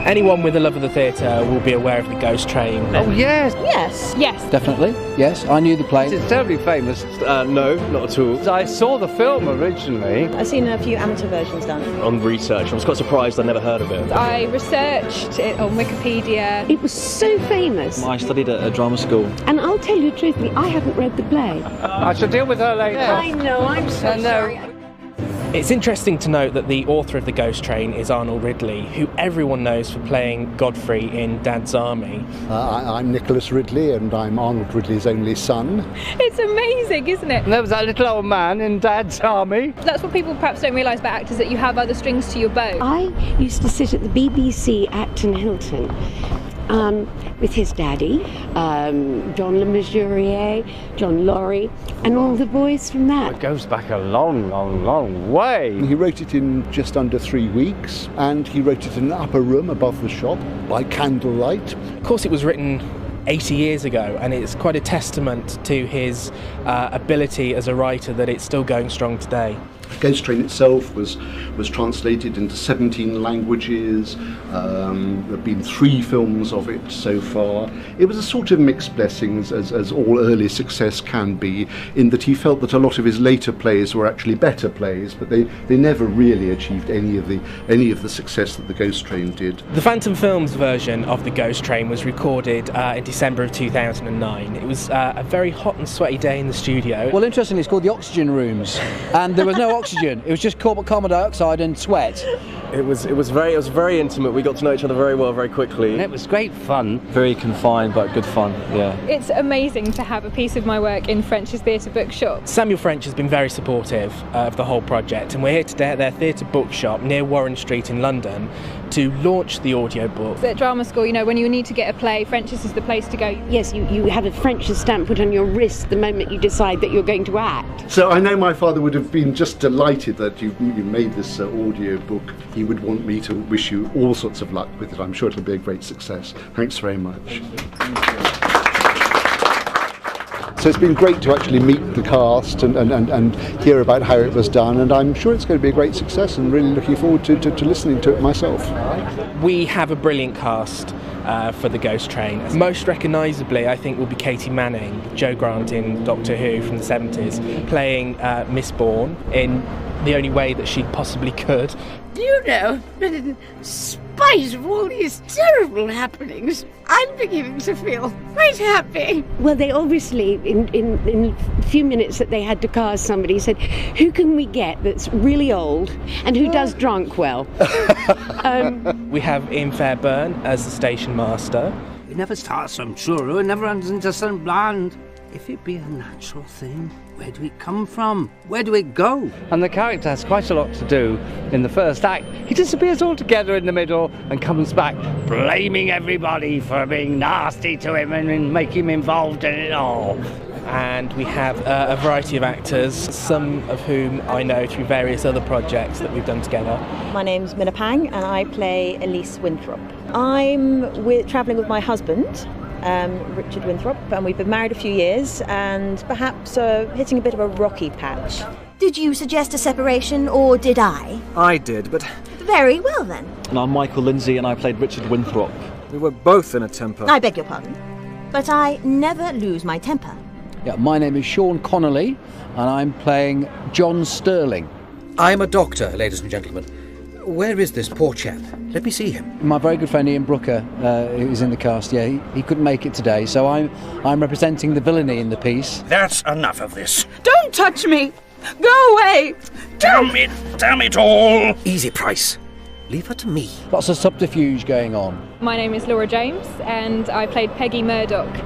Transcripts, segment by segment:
Anyone with a love of the theatre will be aware of the Ghost Train. Oh, yes. Yes. Yes. Definitely, yes. I knew the play. It's terribly famous. No, not at all. I saw the film originally. I've seen a few amateur versions done. On research, I was quite surprised I'd never heard of it. I researched it on Wikipedia. It was so famous. I studied at a drama school. And I'll tell you truthfully, I haven't read the play. I shall deal with her later. I know, I'm so sorry. It's interesting to note that the author of The Ghost Train is Arnold Ridley, who everyone knows for playing Godfrey in Dad's Army. I'm Nicholas Ridley, and I'm Arnold Ridley's only son. It's amazing, isn't it? And there was that little old man in Dad's Army. That's what people perhaps don't realise about actors, that you have other strings to your bow. I used to sit at the BBC Acton Hilton with his daddy, John Le Mesurier, John Laurie, and all the boys from that. It goes back a long, long, long way. He wrote it in just under 3 weeks, and he wrote it in an upper room above the shop by candlelight. Of course, it was written 80 years ago, and it's quite a testament to his ability as a writer that it's still going strong today. Ghost Train itself was translated into 17 languages. There have been 3 films of it so far. It was a sort of mixed blessings, as all early success can be, in that he felt that a lot of his later plays were actually better plays, but they never really achieved any of the success that the Ghost Train did. The Phantom Films version of The Ghost Train was recorded in December of 2009. It was a very hot and sweaty day in the studio. Well, interestingly, it's called the Oxygen Rooms, and there was no oxygen. It was just carbon dioxide and sweat. It was very intimate. We got to know each other very well very quickly. And it was great fun. Very confined, but good fun, yeah. It's amazing to have a piece of my work in French's Theatre Bookshop. Samuel French has been very supportive of the whole project, and we're here today at their theatre bookshop near Warren Street in London to launch the audiobook. At drama school, you know, when you need to get a play, French's is the place to go. Yes, you have a French's stamp put on your wrist the moment you decide that you're going to act. So I know my father would have been just delighted that you made this audio book. He would want me to wish you all sorts of luck with it. I'm sure it'll be a great success. Thanks very much. So it's been great to actually meet the cast and hear about how it was done, and I'm sure it's going to be a great success, and really looking forward to listening to it myself. We have a brilliant cast for The Ghost Train. Most recognisably, I think, will be Katie Manning, Jo Grant in Doctor Who from the 70s, playing Miss Bourne in the only way that she possibly could. Do you know that in spite of all these terrible happenings, I'm beginning to feel quite happy. Well, they obviously, in a few minutes that they had to cast somebody, said, who can we get that's really old and who does drunk well? We have Ian Fairburn as the station master. It never starts from churro, it never ends into some bland. If it be a natural thing, where do it come from? Where do it go? And the character has quite a lot to do in the first act. He disappears altogether in the middle and comes back blaming everybody for being nasty to him and making him involved in it all. And we have a variety of actors, some of whom I know through various other projects that we've done together. My name's Minna Pang, and I play Elise Winthrop. I'm travelling with my husband, Richard Winthrop, and we've been married a few years and perhaps hitting a bit of a rocky patch. Did you suggest a separation, or did I? I did, but... Very well then. And I'm Michael Lindsay, and I played Richard Winthrop. We were both in a temper. I beg your pardon, but I never lose my temper. Yeah, my name is Sean Connolly, and I'm playing John Sterling. I'm a doctor, ladies and gentlemen. Where is this poor chap? Let me see him. My very good friend Ian Brooker, who's in the cast, yeah, he couldn't make it today, so I'm representing the villainy in the piece. That's enough of this. Don't touch me! Go away! Damn it all! Easy, Price. Leave her to me. Lots of subterfuge going on. My name is Laura James, and I played Peggy Murdoch,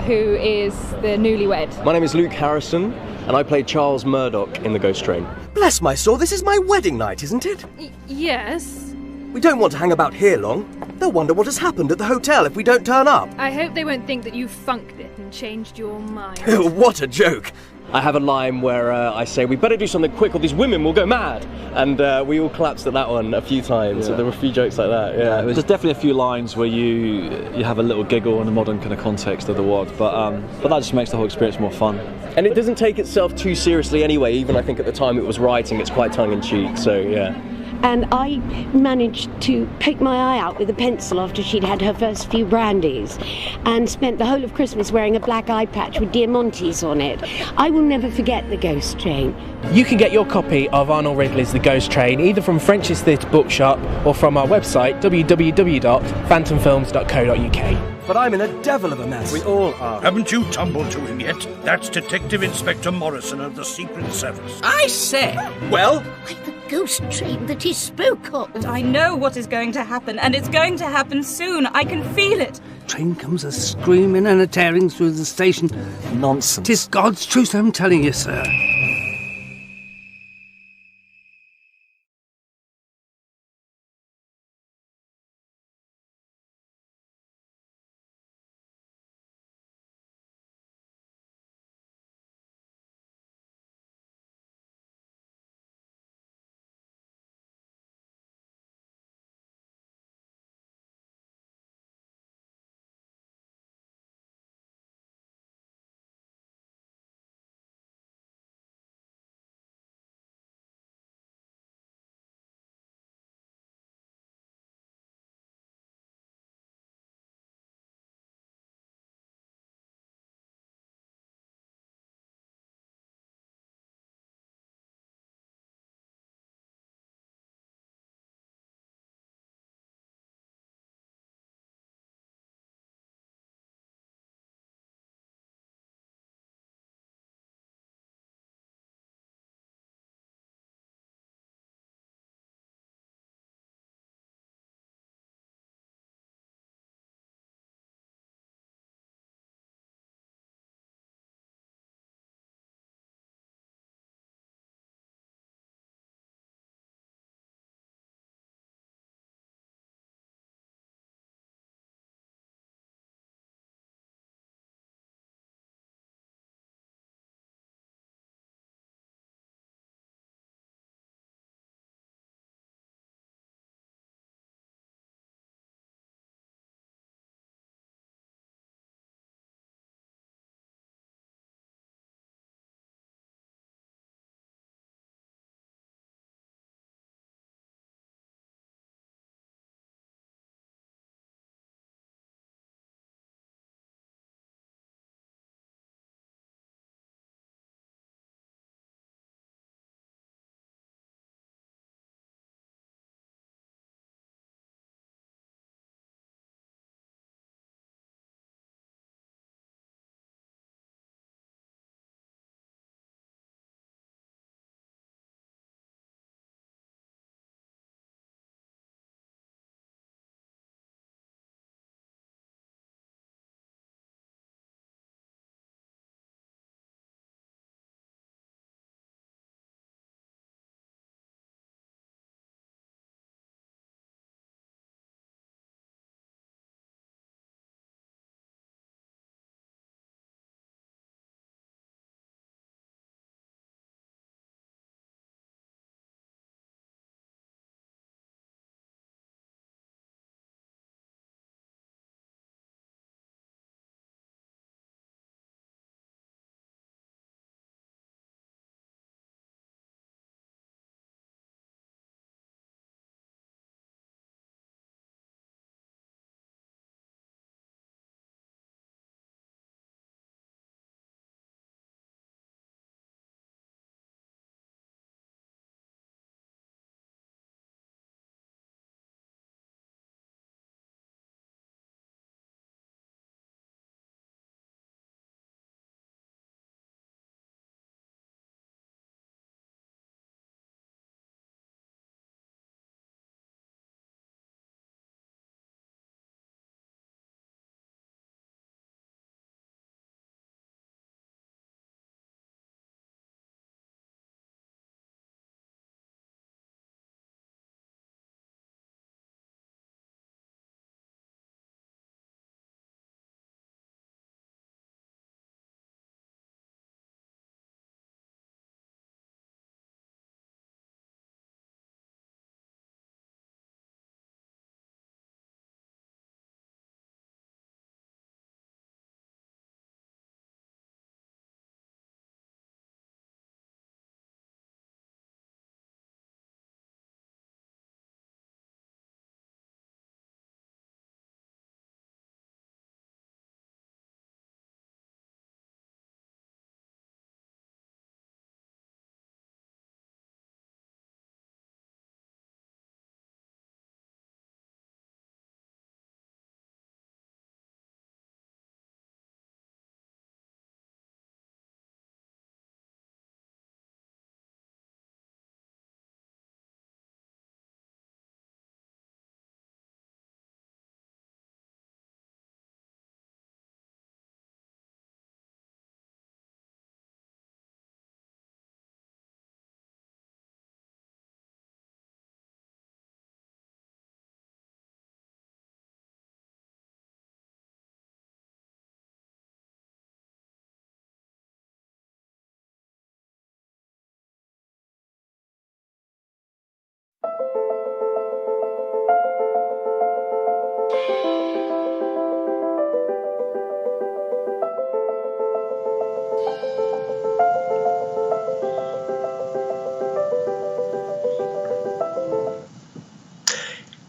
who is the newlywed. My name is Luke Harrison, and I played Charles Murdoch in The Ghost Train. Bless my soul, this is my wedding night, isn't it? Yes. We don't want to hang about here long. They'll wonder what has happened at the hotel if we don't turn up. I hope they won't think that you funked it and changed your mind. What a joke! I have a line where I say, we better do something quick or these women will go mad. And we all collapsed at that one a few times, so there were a few jokes like that, yeah. There's definitely a few lines where you have a little giggle in the modern kind of context of the word, but that just makes the whole experience more fun. And it doesn't take itself too seriously anyway, even I think at the time it was writing, it's quite tongue-in-cheek, so yeah. and I managed to poke my eye out with a pencil after she'd had her first few brandies, and spent the whole of Christmas wearing a black eye patch with Diamantes on it. I will never forget the Ghost Train. You can get your copy of Arnold Ridley's The Ghost Train either from French's Theatre Bookshop or from our website www.phantomfilms.co.uk. But I'm in a devil of a mess. We all are. Haven't you tumbled to him yet? That's Detective Inspector Morrison of the Secret Service. I say! Well? Like the ghost train that he spoke of. I know what is going to happen, and it's going to happen soon. I can feel it. Train comes a screaming and a tearing through the station. Nonsense. 'Tis God's truth, I'm telling you, sir.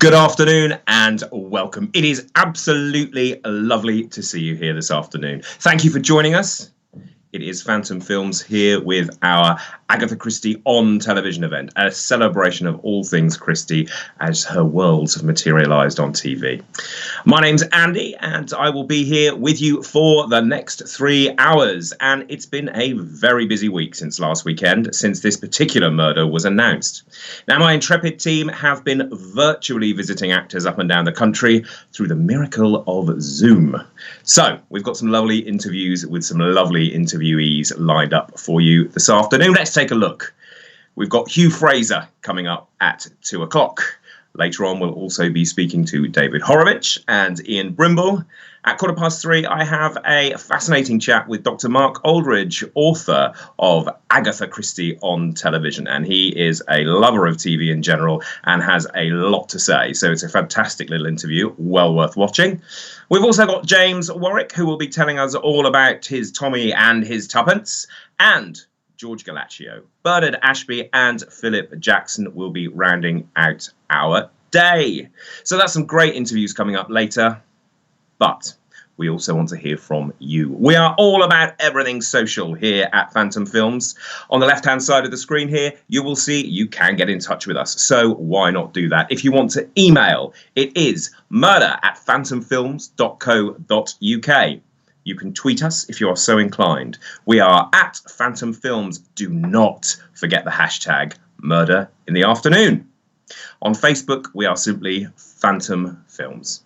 Good afternoon and welcome. It is absolutely lovely to see you here this afternoon. Thank you for joining us. It is Phantom Films here with our Agatha Christie on television event, a celebration of all things Christie as her worlds have materialised on TV. My name's Andy and I will be here with you for the next 3 hours. And it's been a very busy week since last weekend, since this particular murder was announced. Now, my intrepid team have been virtually visiting actors up and down the country through the miracle of Zoom. So we've got some lovely interviews with some lovely interviewees lined up for you this afternoon. Let's take a look. We've got Hugh Fraser coming up at 2 o'clock. Later on, we'll also be speaking to David Horovitch and Ian Brimble. At 3:15, I have a fascinating chat with Dr. Mark Aldridge, author of Agatha Christie on television. And he is a lover of TV in general and has a lot to say. So it's a fantastic little interview, well worth watching. We've also got James Warwick, who will be telling us all about his Tommy and his tuppence. And George Gallaccio, Bernard Ashby and Philip Jackson will be rounding out our day. So that's some great interviews coming up later. But we also want to hear from you. We are all about everything social here at Phantom Films. On the left-hand side of the screen here, you will see you can get in touch with us. So why not do that? If you want to email, it is murder@phantomfilms.co.uk. You can tweet us if you are so inclined. We are at Phantom Films. Do not forget the hashtag Murder in the Afternoon. On Facebook, we are simply Phantom Films.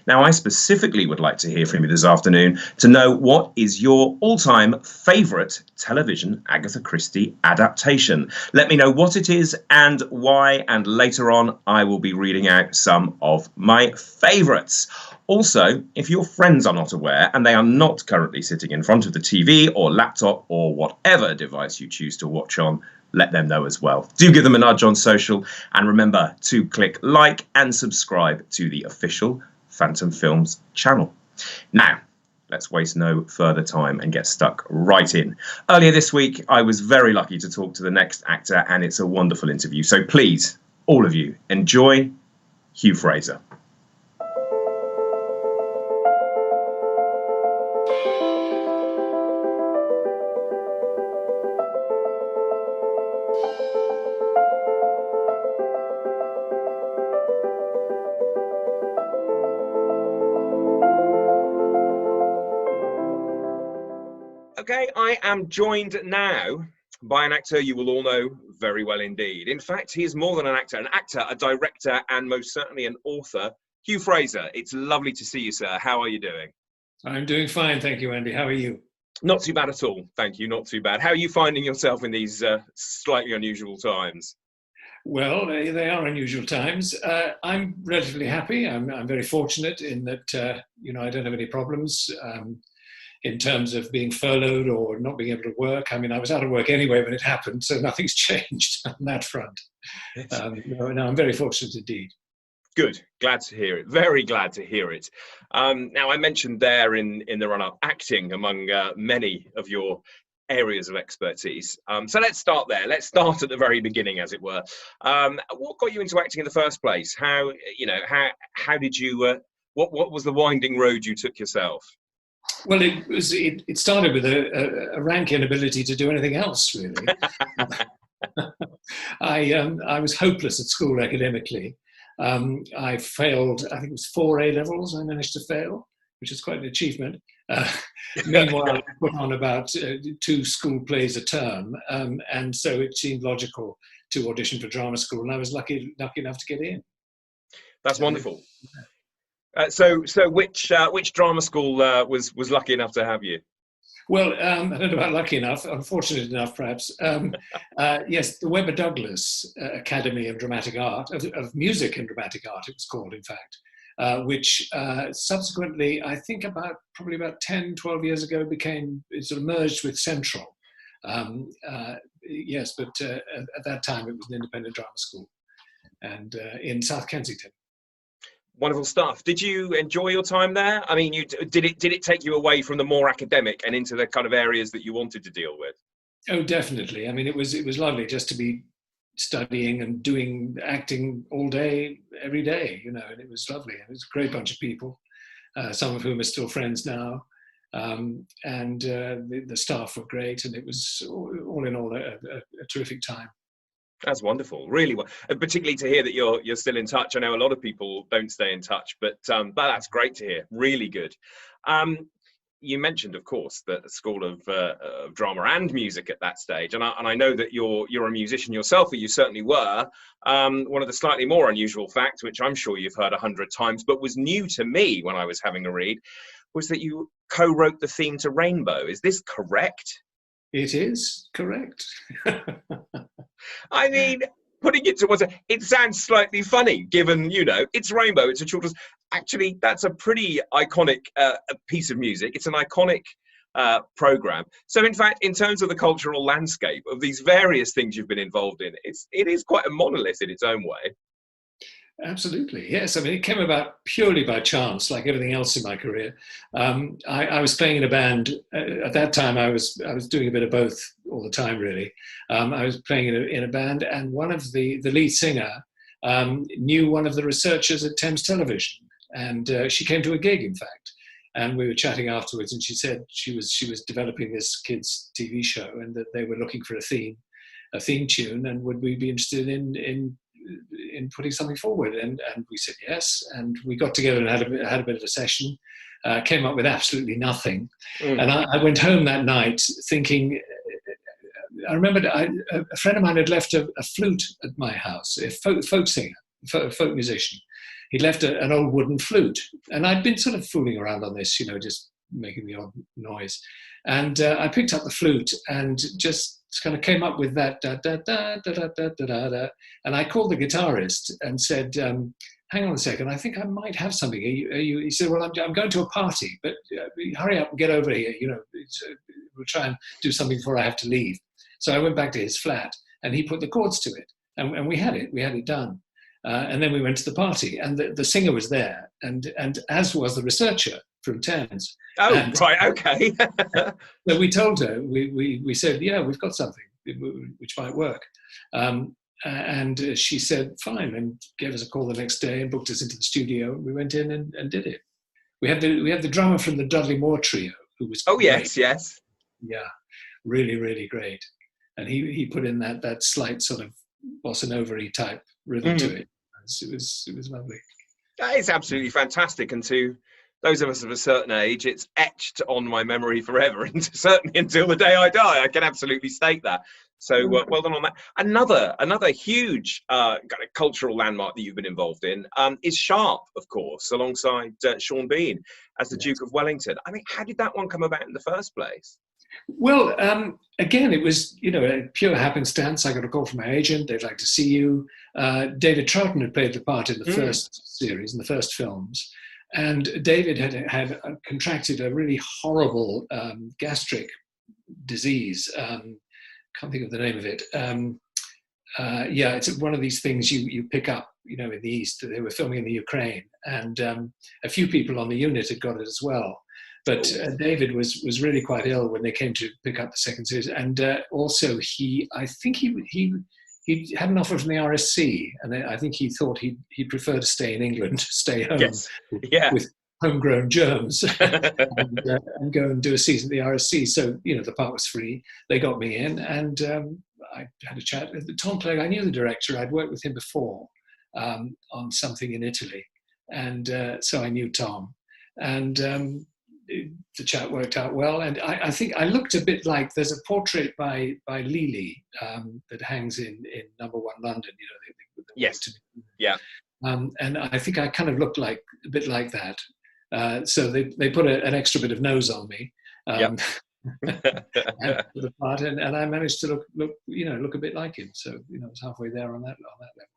Now, I specifically would like to hear from you this afternoon to know what is your all-time favourite television Agatha Christie adaptation. Let me know what it is and why, and later on I will be reading out some of my favourites. Also, if your friends are not aware and they are not currently sitting in front of the TV or laptop or whatever device you choose to watch on, let them know as well. Do give them a nudge on social and remember to click like and subscribe to the official Phantom Films channel. Now, let's waste no further time and get stuck right in. Earlier this week, I was very lucky to talk to the next actor and it's a wonderful interview. So please, all of you, enjoy Hugh Fraser. Okay, I am joined now by an actor you will all know very well indeed. In fact, he is more than an actor, a director, and most certainly an author. Hugh Fraser, it's lovely to see you, sir. How are you doing? I'm doing fine, thank you, Andy. How are you? Not too bad at all, thank you, not too bad. How are you finding yourself in these slightly unusual times? Well, they are unusual times. I'm relatively happy. I'm very fortunate in that, I don't have any problems. In terms of being furloughed or not being able to work. I mean, I was out of work anyway when it happened, so nothing's changed on that front. No, I'm very fortunate indeed. Good, glad to hear it. Very glad to hear it. Now, I mentioned there in the run-up acting among many of your areas of expertise. So let's start there. Let's start at the very beginning, as it were. What got you into acting in the first place? How did you? What was the winding road you took yourself? Well, it started with a rank inability to do anything else, really. I was hopeless at school academically. I failed, I think it was 4 A-levels I managed to fail, which is quite an achievement. Meanwhile, I put on about 2 school plays a term, and so it seemed logical to audition for drama school, and I was lucky enough to get in. That's wonderful. So which drama school was lucky enough to have you? Well, I don't know about lucky enough, unfortunate enough perhaps. Yes, the Webber Douglas Academy of Dramatic Art, of Music and Dramatic Art it was called in fact, which subsequently, I think probably about 10, 12 years ago it sort of merged with Central. Yes, but at that time it was an independent drama school and in South Kensington. Wonderful stuff. Did you enjoy your time there? I mean, did it take you away from the more academic and into the kind of areas that you wanted to deal with? Oh, definitely. I mean, it was lovely just to be studying and doing acting all day, every day, and it was lovely. It was a great bunch of people, some of whom are still friends now. And the staff were great, and it was all in all a terrific time. That's wonderful, really. And particularly to hear that you're still in touch. I know a lot of people don't stay in touch, but that's great to hear. Really good. You mentioned, of course, the School of Drama and Music at that stage, and I know that you're a musician yourself, or you certainly were. One of the slightly more unusual facts, which I'm sure you've heard 100 times, but was new to me when I was having a read, was that you co-wrote the theme to Rainbow. Is this correct? It is correct. I mean, putting it towards it sounds slightly funny, given, it's Rainbow, it's a children's. Actually, that's a pretty iconic piece of music. It's an iconic program. So, in fact, in terms of the cultural landscape of these various things you've been involved in, it is quite a monolith in its own way. Absolutely, yes. I mean, it came about purely by chance, like everything else in my career. I was playing in a band at that time. I was doing a bit of both all the time, really. I was playing in a band, and one of the lead singer knew one of the researchers at Thames Television, and she came to a gig, in fact. And we were chatting afterwards, and she said she was developing this kids' TV show, and that they were looking for a theme tune, and would we be interested in putting something forward, and we said yes, and we got together and had a bit of a session, came up with absolutely nothing. And I went home that night thinking, I remembered a friend of mine had left a flute at my house, a folk singer, folk musician. He'd left an old wooden flute, and I'd been sort of fooling around on this, just making the odd noise. And I picked up the flute and just kind of came up with that da da da da da da da da. And I called the guitarist and said, "Hang on a second, I think I might have something." He said, "Well, I'm going to a party, but hurry up and get over here. We'll try and do something before I have to leave." So I went back to his flat, and he put the chords to it, and we had it done. And then we went to the party, and the singer was there, and as was the researcher from Thames. Oh, right, okay. So we told her, we said, yeah, we've got something which might work. And she said, fine, and gave us a call the next day and booked us into the studio. We went in and did it. We had the drummer from the Dudley Moore Trio, who was great. yes. Yeah, really, really great. And he put in that slight sort of bossa nova-y type rhythm to it. It was lovely. That is absolutely fantastic, and to those of us of a certain age, it's etched on my memory forever, and certainly until the day I die. I can absolutely state that. So well done on that. Another huge kind of cultural landmark that you've been involved in is Sharp, of course, alongside Sean Bean as the Duke of Wellington. I mean, how did that one come about in the first place? Well, again, it was, a pure happenstance. I got a call from my agent. They'd like to see you. David Troughton had played the part in the first series, in the first films. And David had contracted a really horrible gastric disease. Can't think of the name of it. It's one of these things you pick up, in the East. They were filming in the Ukraine. And a few people on the unit had got it as well. But David was really quite ill when they came to pick up the second series, and also I think he had an offer from the RSC, and I think he thought he'd prefer to stay in England, stay home with homegrown germs, and go and do a season at the RSC. So the part was free. They got me in, and I had a chat with Tom Clegg. I knew the director. I'd worked with him before on something in Italy, and so I knew Tom, and. The chat worked out well, and I think I looked a bit like there's a portrait by Lely that hangs in Number 1 London. Yes. Yeah. And I think I kind of looked a bit like that. So they put an extra bit of nose on me. And the part, and I managed to look a bit like him. So I was halfway there on that level.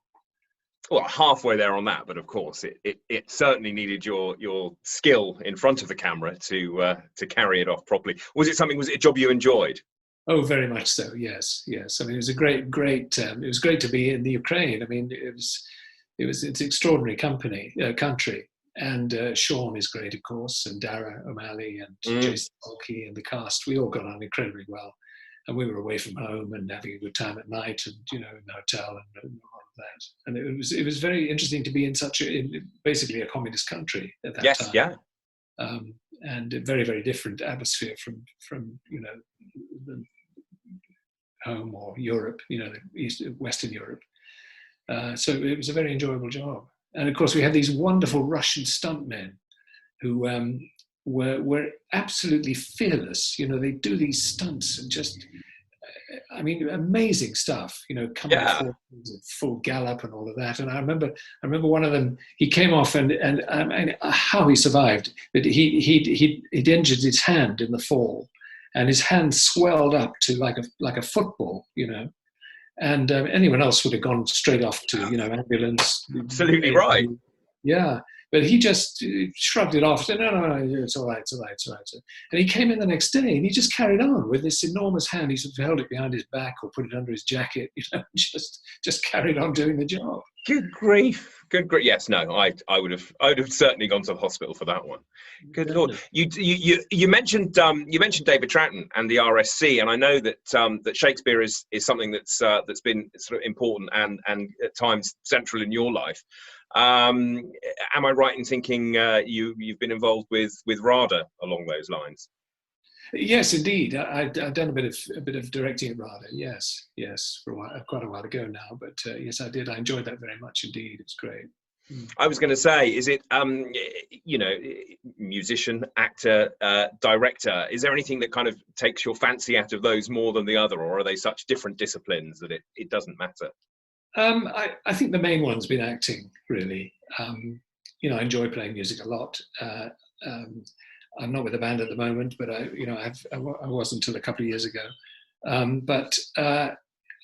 Well, halfway there on that, but of course, it certainly needed your skill in front of the camera to carry it off properly. Was it a job you enjoyed? Oh, very much so. Yes. I mean, it was a great. It was great to be in the Ukraine. I mean, it's extraordinary country, and Sean is great, of course, and Dara O'Malley and Jason Polkey and the cast. We all got on incredibly well. and we were away from home and having a good time at night, and in the hotel and all of that. And it was very interesting to be in basically a communist country at that time. Yeah. And a very, very different atmosphere from the home or Europe, Western Europe. So it was a very enjoyable job. And of course, we had these wonderful Russian stuntmen who were absolutely fearless. They do these stunts and just, amazing stuff. Coming forward, full gallop and all of that. And I remember one of them. He came off, and how he survived. But he'd injured his hand in the fall, and his hand swelled up to like a football. And anyone else would have gone straight off to ambulance. Absolutely right. Yeah. But he just shrugged it off. Said, no, it's all right, it's all right, it's all right. And he came in the next day, and he just carried on with this enormous hand. He sort of held it behind his back or put it under his jacket, just carried on doing the job. Good grief. Good grief. Yes, no, I would have certainly gone to the hospital for that one. Good Lord. You mentioned David Troughton and the RSC, and I know that that Shakespeare is something that's been sort of important and at times central in your life. Am I right in thinking you've been involved with RADA along those lines? Yes, indeed. I've done a bit of directing at RADA. Yes, for a while, quite a while ago now. But yes, I did. I enjoyed that very much indeed. It's great. I was going to say, is it musician, actor, director? Is there anything that kind of takes your fancy out of those more than the other, or are they such different disciplines that it doesn't matter? I think the main one's been acting, really. I enjoy playing music a lot. I'm not with a band at the moment, but I was until a couple of years ago. But I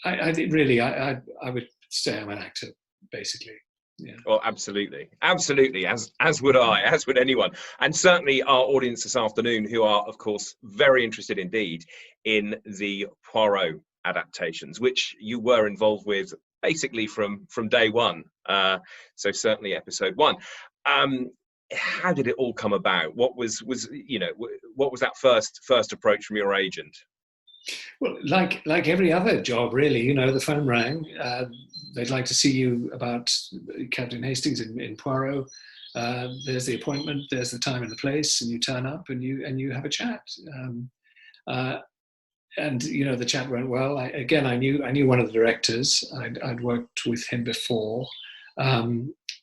would say I'm an actor, basically. Yeah. Well, absolutely, as would I, as would anyone, and certainly our audience this afternoon, who are, of course, very interested indeed in the Poirot adaptations, which you were involved with basically from day one. So certainly episode 1. How did it all come about? What was that first approach from your agent? Well, like every other job, really, the phone rang. They'd like to see you about Captain Hastings in Poirot. There's the appointment. There's the time and the place, and you turn up and you have a chat. And the chat went well. I knew one of the directors. I'd worked with him before.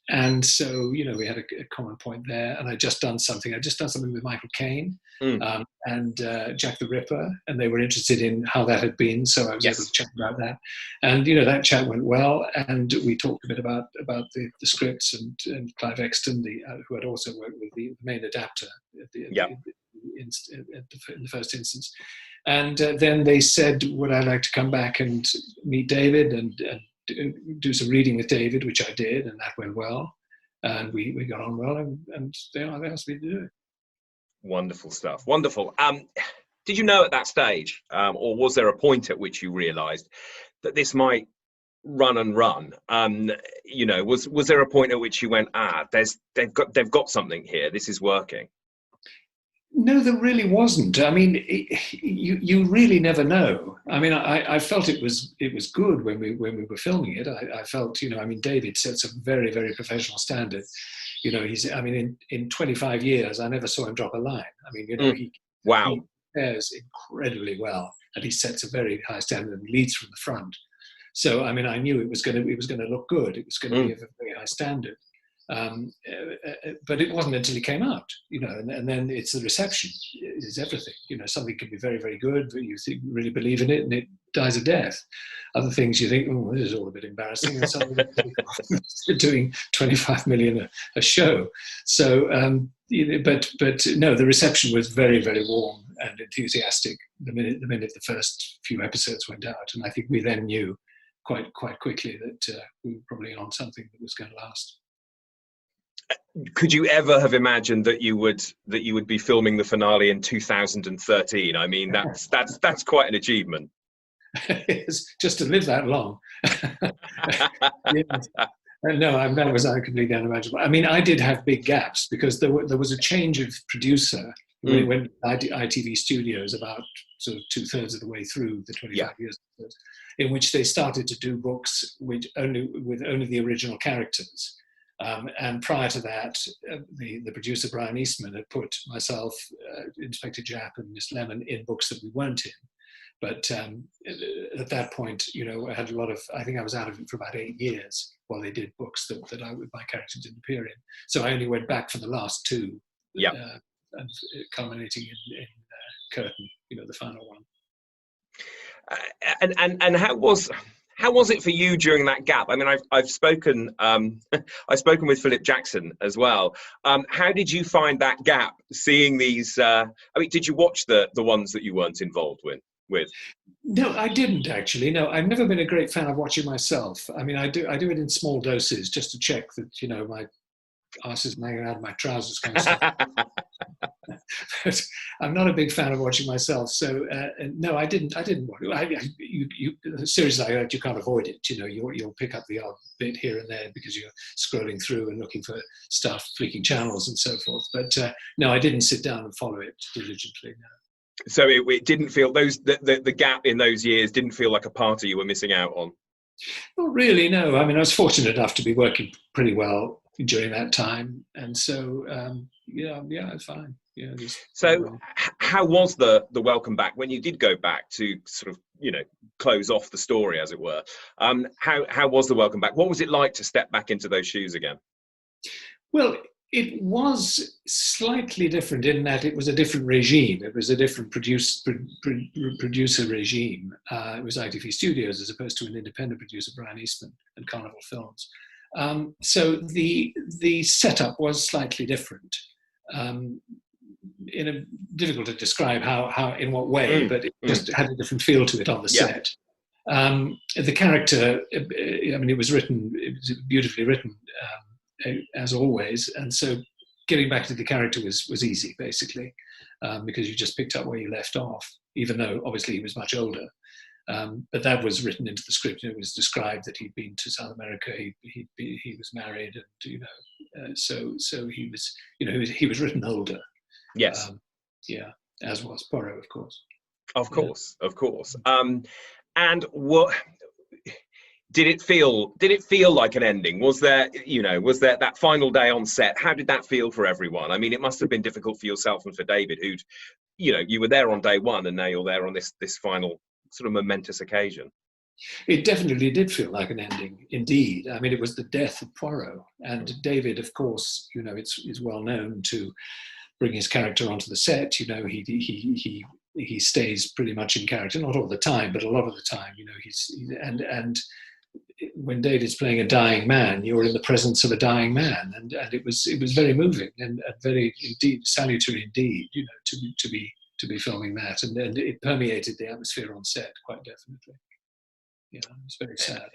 And so, we had a common point there, and I'd just done something with Michael Caine and Jack the Ripper, and they were interested in how that had been, so I was able to chat about that. And, that chat went well, and we talked a bit about the scripts, and Clive Exton, who had also worked with the main adapter in the first instance. And then they said, would I like to come back and meet David and do some reading with David, which I did, and that went well, and we got on well, and they asked me to do it. Wonderful stuff. Wonderful. Did you know at that stage, or was there a point at which you realised that this might run and run? Was there a point at which you went, they've got something here. This is working. No, there really wasn't. I mean, you really never know. I mean, I felt it was good when we were filming it. I felt, David sets a very, very professional standard. In 25 years, I never saw him drop a line. I mean, he prepares incredibly well, and he sets a very high standard and leads from the front. So, I mean, I knew it was going to look good. It was going to be of a very high standard. But it wasn't until it came out, and then it's the reception is everything. Something can be very, very good, but you really believe in it, and it dies a death. Other things you think, oh, this is all a bit embarrassing, and suddenly they're doing 25 million a show. So, but no, the reception was very, very warm and enthusiastic the minute the first few episodes went out, and I think we then knew quite quickly that we were probably on something that was going to last. Could you ever have imagined that you would be filming the finale in 2013? I mean, that's quite an achievement. It's just to live that long. No, that was completely unimaginable. I mean, I did have big gaps because there was a change of producer when it went to ITV Studios about sort of 2/3 of the way through the 25 years, in which they started to do books with only the original characters. And prior to that, the producer Brian Eastman had put myself, Inspector Japp, and Miss Lemon in books that we weren't in. But at that point, I had I think I was out of it for about 8 years while they did books that my character didn't appear in. So I only went back for the last two, and culminating in Curtain, the final one. And how was it for you during that gap? I mean, I've spoken I've spoken with Philip Jackson as well. How did you find that gap? Seeing these, I mean, did you watch the ones that you weren't involved with? No, I didn't actually. No, I've never been a great fan of watching myself. I mean, I do it in small doses just to check that my arse is hanging out of my trousers kind of stuff. But I'm not a big fan of watching myself. So no, I didn't watch it. Series like that, you can't avoid it. You'll pick up the odd bit here and there because you're scrolling through and looking for stuff, flicking channels and so forth. But no, I didn't sit down and follow it diligently. No. So it didn't feel the gap in those years didn't feel like a party you were missing out on. Not really, no. I mean, I was fortunate enough to be working pretty well during that time, and so it's fine. Yeah. So, how was the welcome back when you did go back to sort of close off the story, as it were? How was the welcome back? What was it like to step back into those shoes again? Well, it was slightly different in that it was a different regime. It was a different producer regime. It was ITV Studios as opposed to an independent producer, Brian Eastman, and Carnival Films. So the setup was slightly different. Difficult to describe how in what way, but it just had a different feel to it on the set. The character, I mean, it was beautifully written, as always, and so getting back to the character was easy, basically, because you just picked up where you left off, even though obviously he was much older. But that was written into the script. It was described that he'd been to South America. He was married, and so he was he was written older. Yes. As was Poirot, of course. Of course. And what did it feel like an ending? Was there that final day on set? How did that feel for everyone? I mean, it must have been difficult for yourself and for David, who'd you were there on day one, and now you're there on this final sort of momentous occasion. It definitely did feel like an ending, indeed. I mean, it was the death of Poirot, and David, of course, is well known to bring his character onto the set. He stays pretty much in character, not all the time, but a lot of the time. And when David's playing a dying man, you're in the presence of a dying man, and it was very moving and very indeed salutary indeed, to be filming that, and it permeated the atmosphere on set quite definitely. It's very sad.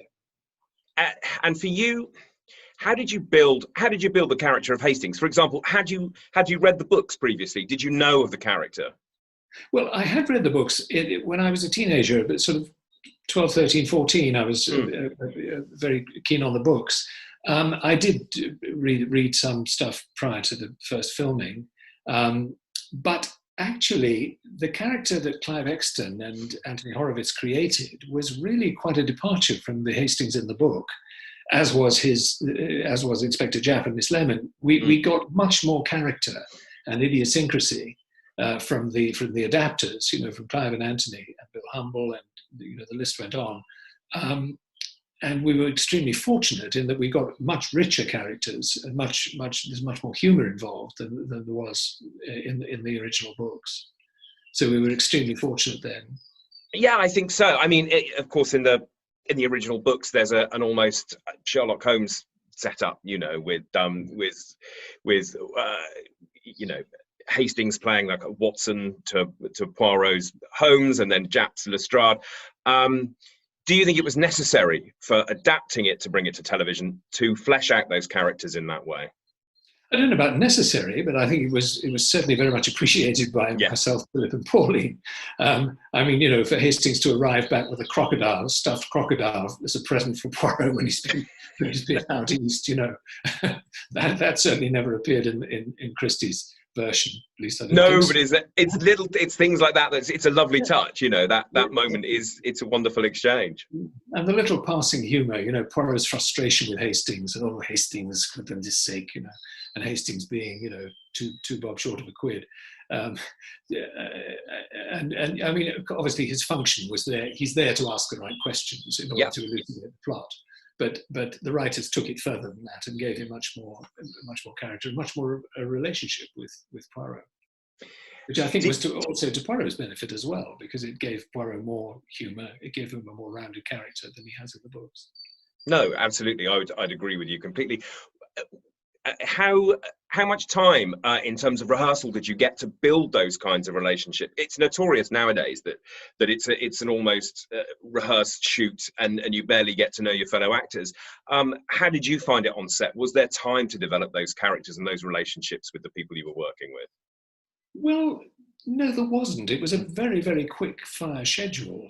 And for you, how did you build the character of Hastings? For example, had you read the books previously? Did you know of the character? Well, I had read the books when I was a teenager, but sort of 12, 13, 14, I was very keen on the books. I did read some stuff prior to the first filming, but actually the character that Clive Exton and Anthony Horovitch created was really quite a departure from the Hastings in the book, as was Inspector Japp and Miss Lemon. We got much more character and idiosyncrasy from the adapters, from Clive and Anthony and Bill Humble, and the list went on. And we were extremely fortunate in that we got much richer characters, and there's much more humour involved than there was in the original books. So we were extremely fortunate then. Yeah, I think so. I mean, of course, in the original books, there's an almost Sherlock Holmes setup, with Hastings playing like a Watson to Poirot's Holmes, and then Japp's Lestrade. Do you think it was necessary for adapting it to bring it to television to flesh out those characters in that way? I don't know about necessary, but I think it was certainly very much appreciated by myself, Philip, and Pauline. I mean, you know, for Hastings to arrive back with a crocodile, stuffed crocodile, as a present for Poirot when he's been out east, you know, that certainly never appeared in Christie's version. At least I don't think so. But it's things like that. It's a lovely touch, you know. That moment it's a wonderful exchange. And the little passing humour, you know, Poirot's frustration with Hastings, and Hastings, for goodness sake, you know, and Hastings being, you know, two bob short of a quid. And I mean, obviously his function was there. He's there to ask the right questions in order to elucidate the plot. But the writers took it further than that and gave him much more character, much more a relationship with Poirot, which I think was also to Poirot's benefit as well, because it gave Poirot more humour. It gave him a more rounded character than he has in the books. No, absolutely, I'd agree with you completely. How much time in terms of rehearsal did you get to build those kinds of relationships? It's notorious nowadays that it's an almost rehearsed shoot and you barely get to know your fellow actors. How did you find it on set? Was there time to develop those characters and those relationships with the people you were working with? Well, no, there wasn't. It was a very, very quick fire schedule.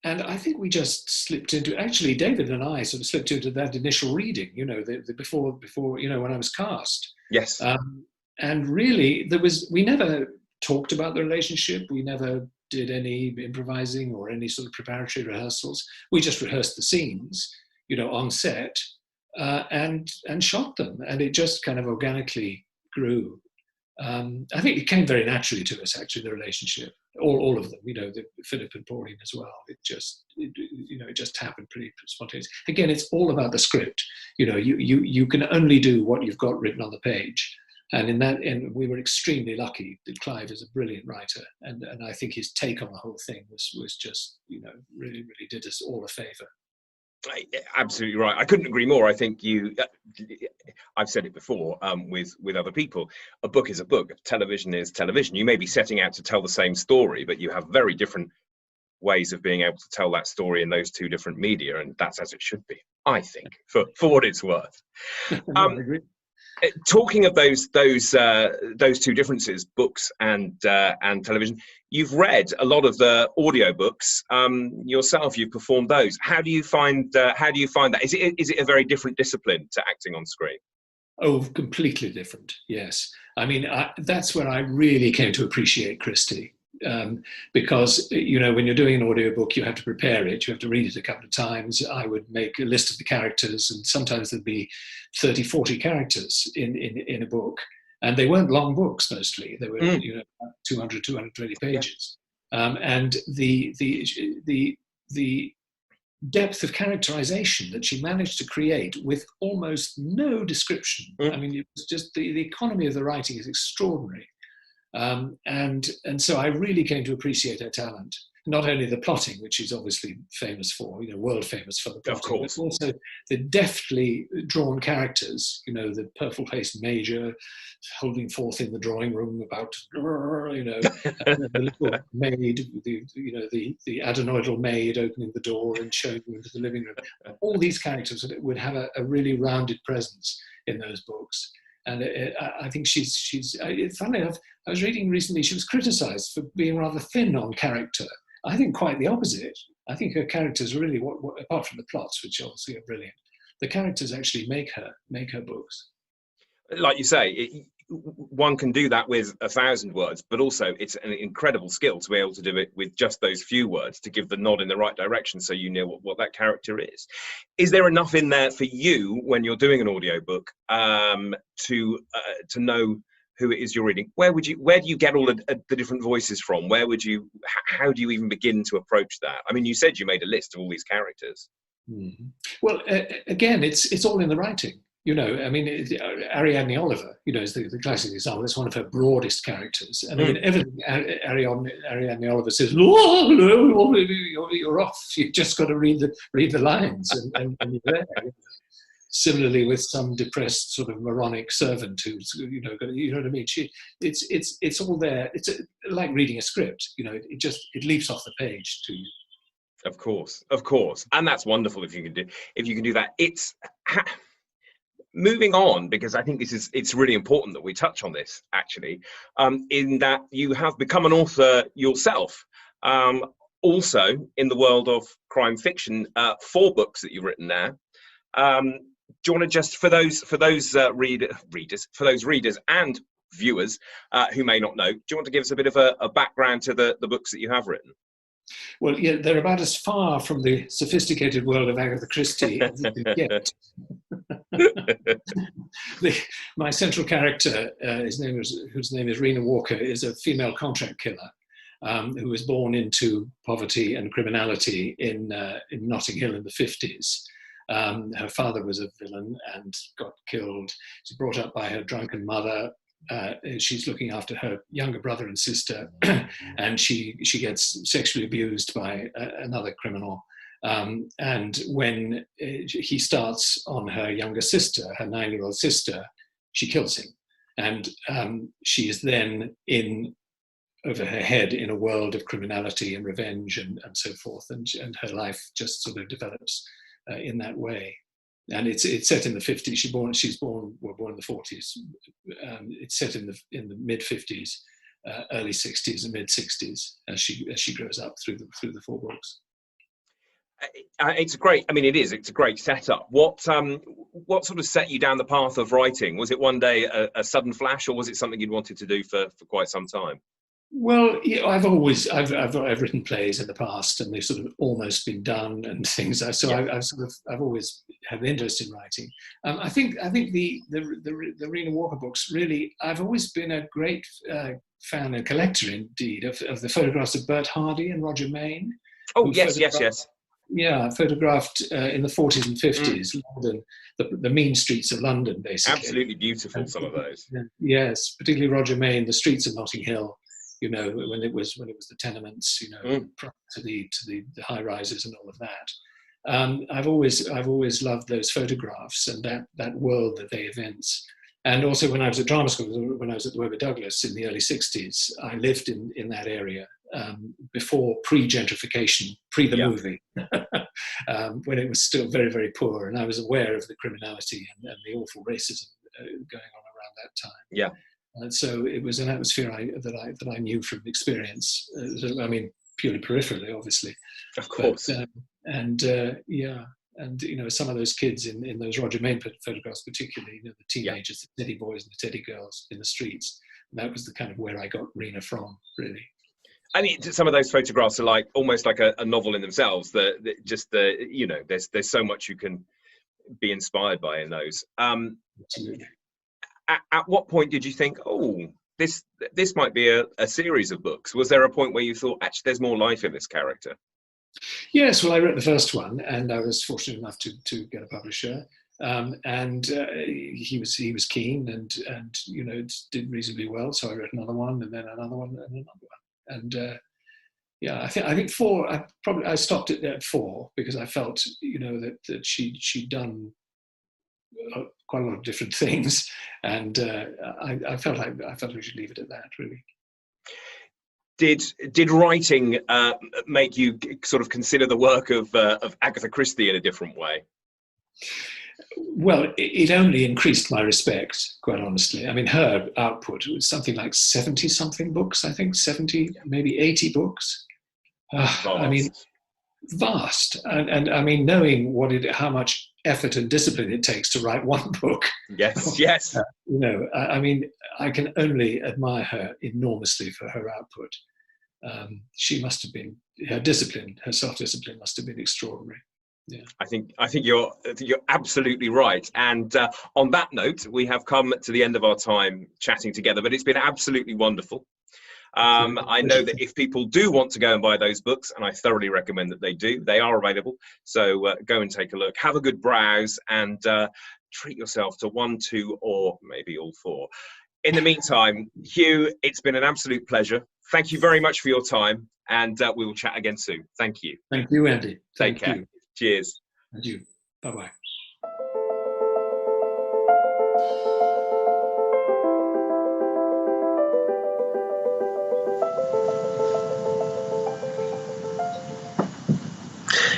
And I think we just slipped into, actually, David and I sort of slipped into that initial reading, you know, before, you know, when I was cast. Yes. And really, we never talked about the relationship. We never did any improvising or any sort of preparatory rehearsals. We just rehearsed the scenes, you know, on set and shot them. And it just kind of organically grew. I think it came very naturally to us, actually, the relationship. All of them, you know, Philip and Pauline as well. It just happened pretty spontaneously. Again, it's all about the script. You know, you can only do what you've got written on the page, and we were extremely lucky that Clive is a brilliant writer, and I think his take on the whole thing was just, you know, really did us all a favour. Absolutely right. I couldn't agree more. I think I've said it before with other people. A book is a book. Television is television. You may be setting out to tell the same story, but you have very different ways of being able to tell that story in those two different media, and that's as it should be, I think, for what it's worth. I agree. Talking of those two differences, books and television, you've read a lot of the audiobooks yourself. You've performed those. How do you find that? Is it a very different discipline to acting on screen? Oh, completely different. Yes, I mean that's where I really came to appreciate Christie. Because, you know, when you're doing an audiobook, you have to prepare it, you have to read it a couple of times. I would make a list of the characters, and sometimes there'd be 30, 40 characters in a book, and they weren't long books mostly. They were, you know, 200, 220 pages. And the depth of characterization that she managed to create with almost no description. I mean, it was just the economy of the writing is extraordinary. And so I really came to appreciate her talent. Not only the plotting, which she's obviously famous for, you know, world famous for the plotting, of course, but also the deftly drawn characters, you know, the purple-faced major holding forth in the drawing room about, you know, and the little maid, the adenoidal maid opening the door and showing you into the living room. All these characters would have a really rounded presence in those books. And I think she's funnily enough, I was reading recently, she was criticised for being rather thin on character. I think quite the opposite. I think her characters really, apart from the plots, which obviously are brilliant, the characters actually make her books. Like you say, one can do that with 1,000 words, but also it's an incredible skill to be able to do it with just those few words to give the nod in the right direction, so you know what that character is. Is there enough in there for you when you're doing an audiobook to know who it is you're reading? Where do you get all the different voices from? How do you even begin to approach that? I mean, you said you made a list of all these characters. Mm-hmm. Well, again, it's all in the writing. You know, I mean, Ariadne Oliver, you know, is the classic example. It's one of her broadest characters. And I mean, everything Ariadne Oliver says, oh, no, you're off. You've just got to read the lines and you're there. Similarly, with some depressed sort of moronic servant who's, you know what I mean? It's all there. It's like reading a script. You know, it leaps off the page to you. Of course, and that's wonderful if you can do that. It's moving on, because I think it's really important that we touch on this, actually, in that you have become an author yourself. Also, in the world of crime fiction, 4 books that you've written there. Do you want to just, for those readers and viewers who may not know, do you want to give us a bit of a background to the books that you have written? Well, yeah, they're about as far from the sophisticated world of Agatha Christie as you can get. My central character, whose name is Rena Walker, is a female contract killer who was born into poverty and criminality in Notting Hill in the 50s. Her father was a villain and got killed. She's brought up by her drunken mother. She's looking after her younger brother and sister, and she gets sexually abused by another criminal. And when he starts on her younger sister, her 9-year-old sister, she kills him. And she is then over her head in a world of criminality and revenge and so forth. And her life just sort of develops in that way. And it's set in the 50s. She's born in the 40s. It's set in the mid 50s, early 60s and mid 60s as she grows up through the 4 books. It's great. I mean, it's a great setup. What sort of set you down the path of writing? Was it one day a sudden flash, or was it something you'd wanted to do for quite some time? Well, yeah, I've written plays in the past, and they've sort of almost been done and things. So yeah. I've always had an interest in writing. I think the Rena Walker books, really, I've always been a great fan and collector indeed of the photographs of Bert Hardy and Roger Main. Oh yes. Yeah, photographed in the 40s and 50s, London, the mean streets of London, basically. Absolutely beautiful, some of those. Yes, particularly Roger Main, the streets of Notting Hill. You know, when it was the tenements, you know, prior to the high rises and all of that. I've always loved those photographs and that world that they evince. And also when I was at drama school, when I was at the Webber Douglas in the early 60s, I lived in that area before pre-gentrification, pre the movie, when it was still very, very poor, and I was aware of the criminality and the awful racism going on around that time. Yeah. And so it was an atmosphere that I knew from experience. I mean, purely peripherally, obviously. Of course. But, and you know, some of those kids in those Roger Main photographs, particularly, you know, the teenagers, the teddy boys and the teddy girls in the streets. That was the kind of where I got Rena from, really. I mean, some of those photographs are like almost like a novel in themselves. You know, there's so much you can be inspired by in those. Absolutely. At what point did you think, oh, this might be a series of books? Was there a point where you thought, actually, there's more life in this character? Yes, well, I wrote the first one, and I was fortunate enough to get a publisher, and he was keen, and you know, it did reasonably well. So I wrote another one, and then another one, and another one, and yeah, I think 4. I stopped it at 4 because I felt, you know, that she'd done quite a lot of different things, and I felt we should leave it at that, really. Did writing make you sort of consider the work of Agatha Christie in a different way? Well, it only increased my respect, quite honestly. I mean, her output was something like 70-something books, I think, 70, maybe 80 books. I mean, vast. And I mean, knowing how much effort and discipline it takes to write one book. Yes. You know, I mean, I can only admire her enormously for her output. She must have been, her self-discipline must have been extraordinary. Yeah. I think you're absolutely right. And on that note, we have come to the end of our time chatting together, but it's been absolutely wonderful. I know that if people do want to go and buy those books, and I thoroughly recommend that they do, they are available. So go and take a look, have a good browse, and treat yourself to 1, 2, or maybe all 4. In the meantime, Hugh, it's been an absolute pleasure. Thank you very much for your time, and we will chat again soon. Thank you. Thank you, Andy. Take care. Cheers. And you. Bye-bye.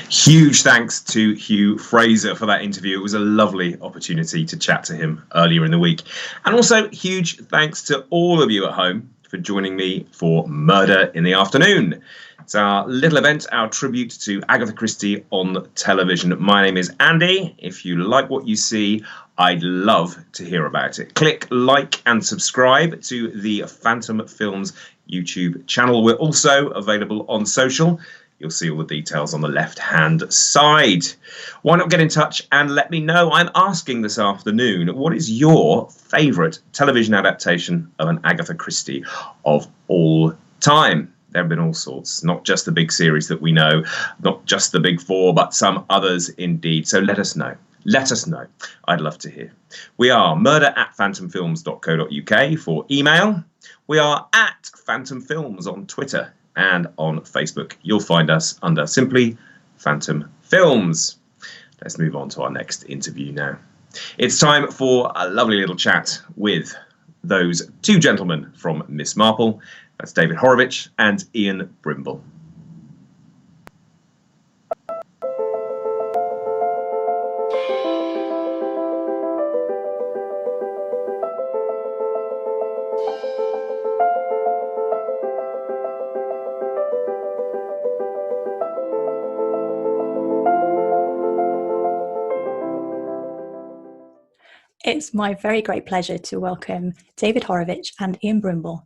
Huge thanks to Hugh Fraser for that interview. It was a lovely opportunity to chat to him earlier in the week. And also huge thanks to all of you at home for joining me for Murder in the Afternoon. It's our little event, our tribute to Agatha Christie on television. My name is Andy. If you like what you see, I'd love to hear about it. Click like and subscribe to the Phantom Films YouTube channel. We're also available on social. You'll see all the details on the left-hand side. Why not get in touch and let me know? I'm asking this afternoon, what is your favourite television adaptation of an Agatha Christie of all time? There have been all sorts, not just the big series that we know, not just the big four, but some others indeed. So let us know. Let us know. I'd love to hear. We are murder@phantomfilms.co.uk for email. We are at Phantom Films on Twitter and on Facebook. You'll find us under simply Phantom Films. Let's move on to our next interview now. It's time for a lovely little chat with those two gentlemen from Miss Marple. That's David Horovitch and Ian Brimble. It's my very great pleasure to welcome David Horovitch and Ian Brimble,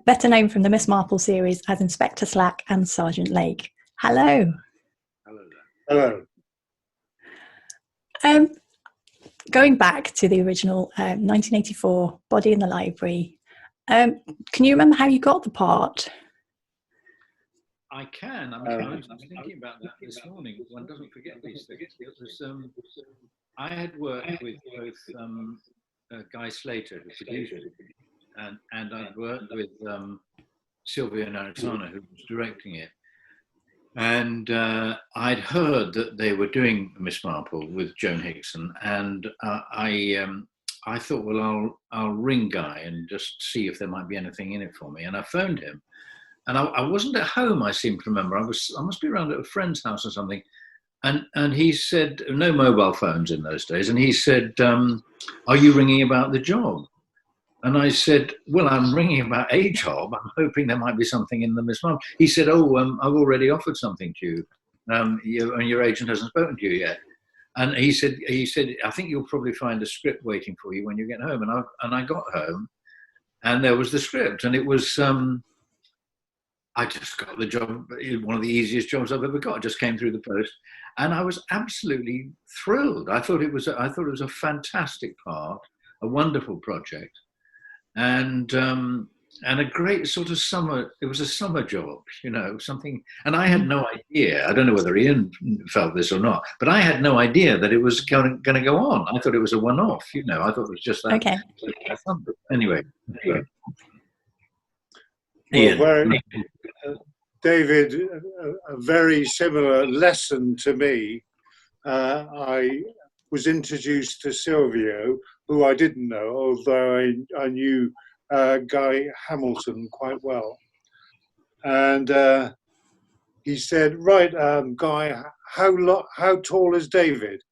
better known from the Miss Marple series as Inspector Slack and Sergeant Lake. Hello. Hello. Going back to the original 1984 Body in the Library, can you remember how you got the part? I can. I was thinking about that this morning. One doesn't forget these things. It was, I had worked with both Guy Slater, the producer, and I'd worked with Sylvia Narutana, who was directing it. And I'd heard that they were doing Miss Marple with Joan Hickson, and I thought, well, I'll ring Guy and just see if there might be anything in it for me. And I phoned him, and I wasn't at home. I seem to remember I must be around at a friend's house or something. And he said, no mobile phones in those days. And he said, are you ringing about the job? And I said, well, I'm ringing about a job. I'm hoping there might be something in the Miss Marple. He said, oh, I've already offered something to you. And your agent hasn't spoken to you yet. And he said, I think you'll probably find a script waiting for you when you get home. And I got home, and there was the script. And it was, I just got the job, one of the easiest jobs I've ever got. It just came through the post. And I was absolutely thrilled. I thought it was a fantastic part, a wonderful project, and a great sort of summer. It was a summer job, something. And I had no idea. I don't know whether Ian felt this or not, but I had no idea that it was going to go on. I thought it was a one-off. I thought it was just that. Okay. Anyway. Well, David, a very similar lesson to me. I was introduced to Silvio, who I didn't know, although I knew Guy Hamilton quite well. And he said, right, Guy, how tall is David?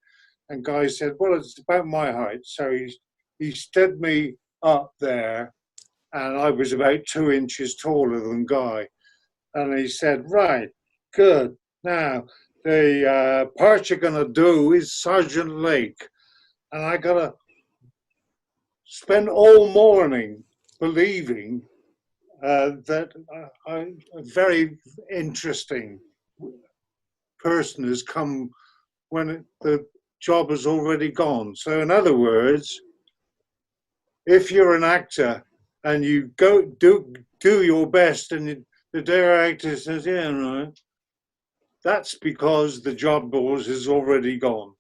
And Guy said, well, it's about my height. So he stood me up there, and I was about 2 inches taller than Guy. And he said, right, good. Now, the part you're going to do is Sergeant Lake. And I got to spend all morning believing that a very interesting person has come when the job has already gone. So in other words, if you're an actor and you go do your best and the director says, yeah, right, that's because the job boss is already gone.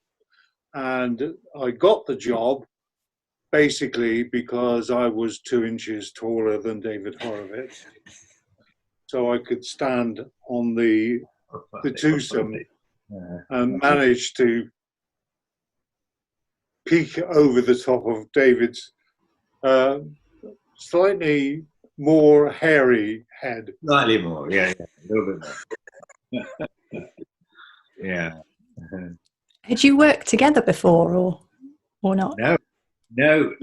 And I got the job basically because I was 2 inches taller than David Horovitch. So I could stand on the twosome and manage to peek over the top of David's slightly more hairy head. Slightly more, yeah, a little bit more. Yeah. Had you worked together before, or not? No,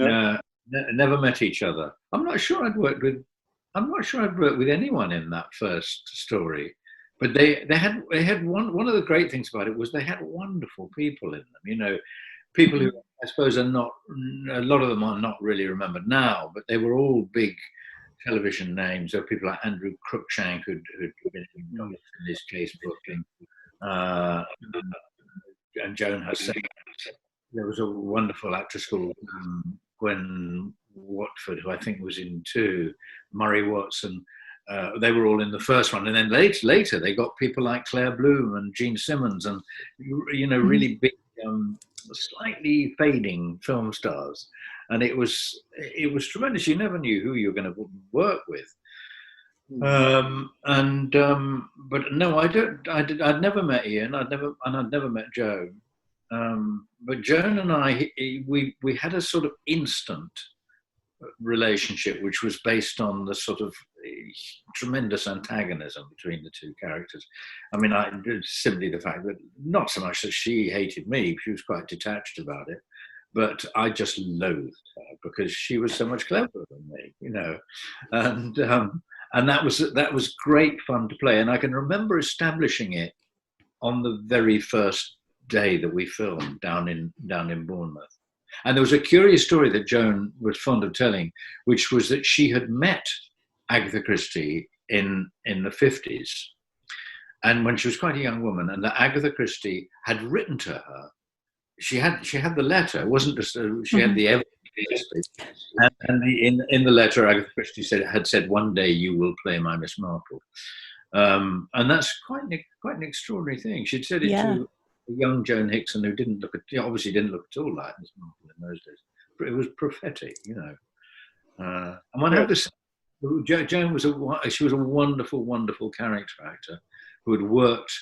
never met each other. I'm not sure I'd worked with anyone in that first story. But they had one of the great things about it was they had wonderful people in them. You know, people who I suppose are not, a lot of them are not really remembered now, but they were all big television names. There were people like Andrew Cruikshank who'd been in this case book, and Joan herself. There was a wonderful actress called Gwen Watford, who I think was in 2, Murray Watson. They were all in the first one, and then later they got people like Claire Bloom and Gene Simmons, and really big, slightly fading film stars. And it was tremendous. You never knew who you were going to work with. But no, I'd never met Ian. I'd never met Joan. But Joan and I, we had a sort of instant relationship, which was based on the sort of tremendous antagonism between the two characters. I mean, simply the fact that not so much that she hated me, she was quite detached about it, but I just loathed her because she was so much cleverer than me, you know, and that was great fun to play. And I can remember establishing it on the very first day that we filmed down in Bournemouth. And there was a curious story that Joan was fond of telling, which was that she had met Agatha Christie in the 50s, and when she was quite a young woman, and that Agatha Christie had written to her. She had the letter. It wasn't just she had the evidence, and in the letter, Agatha Christie had said, "One day you will play my Miss Marple," and that's quite an extraordinary thing. She'd said it to a young Joan Hickson, who obviously didn't look at all like Miss Marple in those days. But it was prophetic, you know. And one had to say, Joan was a wonderful, wonderful character actor who had worked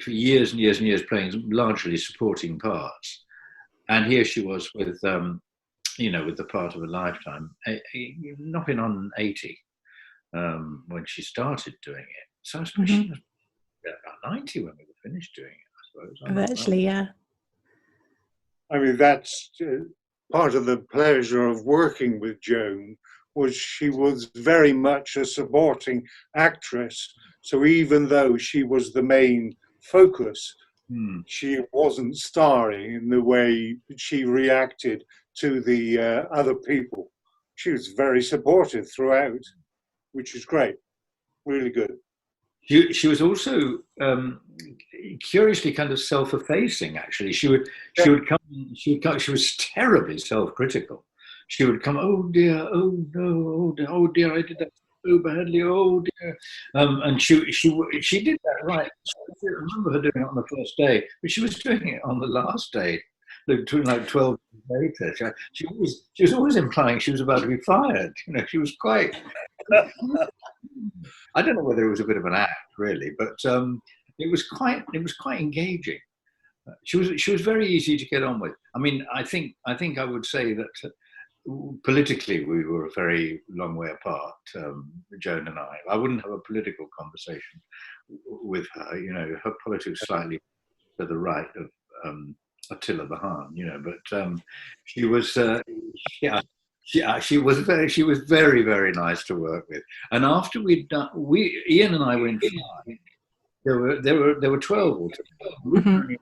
for years and years and years playing largely supporting parts. And here she was with, with the part of a lifetime, knocking on 80 when she started doing it. So I suppose she was about 90 when we were finished doing it, I suppose. Virtually, yeah. I mean, that's part of the pleasure of working with Joan, was she was very much a supporting actress. So even though she was the main focus, she wasn't starring in the way she reacted to the other people. She was very supportive throughout, which is great, really good. She was also curiously kind of self-effacing. Actually, she was terribly self-critical. She would come, "Oh dear, oh no, oh dear, I did that so badly, oh dear," and she did that right. I remember her doing it on the first day, but she was doing it on the last day, like 12 days later. She was always implying she was about to be fired. You know, she was quite. I don't know whether it was a bit of an act, really, but it was quite engaging. She was very easy to get on with. I mean, I think I would say that. Politically, we were a very long way apart, Joan and I. I wouldn't have a political conversation with her. You know, her politics slightly to the right of Attila the Hun. You know, but she was, she was very, very nice to work with. And after we'd done, Ian and I were in 5. There were 12 altogether.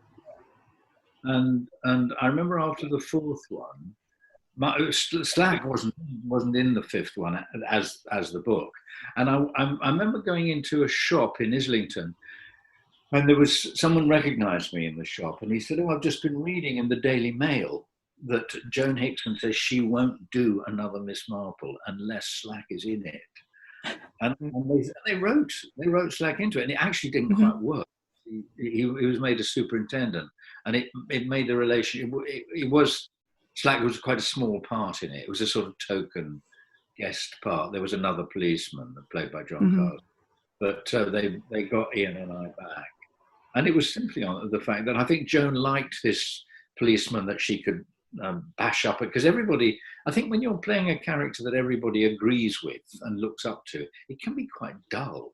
And I remember after the 4th one. Slack wasn't in the 5th one as the book, and I remember going into a shop in Islington, and there was someone recognised me in the shop, and he said, "Oh, I've just been reading in the Daily Mail that Joan Hickson says she won't do another Miss Marple unless Slack is in it," and they wrote Slack into it, and it actually didn't quite work. He was made a superintendent, and it made the relation. It was. Slack was quite a small part in it. It was a sort of token guest part. There was another policeman played by John Carter. But they got Ian and I back. And it was simply on the fact that I think Joan liked this policeman that she could bash up at. Because everybody, I think when you're playing a character that everybody agrees with and looks up to, it can be quite dull.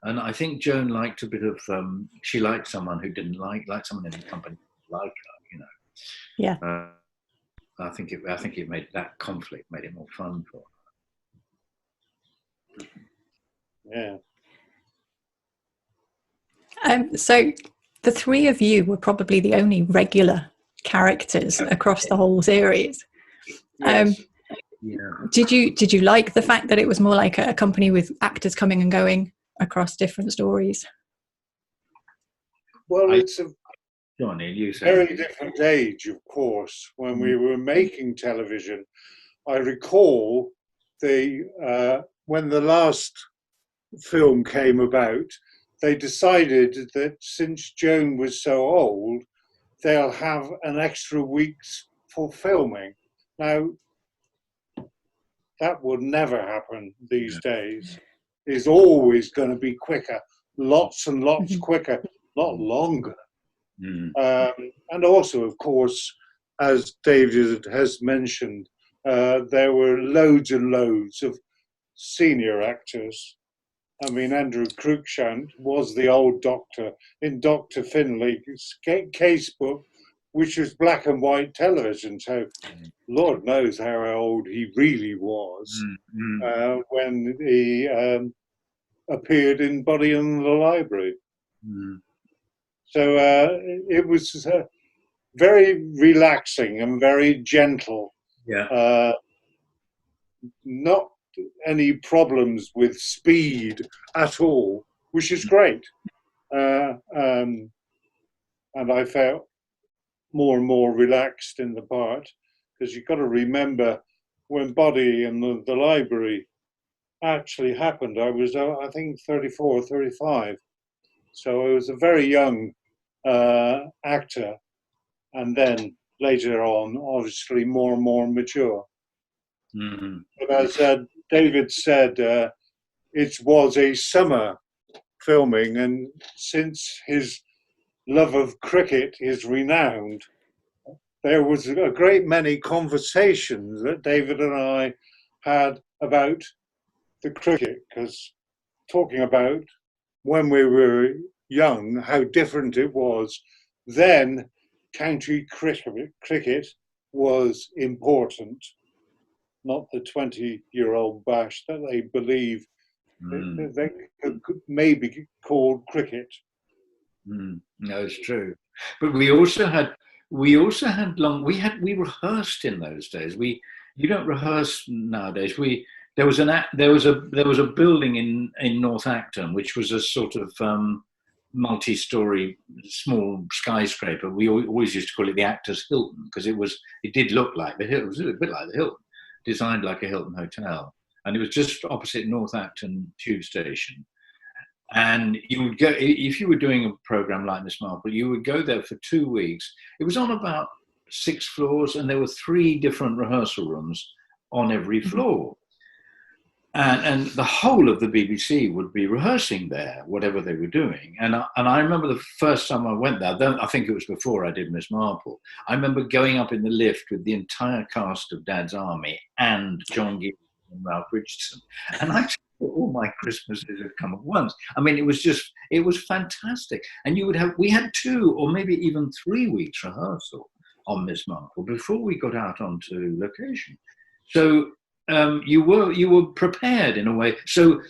And I think Joan liked a bit of, she liked someone who didn't like someone in the company like her, you know. Yeah. I think it made that conflict made it more fun for her. Yeah. So the three of you were probably the only regular characters across the whole series. Yes. Did you like the fact that it was more like a company with actors coming and going across different stories? Well, it's a you say. very different age, of course. When we were making television, I recall when the last film came about, they decided that since Joan was so old, they'll have an extra week's for filming. Now, that would never happen these days. It's always going to be quicker, lots and lots quicker, not longer. And also, of course, as David has mentioned, there were loads and loads of senior actors. I mean, Andrew Cruikshank was the old doctor in Dr. Finlay's casebook, which was black and white television. So Lord knows how old he really was when he appeared in Buddy in the Library. So it was very relaxing and very gentle. Yeah. Not any problems with speed at all, which is great. And I felt more and more relaxed in the part, because you've got to remember when Body in the Library actually happened, I was, I think, 34 or 35. So I was a very young actor, and then later on, obviously, more and more mature. But as David said, it was a summer filming, and since his love of cricket is renowned, there was a great many conversations that David and I had about the cricket, because talking about when we were young, how different it was. Then county cricket was important, not the 20-year-old bash that they believe they could maybe call cricket. No, it's true. But we also had we rehearsed in those days. You don't rehearse nowadays. There was a building in North Acton, which was a sort of multi-story small skyscraper. We always used to call it the Actors Hilton, because it did look like the Hilton. It was a bit like the Hilton, designed like a Hilton hotel, and it was just opposite North Acton tube station. And you would go, if you were doing a program like Miss Marple, you would go there for 2 weeks. It was on about 6 floors, and there were 3 different rehearsal rooms on every floor. And the whole of the BBC would be rehearsing there, whatever they were doing. And I remember the first time I went there, I think it was before I did Miss Marple, I remember going up in the lift with the entire cast of Dad's Army and John Gibbs and Ralph Richardson. And I thought all my Christmases had come at once. I mean, it was fantastic. And we had 2 or maybe even 3 weeks rehearsal on Miss Marple before we got out onto location. So you were prepared in a way. So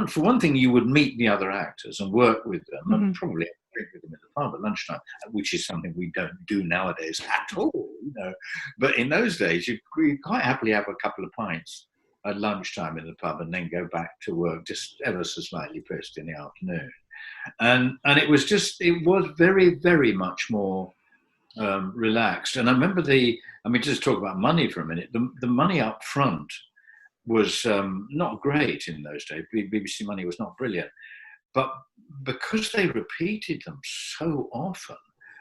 for one thing, you would meet the other actors and work with them, and probably drink with them in the pub at lunchtime, which is something we don't do nowadays at all. You know, but in those days, you quite happily have a couple of pints at lunchtime in the pub and then go back to work just ever so slightly pissed in the afternoon. And it was very, very much more relaxed. And I remember just talk about money for a minute. The money up front was not great in those days. BBC money was not brilliant. But because they repeated them so often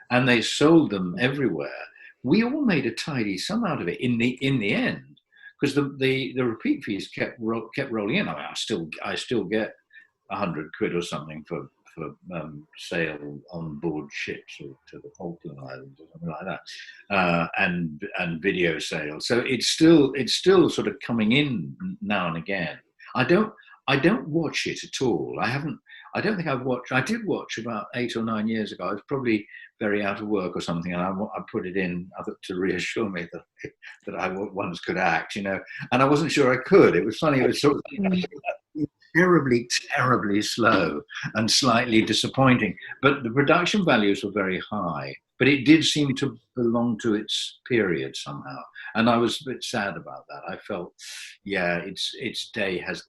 and they sold them everywhere, we all made a tidy sum out of it in the end. Because the repeat fees kept rolling in. I mean, I still get 100 quid or something for sale on board ships or to the Falkland Islands or something like that, and video sales. So it's still sort of coming in now and again. I don't watch it at all. I don't think I've watched. I did watch about 8 or 9 years ago. I was probably very out of work or something, and I put it in to reassure me that I once could act, you know. And I wasn't sure I could. It was funny. It was sort of terribly, terribly slow and slightly disappointing. But the production values were very high. But it did seem to belong to its period somehow, and I was a bit sad about that. I felt, yeah, its day has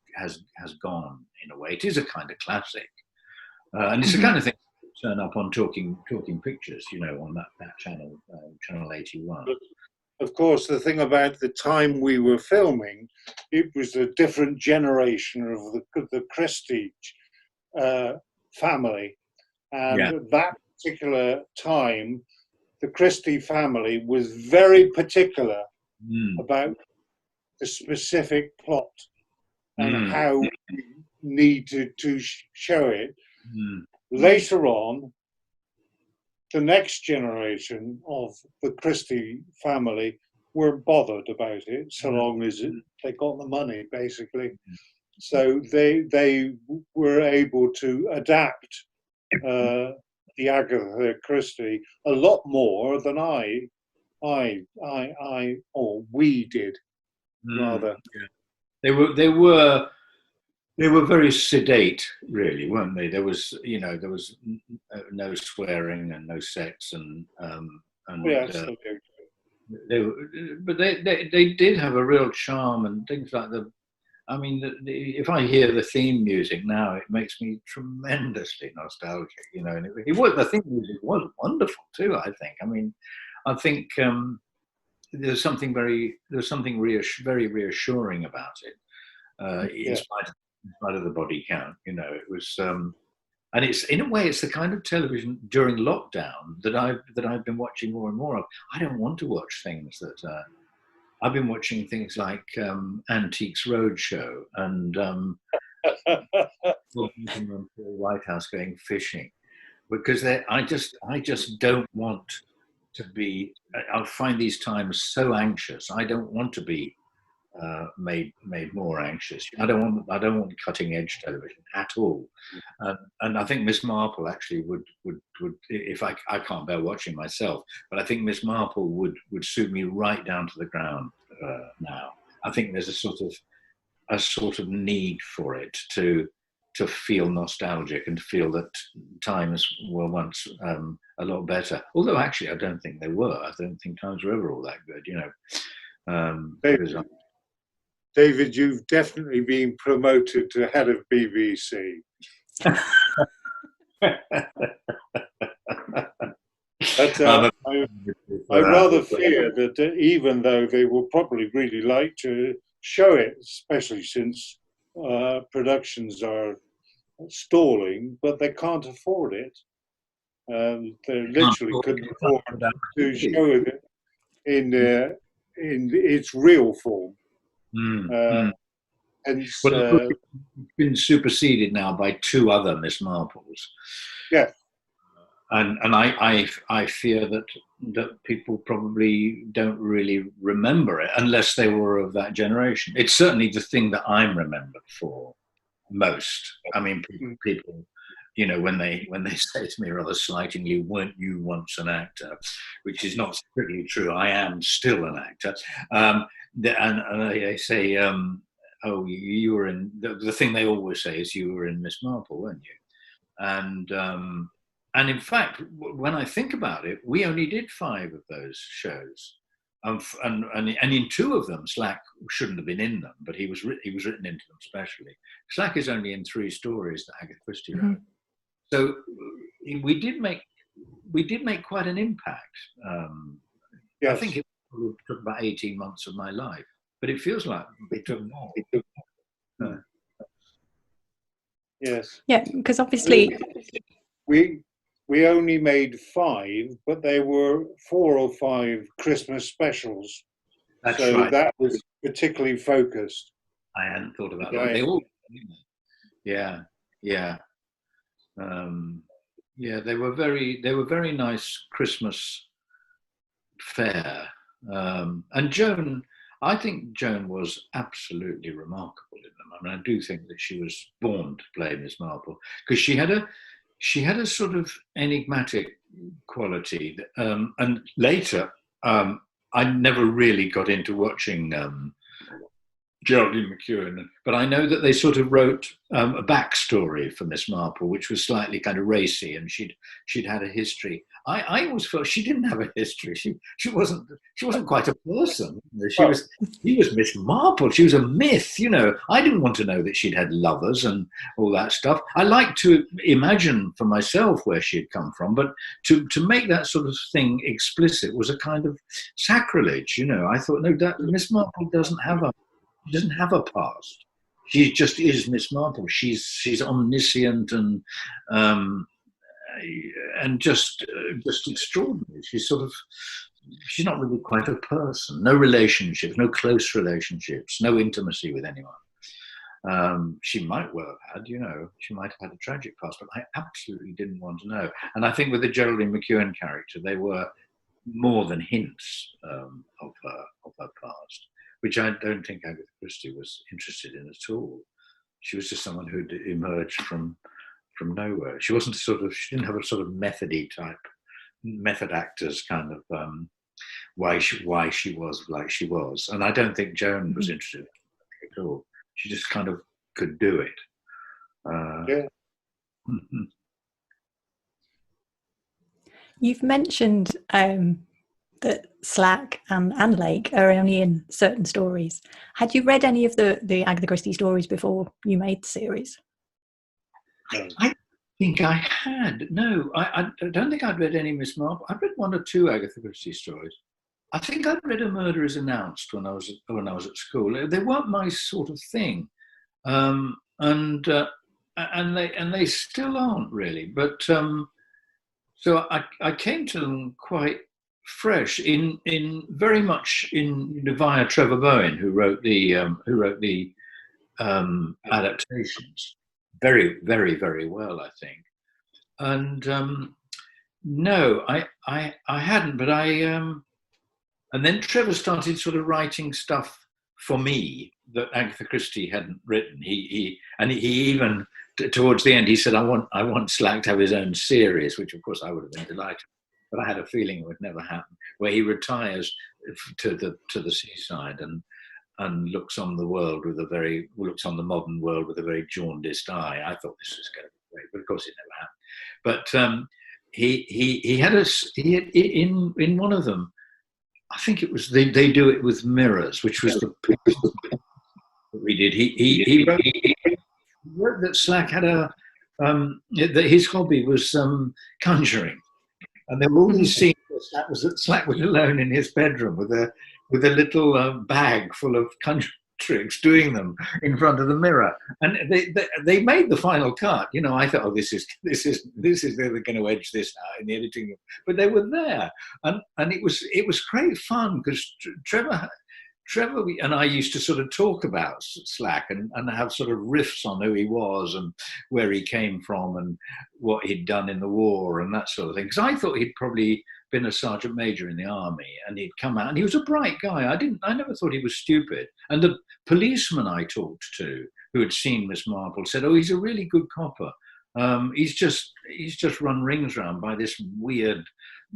gone in a way. It is a kind of classic, and it's the kind of thing that turn up on Talking Pictures, you know, on that channel, channel 81. Of course, the thing about the time we were filming, it was a different generation of the Christie family, and at that particular time, the Christie family was very particular about the specific plot and how we needed to show it. Later on, the next generation of the Christie family weren't bothered about it, so long as they got the money, basically. So they were able to adapt the Agatha Christie a lot more than we did, rather. Yeah. They were very sedate, really, weren't they? There was no swearing and no sex, and they did have a real charm and things like the. I mean, if I hear the theme music now, it makes me tremendously nostalgic, you know. And the theme music was wonderful too. I think. I mean, I think there's something very reassuring about it, in spite of the body count. You know, it was, and it's in a way, it's the kind of television during lockdown that I've been watching more and more of. I don't want to watch things that. I've been watching things like Antiques Roadshow and White House going fishing, because I just don't want to be. I'll find these times so anxious. I don't want to be made more anxious. I don't want cutting edge television at all. And I think Miss Marple actually would if I can't bear watching myself, but I think Miss Marple would suit me right down to the ground now. I think there's a sort of need for it to feel nostalgic and feel that times were once a lot better. Although actually I don't think they were. I don't think times were ever all that good, you know. David, you've definitely been promoted to head of BBC. But I rather fear that even though they will probably really like to show it, especially since productions are stalling, but they can't afford it. They literally couldn't afford to show it in its real form. Well, it's been superseded now by 2 other Miss Marples. Yeah. And I fear that people probably don't really remember it unless they were of that generation. It's certainly the thing that I'm remembered for most. I mean, people, you know, when they say to me rather slightingly, "Weren't you once an actor?" which is not strictly true. I am still an actor. And they say, "Oh, you were in." The thing they always say is, "You were in Miss Marple, weren't you?" And in fact, when I think about it, we only did 5 of those shows, and in 2 of them, Slack shouldn't have been in them, but he was written into them specially. Slack is only in 3 stories that Agatha Christie wrote, so we did make quite an impact. I think it took about 18 months of my life, but it feels like it took more. Yes. Yeah, because obviously we only made 5, but there were 4 or 5 Christmas specials. That's so right. That was particularly focused. I hadn't thought about that. They all, yeah. They were very nice Christmas fare. And Joan, I think Joan was absolutely remarkable in them. I mean, I do think that she was born to play Miss Marple, because she had a sort of enigmatic quality. And later, I never really got into watching Geraldine McEwen, but I know that they sort of wrote a backstory for Miss Marple, which was slightly kind of racy, and she'd had a history. I always felt she didn't have a history. She wasn't quite a person. She was Miss Marple. She was a myth. You know, I didn't want to know that she'd had lovers and all that stuff. I like to imagine for myself where she'd come from, but to make that sort of thing explicit was a kind of sacrilege. You know, I thought, no, Miss Marple doesn't have a past. She just is Miss Marple. She's omniscient and just extraordinary. She's not really quite a person. No relationships, no close relationships, no intimacy with anyone. She might well have had, you know, she might have had a tragic past, but I absolutely didn't want to know. And I think with the Geraldine McEwen character, they were more than hints of her past, which I don't think Agatha Christie was interested in at all. She was just someone who'd emerged from nowhere. She didn't have a sort of method actors kind of why she was like she was. And I don't think Joan was interested in it at all. She just kind of could do it. You've mentioned that Slack and Lake are only in certain stories. Had you read any of the Agatha Christie stories before you made the series? I think I had. No, I don't think I'd read any Miss Marple. I'd read one or two Agatha Christie stories. I think I'd read A Murder Is Announced when I was at school. They weren't my sort of thing, and they still aren't really. But so I came to them quite fresh, in very much via Trevor Bowen, who wrote the adaptations very, very, very well, I think. And no, I hadn't, but and then Trevor started sort of writing stuff for me that Agatha Christie hadn't written. He even towards the end he said, I want Slack to have his own series, which of course I would have been delighted. But I had a feeling it would never happen, where he retires to the seaside and looks on the modern world with a very jaundiced eye. I thought this was going to be great, but of course it never happened. But he had in one of them, I think it was they do it with mirrors, which was the that we did. He wrote that Slack had that his hobby was conjuring. And there were all these scenes where Slack was alone in his bedroom with a little bag full of conjuring tricks, doing them in front of the mirror. And they made the final cut. You know, I thought, oh, this is they were going to edge this out in the editing room. But they were there, and it was great fun because Trevor and I used to sort of talk about Slack and have sort of riffs on who he was and where he came from and what he'd done in the war and that sort of thing. Because I thought he'd probably been a sergeant major in the army and he'd come out and he was a bright guy. I never thought he was stupid. And the policeman I talked to who had seen Miss Marple said, oh, he's a really good copper. He's just run rings round by this weird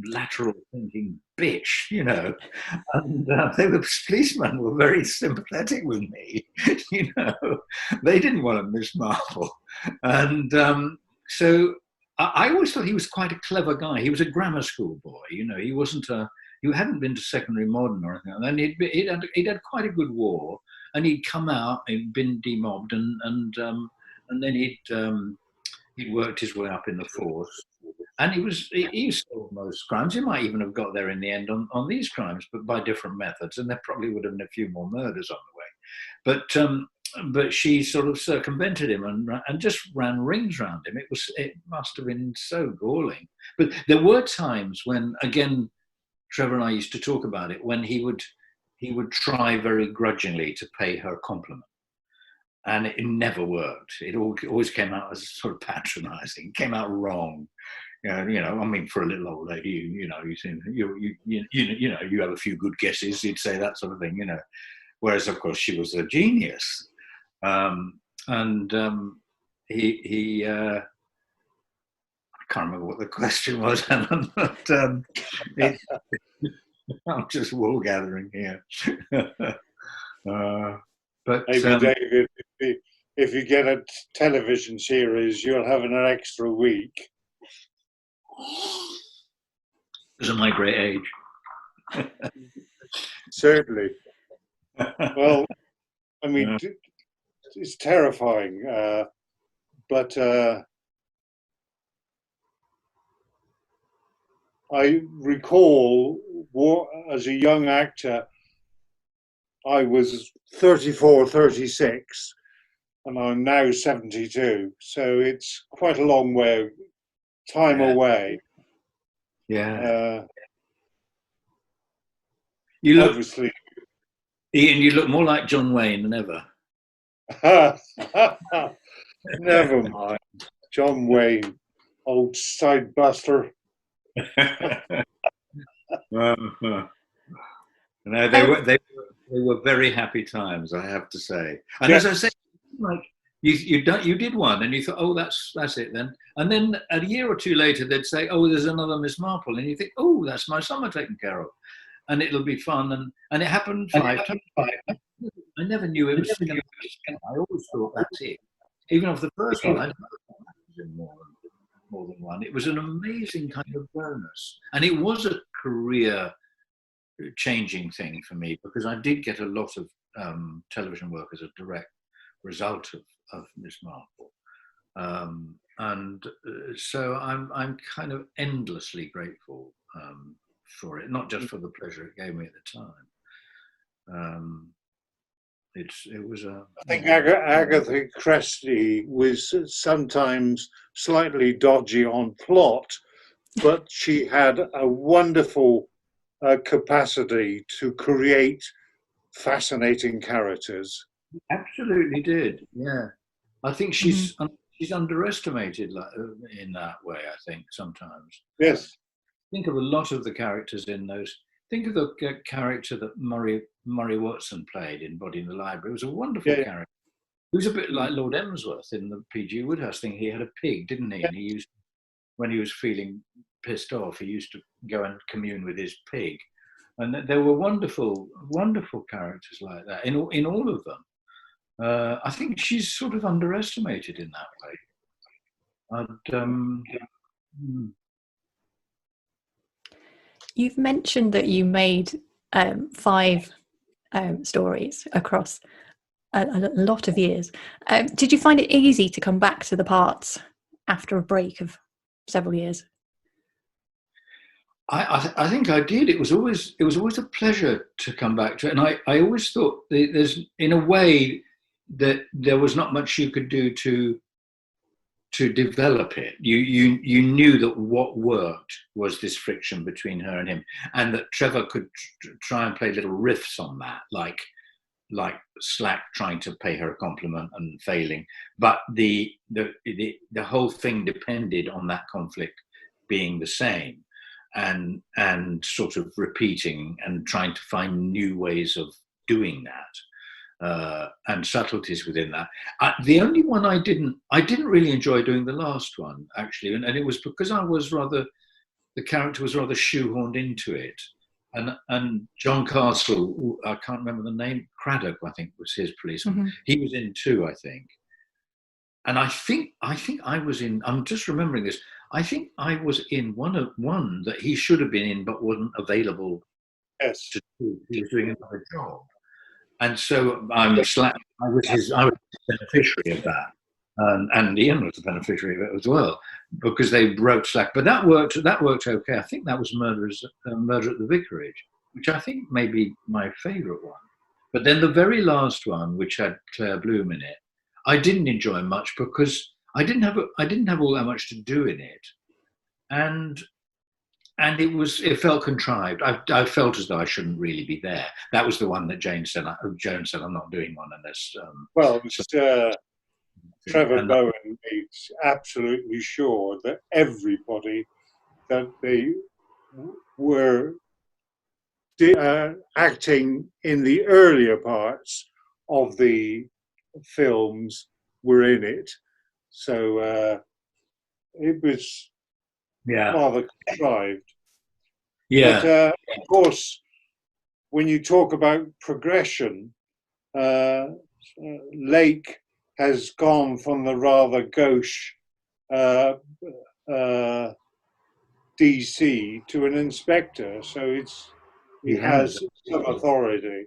lateral thinking bitch, you know. And the policemen were very sympathetic with me, you know. They didn't want to Miss Marple. And so I always thought he was quite a clever guy. He was a grammar school boy, you know. He hadn't been to secondary modern or anything. And he'd had quite a good war, and he'd come out, he'd been demobbed, and then he'd worked his way up in the force. And he solved most crimes. He might even have got there in the end on these crimes, but by different methods. And there probably would have been a few more murders on the way. But she sort of circumvented him and just ran rings around him. It must have been so galling. But there were times when, again, Trevor and I used to talk about it, when he would try very grudgingly to pay her a compliment. And it never worked. It always came out as sort of patronising. It came out wrong. You know, I mean, for a little old lady, you know, you have a few good guesses. You'd say that sort of thing, you know. whereas of course she was a genius. He I can't remember what the question was, Helen, but I'm just wool gathering here. But maybe David, if you get a television series, you'll have an extra week. Is at my great age. Certainly. Well, I mean, it's terrifying, but I recall as a young actor, I was 34, 36, and I'm now 72. So it's quite a long time away. Yeah. You look, obviously, Ian, you look more like John Wayne than ever. Never mind. John Wayne, old sidebuster. No, they were very happy times, I have to say. And as I say, like you did one, and you thought, oh, that's it then. And then a year or two later, they'd say, oh, there's another Miss Marple, and you think, oh, that's my summer taken care of, and it'll be fun. And it happened 5 times. I never knew it was. I always thought that's it. Even off the first one, I didn't know more than one. It was an amazing kind of bonus, and it was a career changing thing for me, because I did get a lot of television work as a direct result of Miss Marple, so I'm kind of endlessly grateful for it, not just for the pleasure it gave me at the time. It was a. I think Agatha Christie was sometimes slightly dodgy on plot, but she had a wonderful capacity to create fascinating characters. Absolutely did, yeah. I think she's underestimated in that way, I think, sometimes. Yes. Think of a lot of the characters in those. Think of the character that Murray Watson played in Body in the Library. It was a wonderful character. He was a bit like Lord Emsworth in the P.G. Wodehouse thing. He had a pig, didn't he? And he used, when he was feeling pissed off, he used to go and commune with his pig. And there were wonderful, wonderful characters like that in all of them. I think she's sort of underestimated in that way. You've mentioned that you made 5 stories across a lot of years. Did you find it easy to come back to the parts after a break of several years? I think I did. It was always a pleasure to come back to it, and I always thought there's, in a way, that there was not much you could do to develop it. You knew that what worked was this friction between her and him, and that Trevor could try and play little riffs on that, like Slack trying to pay her a compliment and failing. But the whole thing depended on that conflict being the same, and sort of repeating and trying to find new ways of doing that. And subtleties within that. The only one I didn't really enjoy doing the last one, actually, and it was because the character was rather shoehorned into it. And John Castle, I can't remember the name, Craddock, I think was his policeman. Mm-hmm. He was in 2, I think. And I think I was in, I'm just remembering this, I think I was in one that he should have been in but wasn't available to do. He was doing another job. And so I was the beneficiary of that, and Ian was the beneficiary of it as well, because they wrote Slack. But that worked okay. I think that was Murder at the Vicarage, which I think may be my favourite one. But then the very last one, which had Claire Bloom in it, I didn't enjoy much because I didn't have all that much to do in it, and it felt contrived. I felt as though I shouldn't really be there. That was the one that Joan said, I'm not doing one unless... Trevor Bowen made absolutely sure that everybody, that they were acting in the earlier parts of the films were in it. So it was rather contrived. Yeah. But of course, when you talk about progression, Lake has gone from the rather gauche DC to an inspector, so he has some authority.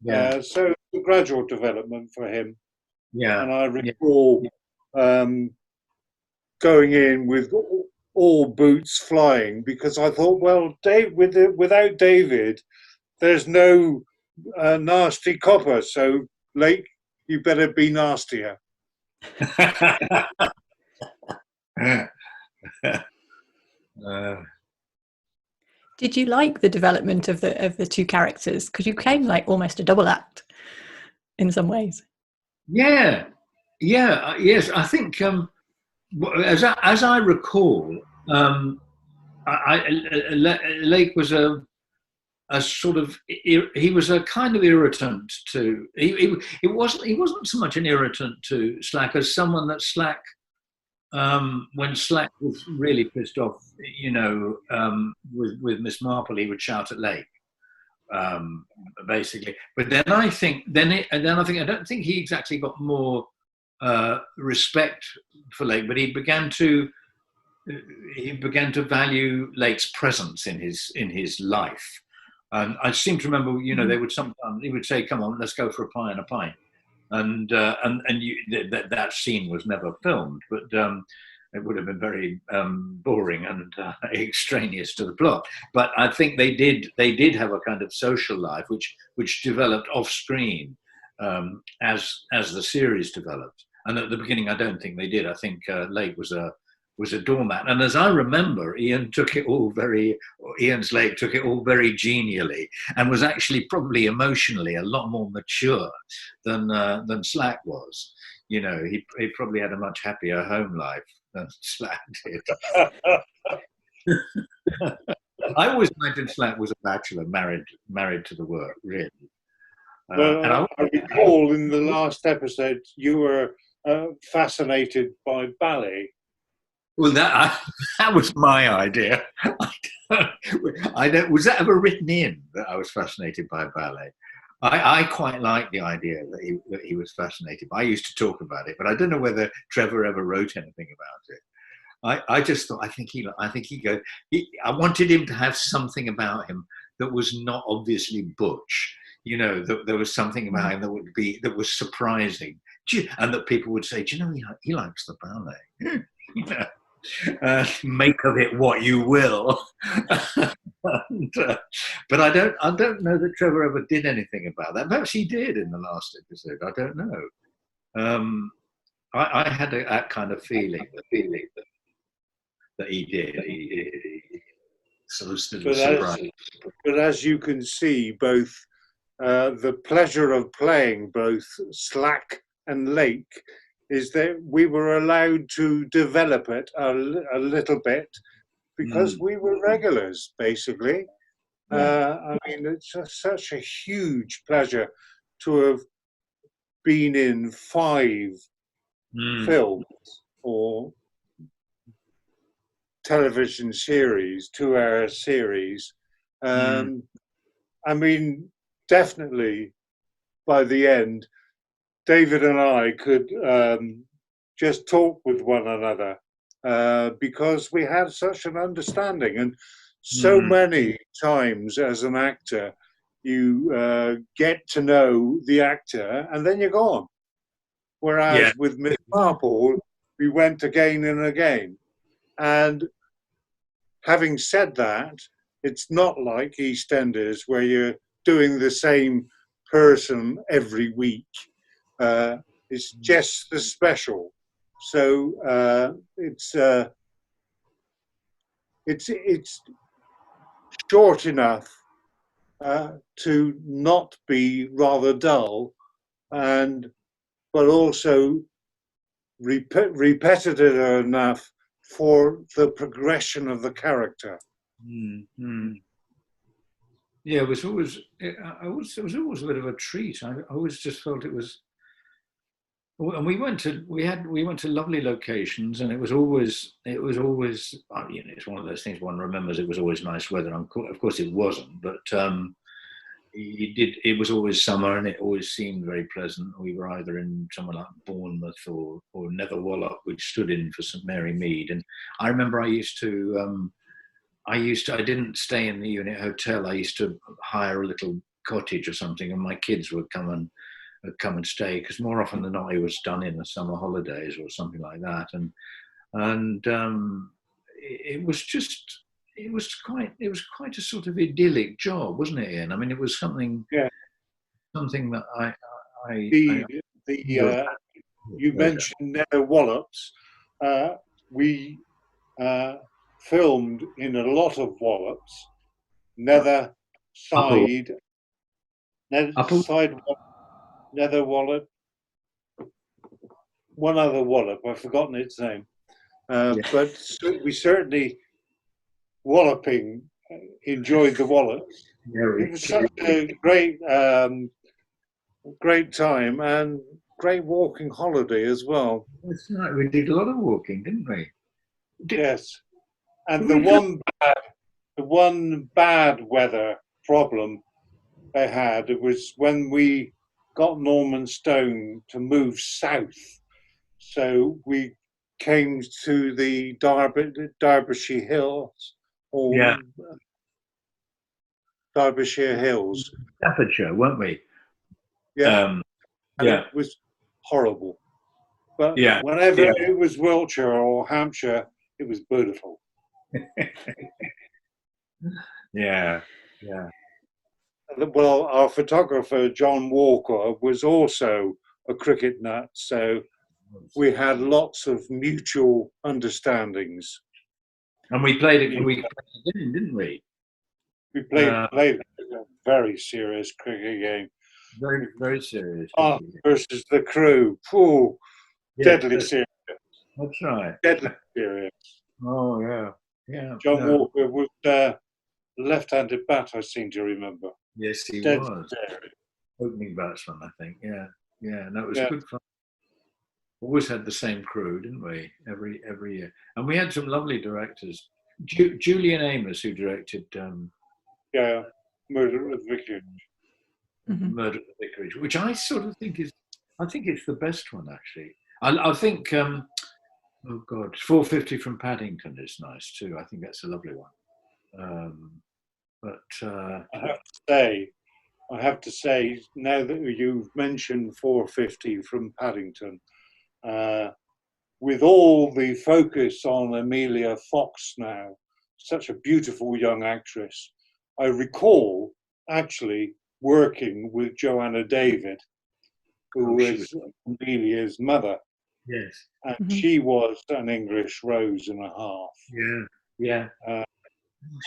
Yeah. So it's a gradual development for him. Yeah. And I recall going in with all boots flying, because I thought, well, without David, there's no nasty copper. So Lake, you better be nastier. Did you like the development of the two characters? Because you became like almost a double act in some ways. Yeah, yes. I think as I recall, Lake was a sort of, he was a kind of irritant to. He wasn't so much an irritant to Slack as someone that Slack. When Slack was really pissed off, with Miss Marple, he would shout at Lake, basically. But then I don't think he exactly got more respect for Lake, but he began to value Lake's presence in his life. And I seem to remember, they would sometimes, he would say, "Come on, let's go for a pie and a pint." And that scene was never filmed, but it would have been very boring and extraneous to the plot. But I think they did have a kind of social life which developed off screen as the series developed. And at the beginning, I don't think they did. I think Lake was a doormat. And as I remember, Ian's Lake took it all very genially and was actually probably emotionally a lot more mature than Slack was. He probably had a much happier home life than Slack did. I always imagined Slack was a bachelor married to the work, really. Well, I recall in the last episode you were fascinated by ballet. Well, that was my idea. I don't. Was that ever written in that I was fascinated by ballet? I quite like the idea that he was fascinated. I used to talk about it, but I don't know whether Trevor ever wrote anything about it. I just thought I wanted him to have something about him that was not obviously butch. That there was something about him that was surprising, and that people would say, "Do you know he likes the ballet?" Make of it what you will. But I don't know that Trevor ever did anything about that. Perhaps he did in the last episode. I don't know. I had that kind of feeling that he did. He sort of stood a surprise. But as you can see, both the pleasure of playing both Slack and Lake is that we were allowed to develop it a little bit because we were regulars, basically. I mean, it's such a huge pleasure to have been in 5 films or television series, 2-hour series. I mean, definitely by the end, David and I could just talk with one another because we had such an understanding. And so many times as an actor, you get to know the actor and then you're gone. Whereas with Miss Marple, we went again and again. And having said that, it's not like EastEnders where you're doing the same person every week. It's just the special, so it's short enough to not be rather dull, but also repetitive enough for the progression of the character. Yeah, it was always it was always a bit of a treat. I always just felt it was. And we went to lovely locations, and it was always it's one of those things one remembers. It was always nice weather. Of course it wasn't, but it was always summer, and it always seemed very pleasant. We were either in somewhere like Bournemouth or Netherwallop, which stood in for St Mary Mead. And I remember I didn't stay in the unit hotel. I used to hire a little cottage or something, and my kids would come and stay, because more often than not it was done in the summer holidays or something like that. And it was quite a sort of idyllic job, wasn't it, Ian? I mean, it was something that you mentioned Netherwallops. We filmed in a lot of wallops, Nether Wallop, one other wallop, I've forgotten its name. But we certainly, walloping, enjoyed the wallops. It was such a great time and great walking holiday as well. That's right, we did a lot of walking, didn't we? Yes. And the one bad weather problem they had, it was when we got Norman Stone to move south. So we came to the Derbyshire Hills, or Derbyshire Hills. Staffordshire, weren't we? Yeah. It was horrible. But whenever it was Wiltshire or Hampshire, it was beautiful. Yeah. Well, our photographer, John Walker, was also a cricket nut, so we had lots of mutual understandings. And we played it, didn't we? We played a very serious cricket game. Very, very serious. Versus the crew. Ooh, deadly serious. That's right. Deadly serious. Oh, yeah. John Walker was left-handed bat, I seem to remember. Yes, he was. Opening batsman, I think. Yeah. And that was good fun. Always had the same crew, didn't we? Every year. And we had some lovely directors. Julian Amos, who directed Murder at the Vicarage. Mm-hmm. Murder at the Vicarage, which I sort of think it's the best one, actually. I think 450 from Paddington is nice too. I think that's a lovely one. I have to say, now that you've mentioned 450 from Paddington, with all the focus on Amelia Fox now, such a beautiful young actress, I recall actually working with Joanna David, who was Amelia's mother. Yes. And she was an English rose and a half. Yeah.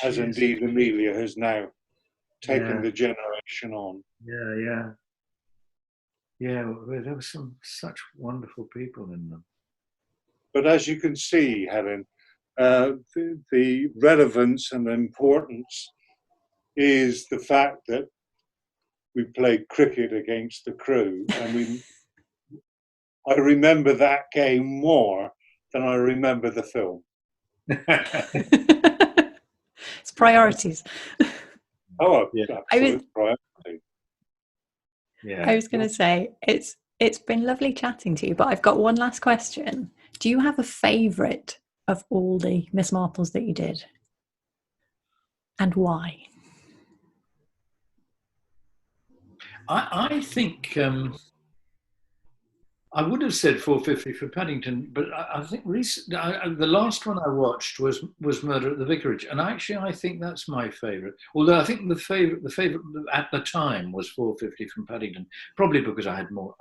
As indeed Amelia has now taken the generation on. Yeah. There were such wonderful people in them. But as you can see, Helen, the relevance and importance is the fact that we played cricket against the crew, and I remember that game more than I remember the film. It's priorities. Absolute priority. I was going to say, it's been lovely chatting to you, but I've got one last question. Do you have a favourite of all the Miss Marples that you did? And why? I think I would have said 450 for Paddington, but I think the last one I watched was Murder at the Vicarage, and actually I think that's my favourite. Although I think the favourite at the time was 450 from Paddington, probably because I had more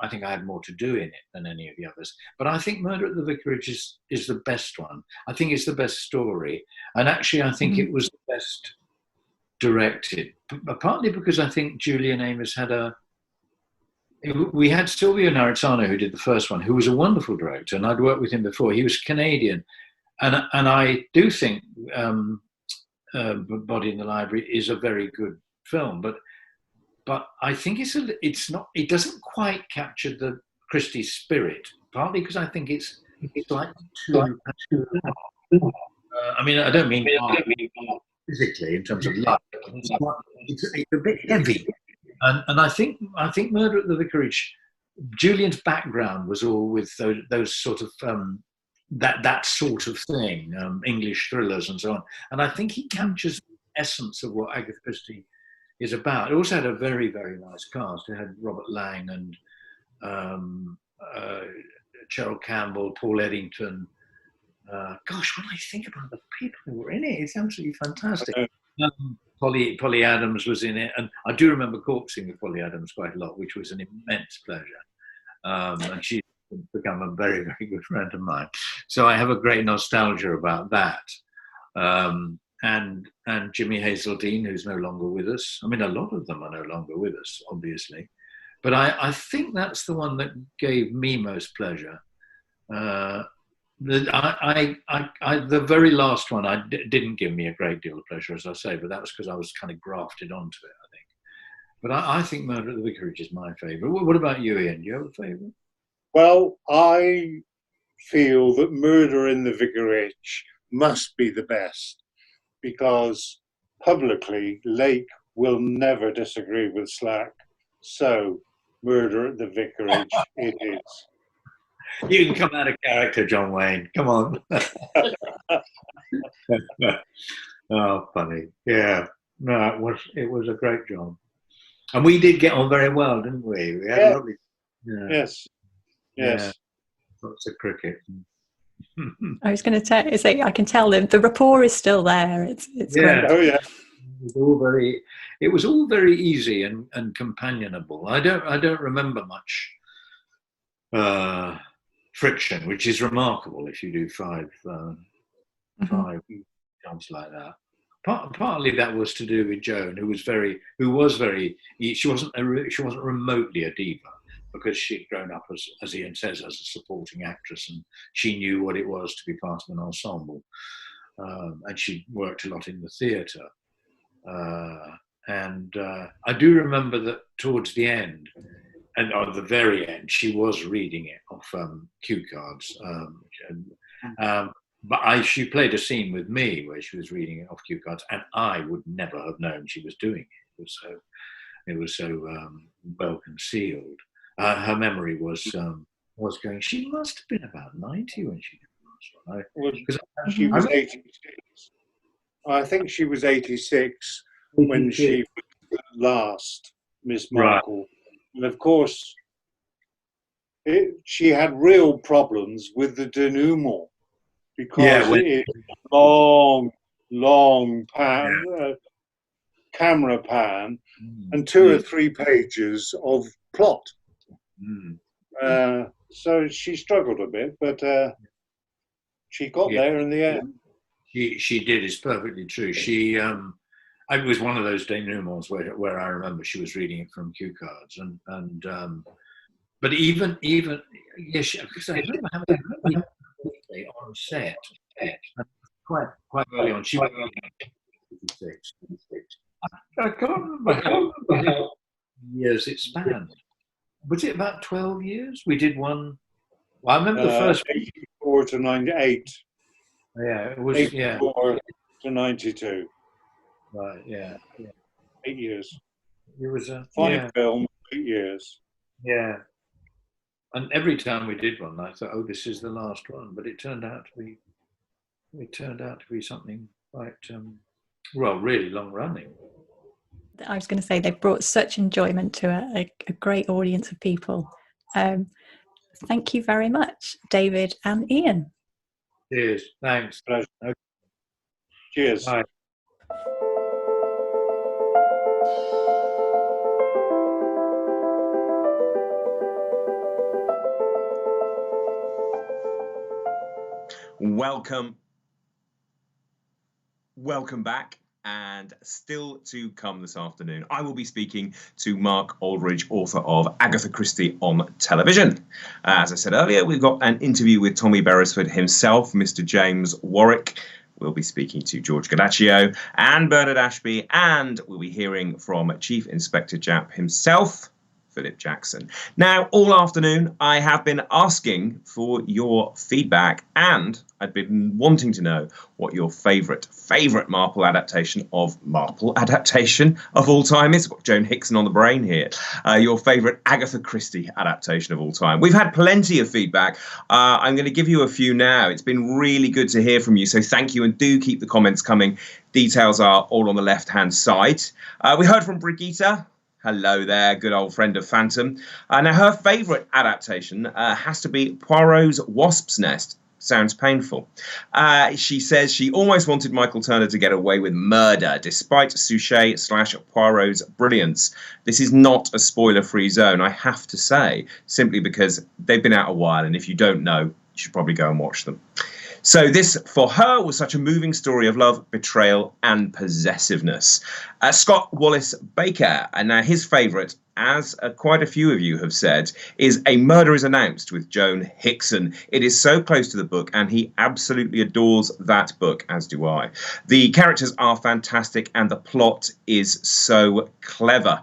to do in it than any of the others. But I think Murder at the Vicarage is the best one. I think it's the best story, and actually I think it was the best directed, partly because I think Julian Amos we had Silvio Naritano, who did the first one, who was a wonderful director, and I'd worked with him before. He was Canadian, and I do think Body in the Library is a very good film, but I think it's not. It doesn't quite capture the Christie spirit. Partly because I think it's like too. I mean, I don't mean physically in terms of love. It's a bit heavy, and I think Murder at the Vicarage. Julian's background was all with those sort of that sort of thing, English thrillers and so on. And I think he captures the essence of what Agatha Christie is about. It also had a very, very nice cast. It had Robert Lang and Cheryl Campbell, Paul Eddington. Gosh, when I think about the people who were in it, it's absolutely fantastic. Polly Adams was in it, and I do remember corpsing with Polly Adams quite a lot, which was an immense pleasure. And she's become a very, very good friend of mine. So I have a great nostalgia about that. And Jimmy Hazeldine, who's no longer with us. I mean, a lot of them are no longer with us, obviously. But I think that's the one that gave me most pleasure. The very last one didn't give me a great deal of pleasure, as I say, but that was because I was kind of grafted onto it, I think. But I think Murder at the Vicarage is my favourite. What about you, Ian? Do you have a favourite? Well, I feel that Murder in the Vicarage must be the best, because publicly Lake will never disagree with Slack. So, Murder at the Vicarage it is. You can come out of character, John Wayne. Come on. Oh, funny. Yeah. No, it was a great job. And we did get on very well, didn't we? We had a lovely... Yeah. Yes. Yeah. Lots of cricket. I was going to say, I can tell the rapport is still there. It's great. Oh yeah. It was all very easy and companionable. I don't remember much friction, which is remarkable if you do five jobs like that. Partly that was to do with Joan, who was very. She wasn't remotely a diva, because she'd grown up as Ian says, as a supporting actress, and she knew what it was to be part of an ensemble, and she worked a lot in the theatre. And I do remember that towards the end, and at the very end, she was reading it off cue cards. But she played a scene with me where she was reading it off cue cards, and I would never have known she was doing it. It was so well concealed. Her memory was going. She must have been about 90 when she did the last one. She was 86. I think she was 86 when she was last Miss Marple. Right. And of course, she had real problems with the denouement, because it is a long camera pan and 2 or 3 pages of plot. So she struggled a bit, but she got there in the end. She did. It's perfectly true. It was one of those denouements where I remember she was reading it from cue cards, and but even because I remember having on set quite early on. She was 86. I can't remember how years it spanned. Was it about 12 years? We did one. Well, I remember the first 84 to 98. Yeah, it was 84 to 92. Right. Yeah. 8 years. It was a fine film. 8 years. Yeah. And every time we did one, I thought, "Oh, this is the last one," but it turned out to be something quite really long running. I was going to say they've brought such enjoyment to a great audience of people. Thank you very much, David and Ian. Cheers. Thanks. Pleasure. Cheers. Bye. Welcome back, and still to come this afternoon, I will be speaking to Mark Aldridge, author of Agatha Christie on Television. As I said earlier, we've got an interview with Tommy Beresford himself, Mr. James Warwick, we'll be speaking to George Gallaccio and Bernard Ashby, and we'll be hearing from Chief Inspector Japp himself, Philip Jackson. Now, all afternoon, I have been asking for your feedback, and I've been wanting to know what your favourite Marple adaptation of all time is. Got Joan Hickson on the brain here. Your favourite Agatha Christie adaptation of all time. We've had plenty of feedback. I'm going to give you a few now. It's been really good to hear from you, so thank you, and do keep the comments coming. Details are all on the left-hand side. We heard from Brigitte. Hello there, good old friend of Phantom. Now, her favourite adaptation has to be Poirot's Wasp's Nest. Sounds painful. She says she almost wanted Michael Turner to get away with murder, despite Suchet/Poirot's brilliance. This is not a spoiler-free zone, I have to say, simply because they've been out a while, and if you don't know, you should probably go and watch them. So this, for her, was such a moving story of love, betrayal, and possessiveness. Scott Wallace Baker, and now his favourite, as quite a few of you have said, is A Murder is Announced with Joan Hickson. It is so close to the book, and he absolutely adores that book, as do I. The characters are fantastic, and the plot is so clever.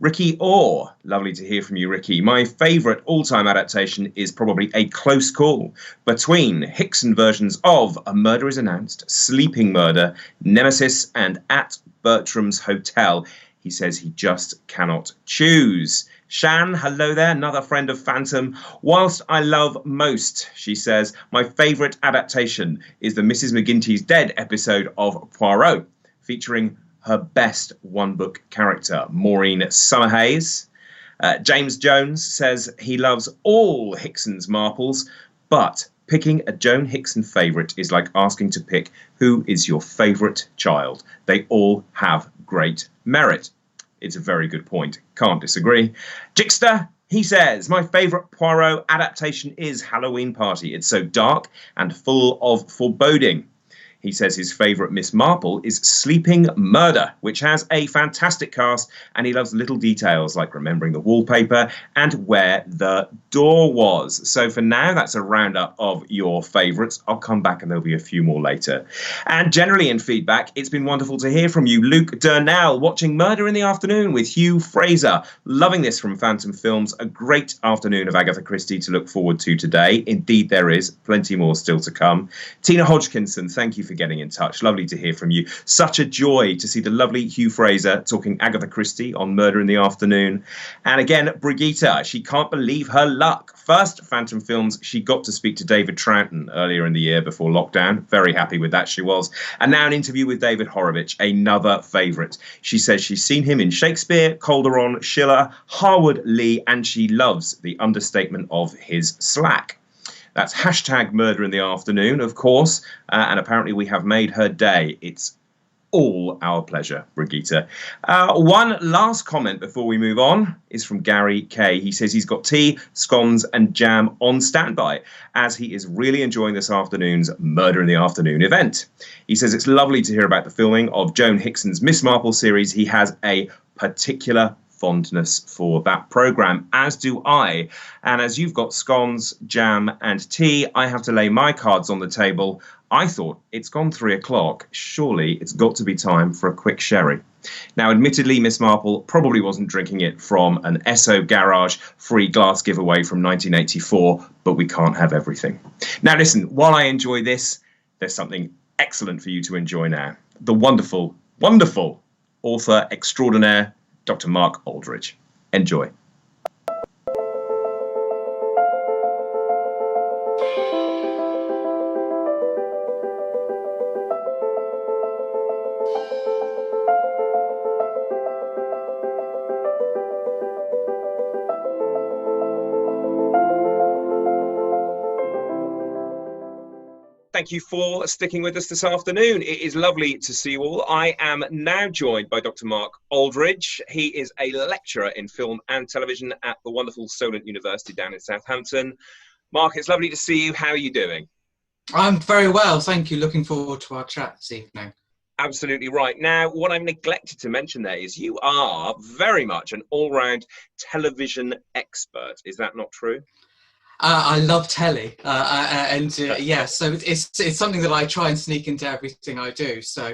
Ricky Orr, lovely to hear from you, Ricky. My favourite all-time adaptation is probably a close call between Hickson versions of A Murder is Announced, Sleeping Murder, Nemesis, and At Bertram's Hotel. He says he just cannot choose. Shan, hello there, another friend of Phantom. Whilst I love most, she says, my favourite adaptation is the Mrs. McGinty's Dead episode of Poirot, featuring her best one-book character, Maureen Summerhays. James Jones says he loves all Hickson's Marples, but picking a Joan Hickson favourite is like asking to pick who is your favourite child. They all have great merit. It's a very good point. Can't disagree. Jixter, he says, my favourite Poirot adaptation is Halloween Party. It's so dark and full of foreboding. He says his favourite Miss Marple is Sleeping Murder, which has a fantastic cast, and he loves little details like remembering the wallpaper and where the door was. So for now, that's a roundup of your favourites. I'll come back and there'll be a few more later. And generally in feedback, it's been wonderful to hear from you. Luke Durnell, watching Murder in the Afternoon with Hugh Fraser. Loving this from Phantom Films. A great afternoon of Agatha Christie to look forward to today. Indeed, there is plenty more still to come. Tina Hodgkinson, thank you for getting in touch. Lovely to hear from you. Such a joy to see the lovely Hugh Fraser talking Agatha Christie on Murder in the Afternoon. And again, Brigitte, she can't believe her luck. First, Phantom Films, she got to speak to David Troughton earlier in the year before lockdown. Very happy with that, she was. And now an interview with David Horovitch, another favourite. She says she's seen him in Shakespeare, Calderon, Schiller, Harwood Lee, and she loves the understatement of his slack. That's hashtag Murder in the Afternoon, of course, and apparently we have made her day. It's all our pleasure, Brigitte. One last comment before we move on is from Gary Kay. He says he's got tea, scones and jam on standby, as he is really enjoying this afternoon's Murder in the Afternoon event. He says it's lovely to hear about the filming of Joan Hickson's Miss Marple series. He has a particular fondness for that programme, as do I. And as you've got scones, jam and tea, I have to lay my cards on the table. I thought, it's gone 3 o'clock. Surely it's got to be time for a quick sherry. Now, admittedly, Miss Marple probably wasn't drinking it from an Esso Garage free glass giveaway from 1984, but we can't have everything. Now, listen, while I enjoy this, there's something excellent for you to enjoy now. The wonderful, wonderful author extraordinaire, Dr. Mark Aldridge. Enjoy. Thank you for sticking with us this afternoon. It is lovely to see you all. I am now joined by Dr. Mark Aldridge. He is a lecturer in film and television at the wonderful Solent University down in Southampton. Mark, it's lovely to see you. How are you doing? I'm very well, thank you. Looking forward to our chat this evening. Absolutely right. Now, what I've neglected to mention there is you are very much an all-round television expert. Is that not true? I love telly, yeah, so it's something that I try and sneak into everything I do. So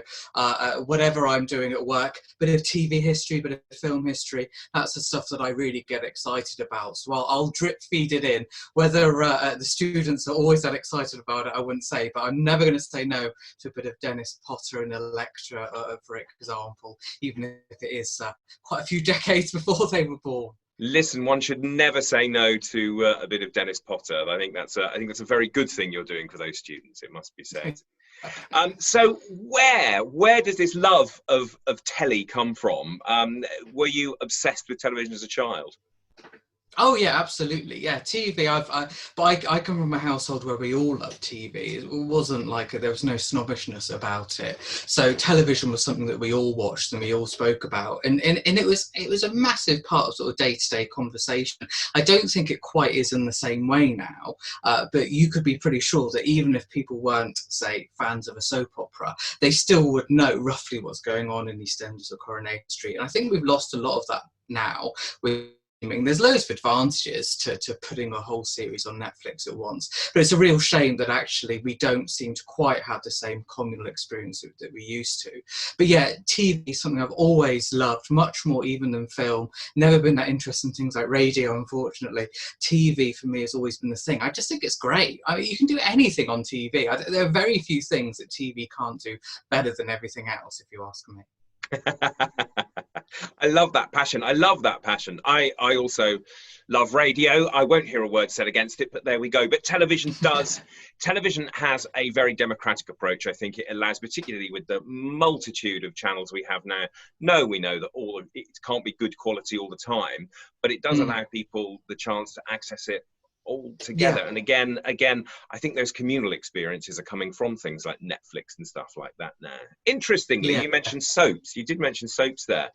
whatever I'm doing at work, bit of TV history, bit of film history, that's the stuff that I really get excited about. So I'll drip feed it in. Whether the students are always that excited about it, I wouldn't say, but I'm never going to say no to a bit of Dennis Potter and Electra, for example, even if it is quite a few decades before they were born. Listen, one should never say no to a bit of Dennis Potter. I think that's a very good thing you're doing for those students, it must be said. So where does this love of telly come from? Were you obsessed with television as a child? Oh yeah, absolutely. Yeah, TV. I come from a household where we all loved TV. It wasn't like there was no snobbishness about it. So television was something that we all watched and we all spoke about, and it was a massive part of sort of day-to-day conversation. I don't think it quite is in the same way now, but you could be pretty sure that even if people weren't, say, fans of a soap opera, they still would know roughly what's going on in EastEnders or Coronation Street. And I think we've lost a lot of that now with. There's loads of advantages to putting a whole series on Netflix at once, but it's a real shame that actually we don't seem to quite have the same communal experience that we used to. But yeah, TV is something I've always loved, much more even than film. Never been that interested in things like radio, unfortunately. TV for me has always been the thing. I just think it's great. I mean, you can do anything on TV. There are very few things that TV can't do better than everything else, if you ask me. I love that passion. I love that passion. I also love radio. I won't hear a word said against it, but there we go. But television does. Television has a very democratic approach. I think it allows, particularly with the multitude of channels we have now. No, we know that all of it can't be good quality all the time, but it does allow people the chance to access it all together. Yeah. And again, I think those communal experiences are coming from things like Netflix and stuff like that now. Interestingly, you mentioned soaps. You did mention soaps there.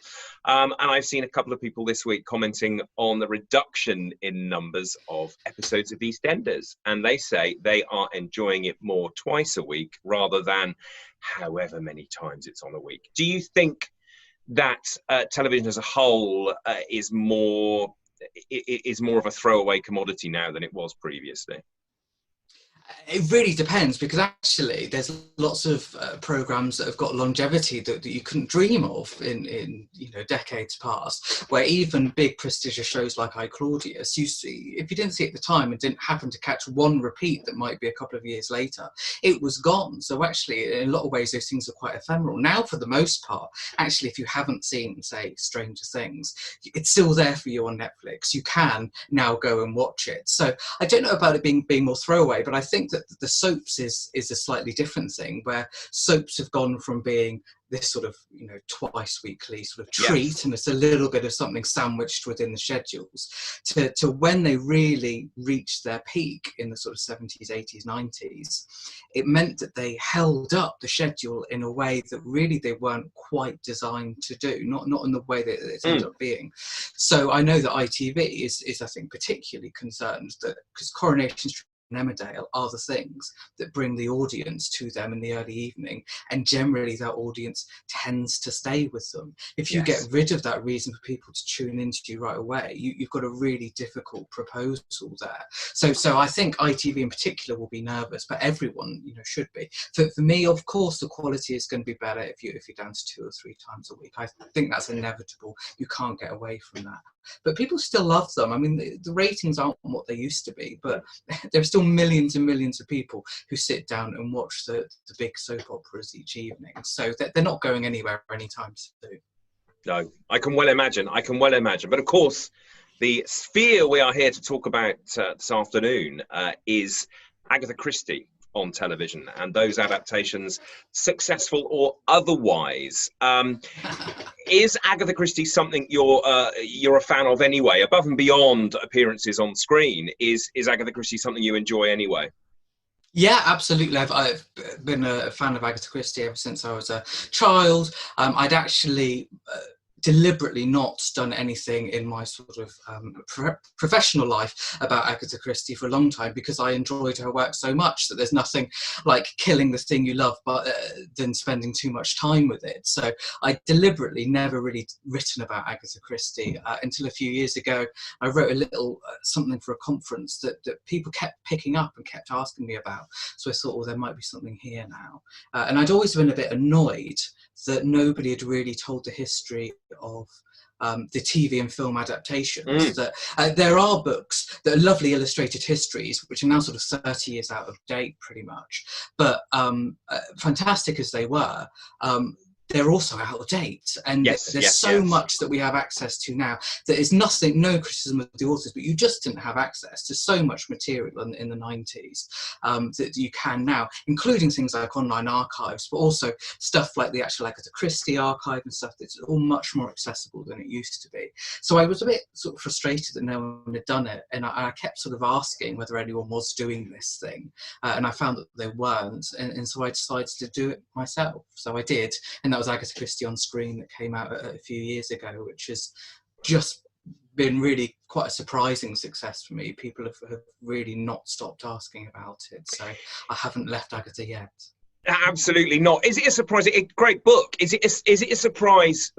And I've seen a couple of people this week commenting on the reduction in numbers of episodes of EastEnders. And they say they are enjoying it more twice a week rather than however many times it's on a week. Do you think that television as a whole is more of a throwaway commodity now than it was previously? It really depends, because actually there's lots of programs that have got longevity that you couldn't dream of in decades past, where even big prestigious shows like I, Claudius, you see, if you didn't see it at the time and didn't happen to catch one repeat that might be a couple of years later, it was gone. So actually in a lot of ways those things are quite ephemeral. Now for the most part, actually if you haven't seen, say, Stranger Things, it's still there for you on Netflix. You can now go and watch it. So I don't know about it being more throwaway, but I think that the soaps is a slightly different thing, where soaps have gone from being this sort of twice weekly sort of treat, and it's a little bit of something sandwiched within the schedules, to when they really reached their peak in the sort of 70s, 80s, 90s, it meant that they held up the schedule in a way that really they weren't quite designed to do, not in the way that it ended up being. So I know that ITV is I think particularly concerned that, because Coronation Street and Emmerdale are the things that bring the audience to them in the early evening, and generally that audience tends to stay with them. If you get rid of that reason for people to tune into you right away, you've got a really difficult proposal there. So I think ITV in particular will be nervous, but everyone should be. For me, of course, the quality is going to be better if you're down to 2 or 3 times a week. I think that's inevitable. You can't get away from that. But people still love them. I mean, the ratings aren't what they used to be, but there are still millions and millions of people who sit down and watch the big soap operas each evening. So they're not going anywhere anytime soon. No, I can well imagine. But of course, the sphere we are here to talk about this afternoon is Agatha Christie on television, and those adaptations, successful or otherwise. Is Agatha Christie something you're a fan of anyway, above and beyond appearances on screen? Is Agatha Christie something you enjoy anyway? Yeah, absolutely. I've been a fan of Agatha Christie ever since I was a child. I'd actually deliberately not done anything in my sort of professional life about Agatha Christie for a long time, because I enjoyed her work so much that there's nothing like killing the thing you love but than spending too much time with it. So I deliberately never really written about Agatha Christie until a few years ago. I wrote a little something for a conference that people kept picking up and kept asking me about. So I thought, well, there might be something here now. And I'd always been a bit annoyed that nobody had really told the history of the TV and film adaptations. That there are books that are lovely illustrated histories, which are now sort of 30 years out of date pretty much, but fantastic as they were, they're also out of date, and there's so much that we have access to now that is nothing, no criticism of the authors, but you just didn't have access to so much material in the 90s that you can now, including things like online archives, but also stuff like the actual Agatha Christie archive and stuff that's all much more accessible than it used to be. So I was a bit sort of frustrated that no one had done it, and I kept sort of asking whether anyone was doing this thing, and I found that they weren't, and so I decided to do it myself. So I did, and that was Agatha Christie on Screen that came out a few years ago, which has just been really quite a surprising success for me. People have really not stopped asking about it, so I haven't left Agatha yet. Absolutely not. Is it a surprise? A great book. Is it a surprise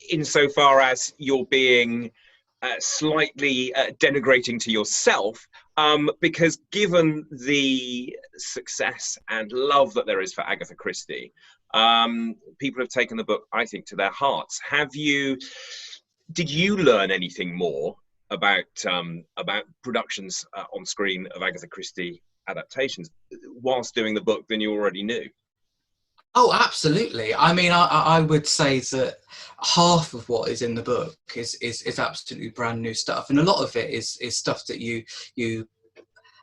insofar as you're being slightly denigrating to yourself? Because given the success and love that there is for Agatha Christie, people have taken the book, I think, to their hearts. Did you learn anything more about productions on screen of Agatha Christie adaptations whilst doing the book than you already knew? Oh, absolutely. I mean, I would say that half of what is in the book is absolutely brand new stuff, and a lot of it is stuff that you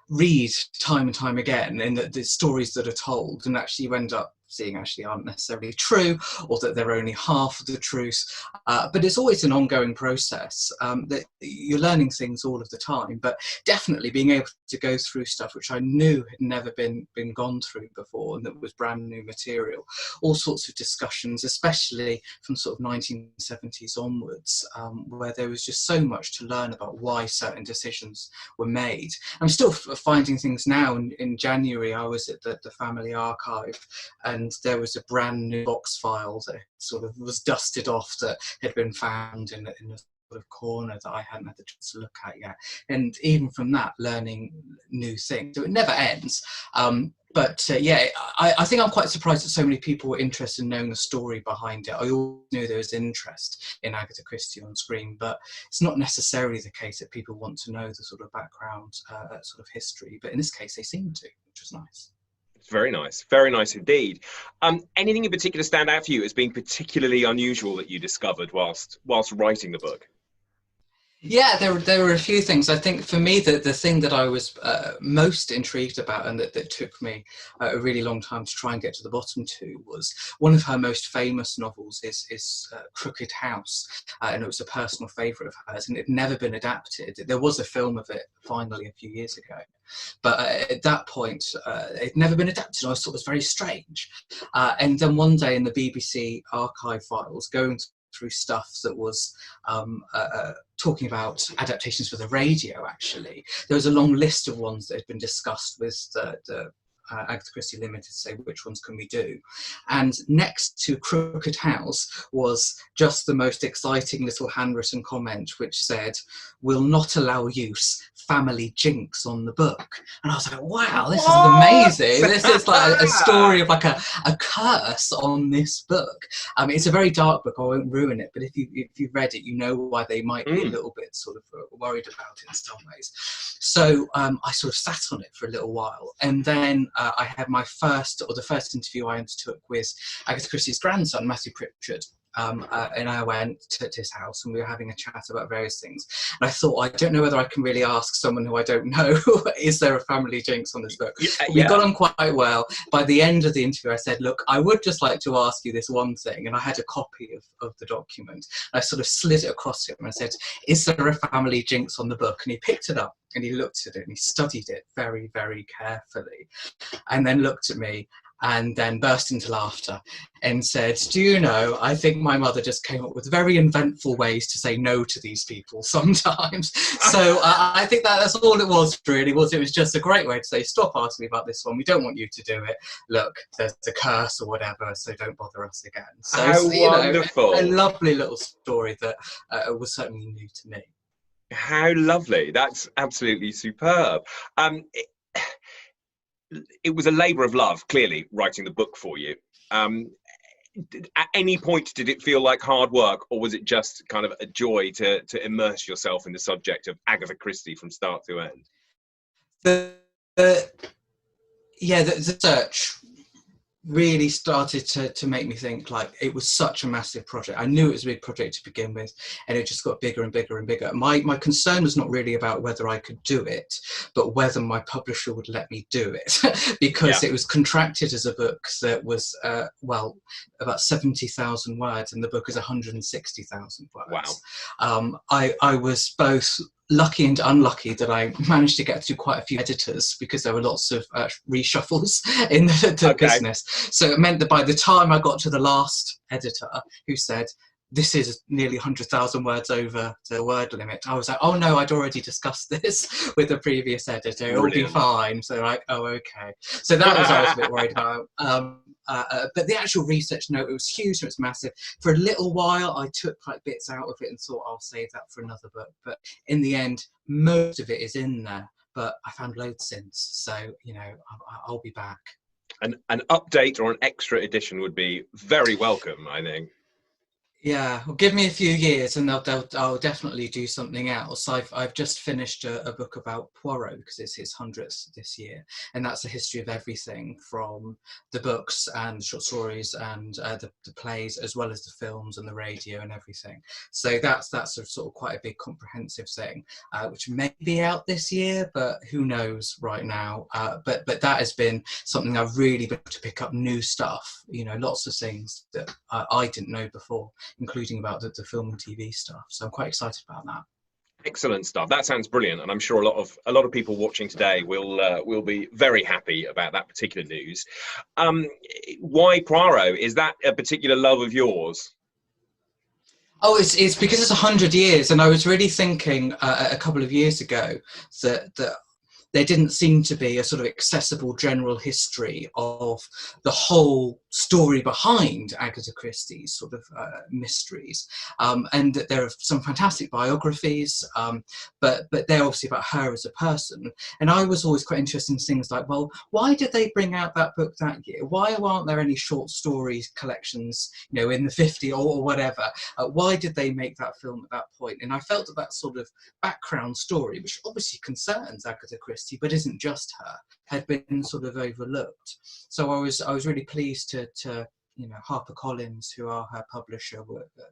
read time and time again, and the stories that are told, and actually you end up seeing actually aren't necessarily true, or that they're only half of the truth. But it's always an ongoing process that you're learning things all of the time, but definitely being able to go through stuff which I knew had never been gone through before, and that was brand new material. All sorts of discussions, especially from sort of 1970s onwards, where there was just so much to learn about why certain decisions were made. I'm still finding things now. In January, I was at the family archive, and there was a brand new box file that sort of was dusted off that had been found in a sort of corner that I hadn't had the chance to look at yet. And even from that, learning new things. So it never ends. But I think I'm quite surprised that so many people were interested in knowing the story behind it. I always knew there was interest in Agatha Christie on screen, but it's not necessarily the case that people want to know the sort of background, sort of history. But in this case, they seem to, which was nice. It's very nice indeed. Anything in particular stand out for you as being particularly unusual that you discovered whilst writing the book? Yeah, there were a few things. I think for me, the thing that I was most intrigued about, and that took me a really long time to try and get to the bottom to, was one of her most famous novels is Crooked House, and it was a personal favourite of hers, and it had never been adapted. There was a film of it finally a few years ago, but at that point it'd never been adapted. I thought it was very strange, and then one day in the BBC archive files, going through stuff that was talking about adaptations for the radio, actually, there was a long list of ones that had been discussed with the Agatha Christie Limited, say which ones can we do, and next to Crooked House was just the most exciting little handwritten comment which said, "Will not allow use, family jinx on the book." And I was like, wow, this is amazing. This is like a story of like a curse on this book. I mean, it's a very dark book, I won't ruin it, but if you've read it, you know why they might be a little bit sort of worried about it in some ways. So I sort of sat on it for a little while, and then I had the first interview I undertook with Agatha Christie's grandson, Matthew Pritchard. And I went to his house, and we were having a chat about various things. And I thought, I don't know whether I can really ask someone who I don't know, is there a family jinx on this book? We got on quite well. By the end of the interview, I said, look, I would just like to ask you this one thing. And I had a copy of the document. I sort of slid it across to him and I said, is there a family jinx on the book? And he picked it up and he looked at it and he studied it very, very carefully, and then looked at me and then burst into laughter and said, do you know, I think my mother just came up with very inventful ways to say no to these people sometimes. So I think that's all it was, really. It was just a great way to say, stop asking me about this one. We don't want you to do it. Look, there's a curse or whatever, so don't bother us again. So, How wonderful. A lovely little story that was certainly new to me. How lovely. That's absolutely superb. It was a labour of love, clearly, writing the book for you. At any point, did it feel like hard work, or was it just kind of a joy to immerse yourself in the subject of Agatha Christie from start to end? The search really started to make me think, like, it was such a massive project. I knew it was a big project to begin with, and it just got bigger and bigger and bigger. My concern was not really about whether I could do it, but whether my publisher would let me do it, because it was contracted as a book that was, about 70,000 words, and the book is 160,000 words. Wow. I was both lucky and unlucky that I managed to get through quite a few editors, because there were lots of reshuffles in the business. So it meant that by the time I got to the last editor, who said, this is nearly 100,000 words over the word limit, I was like, oh no, I'd already discussed this with the previous editor. It'll be fine. So like, oh, okay. So that was I was a bit worried about. But the actual research note, it was huge, it was massive. For a little while, I took like bits out of it and thought I'll save that for another book. But in the end, most of it is in there. But I found loads since, so you know, I'll be back. An update or an extra edition would be very welcome, I think. Yeah, well, give me a few years and I'll definitely do something else. I've just finished a book about Poirot, because it's his 100th this year, and that's a history of everything from the books and the short stories and the plays, as well as the films and the radio and everything. So that's sort of quite a big comprehensive thing, which may be out this year, but who knows right now. But that has been something I've really been able to pick up new stuff, you know, lots of things that I didn't know before, including about the film and TV stuff. So I'm quite excited about that. Excellent stuff. That sounds brilliant, and I'm sure a lot of people watching today will be very happy about that particular news. Why Poirot? Is that a particular love of yours? Oh, it's because it's 100 years, and I was really thinking a couple of years ago that there didn't seem to be a sort of accessible general history of the whole story behind Agatha Christie's sort of mysteries, and that there are some fantastic biographies, but they're obviously about her as a person. And I was always quite interested in things like, well, why did they bring out that book that year? Why aren't there any short stories collections, you know, in the 50s or whatever? Why did they make that film at that point? And I felt that sort of background story, which obviously concerns Agatha Christie, but isn't just her, had been sort of overlooked. So I was really pleased to you know, HarperCollins, who are her publisher,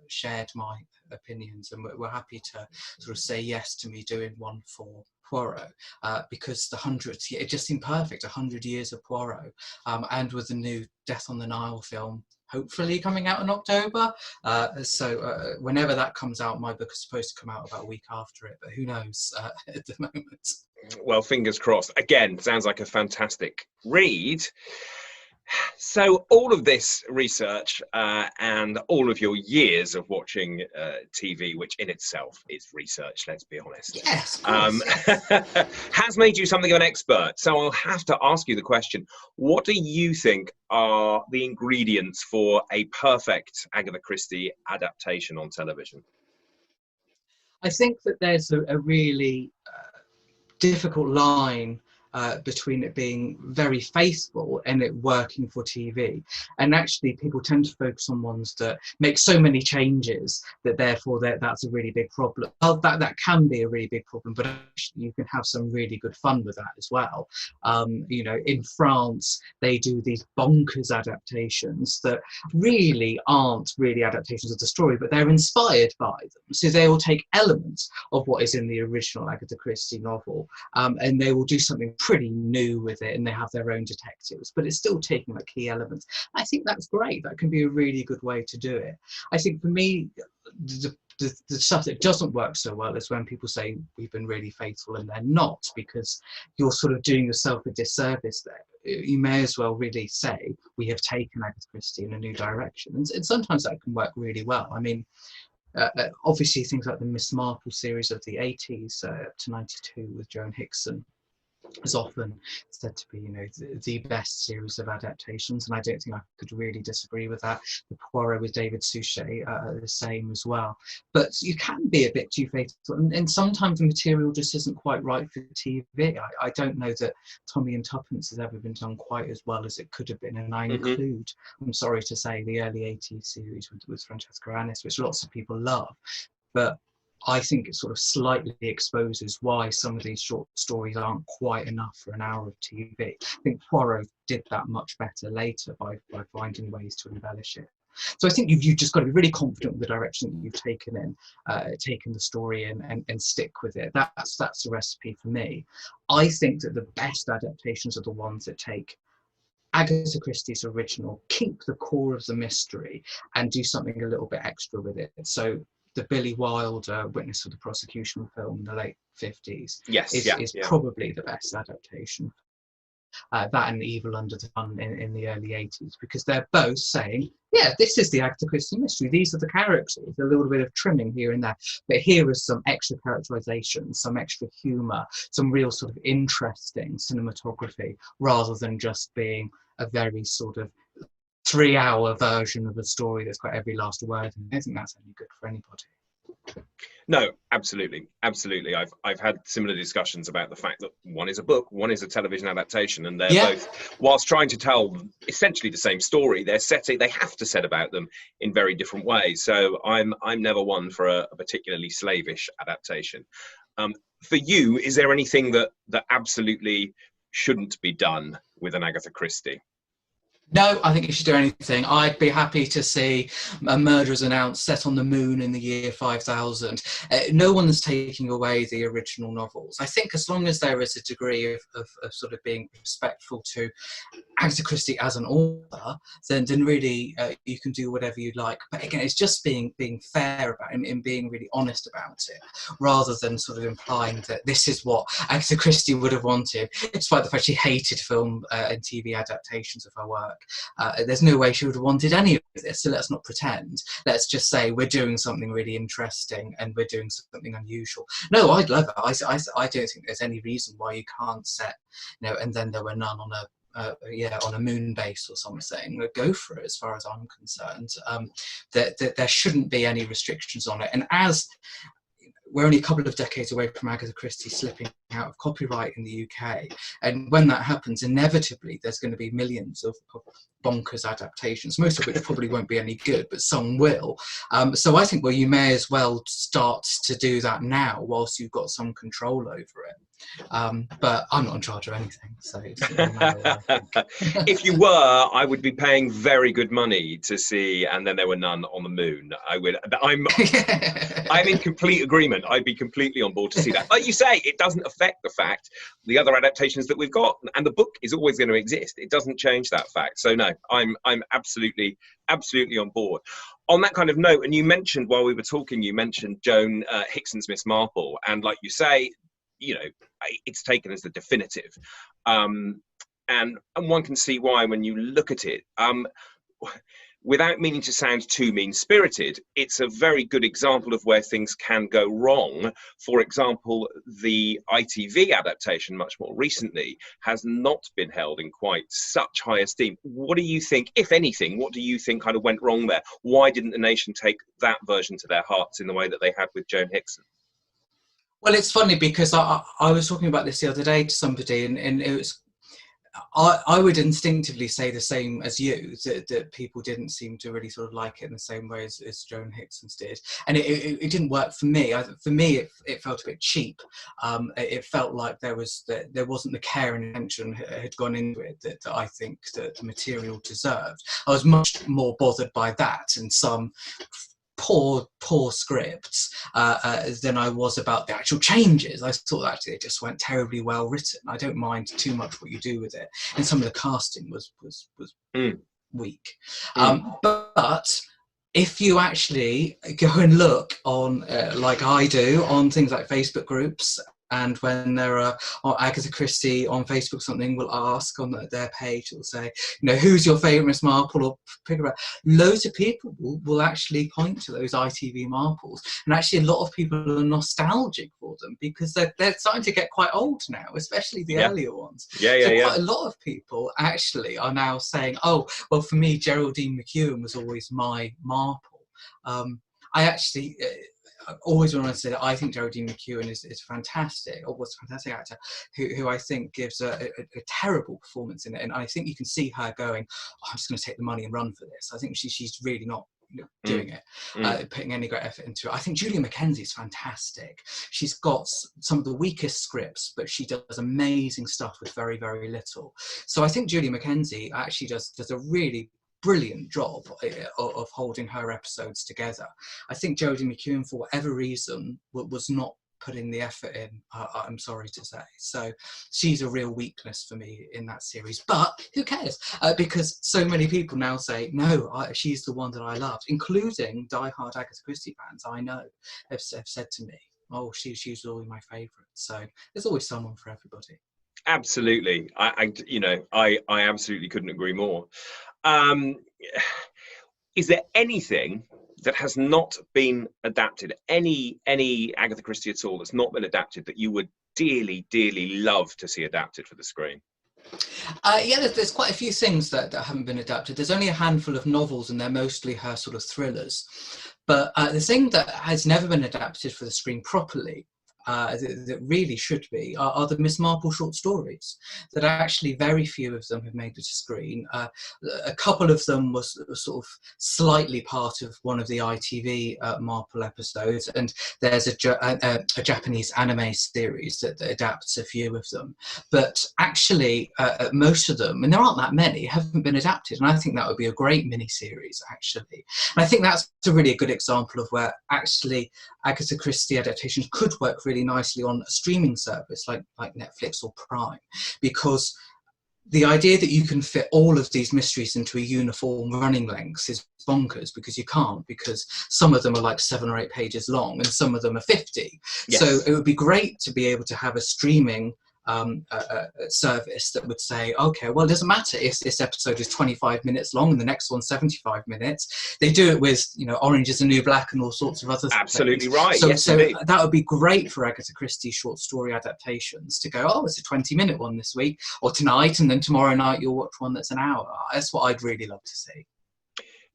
shared my opinions and were happy to sort of say yes to me doing one for Poirot, because the 100th year, it just seemed perfect, 100 years of Poirot, and with the new Death on the Nile film hopefully coming out in October. So whenever that comes out, my book is supposed to come out about a week after it, but who knows at the moment. Well, fingers crossed. Again, sounds like a fantastic read. So all of this research and all of your years of watching TV, which in itself is research, let's be honest, yes, has made you something of an expert. So I'll have to ask you the question, what do you think are the ingredients for a perfect Agatha Christie adaptation on television? I think that there's a really difficult line between it being very faithful and it working for TV. And actually people tend to focus on ones that make so many changes that therefore that's a really big problem. Well, that can be a really big problem, but actually you can have some really good fun with that as well. You know, in France, they do these bonkers adaptations that really aren't really adaptations of the story, but they're inspired by them. So they will take elements of what is in the original Agatha Christie novel, and they will do something pretty new with it, and they have their own detectives, but it's still taking like key elements. I think that's great. That can be a really good way to do it. I think for me, the the stuff that doesn't work so well is when people say we've been really faithful and they're not, because you're sort of doing yourself a disservice there. You may as well really say we have taken Agatha Christie in a new direction, and sometimes that can work really well. I mean, obviously things like the Miss Marple series of the 80s up to 92 with Joan Hickson is often said to be, you know, the best series of adaptations, and I don't think I could really disagree with that. The Poirot with David Suchet the same as well. But you can be a bit too faithful, and sometimes the material just isn't quite right for TV. I don't know that Tommy and Tuppence has ever been done quite as well as it could have been, and I include, I'm sorry to say, the early 80s series with Francesca Annis, which lots of people love, but I think it sort of slightly exposes why some of these short stories aren't quite enough for an hour of TV. I think Poirot did that much better later by finding ways to embellish it. So I think you've just got to be really confident with the direction that you've taken the story in, and stick with it. That's the recipe for me. I think that the best adaptations are the ones that take Agatha Christie's original, keep the core of the mystery, and do something a little bit extra with it. So the Billy Wilder Witness for the Prosecution film in the late 50s is probably the best adaptation. That and Evil Under the Sun in the early 80s, because they're both saying, yeah, this is the Agatha Christie mystery. These are the characters. A little bit of trimming here and there, but here is some extra characterization, some extra humour, some real sort of interesting cinematography, rather than just being a very sort of 3-hour version of a story that's got every last word. And I don't think that's any good for anybody. No, absolutely. I've had similar discussions about the fact that one is a book, one is a television adaptation, and they're both, whilst trying to tell essentially the same story, they have to set about them in very different ways. So I'm never one for a particularly slavish adaptation. For you, is there anything that absolutely shouldn't be done with an Agatha Christie? No, I think you should do anything. I'd be happy to see a Murderers Announced set on the moon in the year 5000. No one's taking away the original novels. I think as long as there is a degree of sort of being respectful to Agatha Christie as an author, then really you can do whatever you like. But again, it's just being fair about it and being really honest about it, rather than sort of implying that this is what Agatha Christie would have wanted, despite the fact she hated film and TV adaptations of her work. There's no way she would have wanted any of this, so let's not pretend. Let's just say we're doing something really interesting and we're doing something unusual. No, I'd love it. I don't think there's any reason why you can't set, you know, And Then There Were None on a moon base or something. Go for it, as far as I'm concerned. There shouldn't be any restrictions on it. And as we're only a couple of decades away from Agatha Christie slipping out of copyright in the UK, and when that happens, inevitably there's going to be millions of bonkers adaptations, most of which probably won't be any good, but some will. So I think, well, you may as well start to do that now whilst you've got some control over it. But I'm not in charge of anything, so it doesn't matter what I think. If you were, I would be paying very good money to see And Then There Were None on the Moon. I'm in complete agreement. I'd be completely on board to see that. Like you say, it doesn't affect the fact the other adaptations that we've got, and the book is always going to exist. It doesn't change that fact. So no, I'm absolutely on board. On that kind of note, and you mentioned while we were talking, you mentioned Joan Hickson's Miss Marple, and like you say, you know, it's taken as the definitive, and one can see why when you look at it. Without meaning to sound too mean-spirited, it's a very good example of where things can go wrong. For example, the ITV adaptation, much more recently, has not been held in quite such high esteem. What do you think, if anything, what do you think kind of went wrong there? Why didn't the nation take that version to their hearts in the way that they had with Joan Hickson? Well, it's funny because I was talking about this the other day to somebody, and it was, I would instinctively say the same as you, that people didn't seem to really sort of like it in the same way as Joan Hickson's did. And it didn't work for me. For me, it felt a bit cheap. It felt like there wasn't the care and attention had gone into it that I think that the material deserved. I was much more bothered by that and some poor scripts than I was about the actual changes. I thought actually it just weren't terribly well written. I don't mind too much what you do with it, and some of the casting was weak. But if you actually go and look on, like I do, on things like Facebook groups, and when there are Agatha Christie on Facebook, something will ask on their page, it will say, who's your favourite Miss Marple, or pick about. Loads of people will actually point to those ITV Marples, and actually a lot of people are nostalgic for them because they're starting to get quite old now, especially the earlier ones. Quite a lot of people actually are now saying, oh, well, for me, Geraldine McEwen was always my Marple. I actually... I always want to say that I think Geraldine McEwen is fantastic, or was a fantastic actor, who I think gives a terrible performance in it. And I think you can see her going, I'm just going to take the money and run for this. I think she's really not doing it, putting any great effort into it. I think Julia Mackenzie is fantastic. She's got some of the weakest scripts, but she does amazing stuff with very, very little. So I think Julia Mackenzie actually does a really brilliant job of holding her episodes together. I think Geraldine McEwen, for whatever reason, was not putting the effort in, I'm sorry to say. So she's a real weakness for me in that series. But who cares? Because so many people now say, no, she's the one that I loved, including diehard Agatha Christie fans I know have said to me, oh, she's always my favourite. So there's always someone for everybody. Absolutely. I absolutely couldn't agree more. Is there anything that has not been adapted, any Agatha Christie at all that's not been adapted, that you would dearly, dearly love to see adapted for the screen? There's quite a few things that haven't been adapted. There's only a handful of novels, and they're mostly her sort of thrillers. But the thing that has never been adapted for the screen properly, that really should be, are the Miss Marple short stories. That actually very few of them have made it to screen. A couple of them was sort of slightly part of one of the ITV Marple episodes, and there's a Japanese anime series that adapts a few of them. But actually, most of them, and there aren't that many, haven't been adapted, and I think that would be a great mini-series, actually. And I think that's a really good example of where actually Agatha Christie adaptations could work really nicely on a streaming service like Netflix or Prime, because the idea that you can fit all of these mysteries into a uniform running length is bonkers, because you can't, because some of them are like 7 or 8 pages long and some of them are 50. Yes. So it would be great to be able to have a streaming service that would say, okay, well, it doesn't matter if this episode is 25 minutes long and the next one's 75 minutes. They do it with, Orange is the New Black and all sorts of other things. Absolutely right. So, yes, so indeed. that would be great for Agatha Christie short story adaptations to go, oh, it's a 20-minute one this week or tonight, and then tomorrow night you'll watch one that's an hour. That's what I'd really love to see.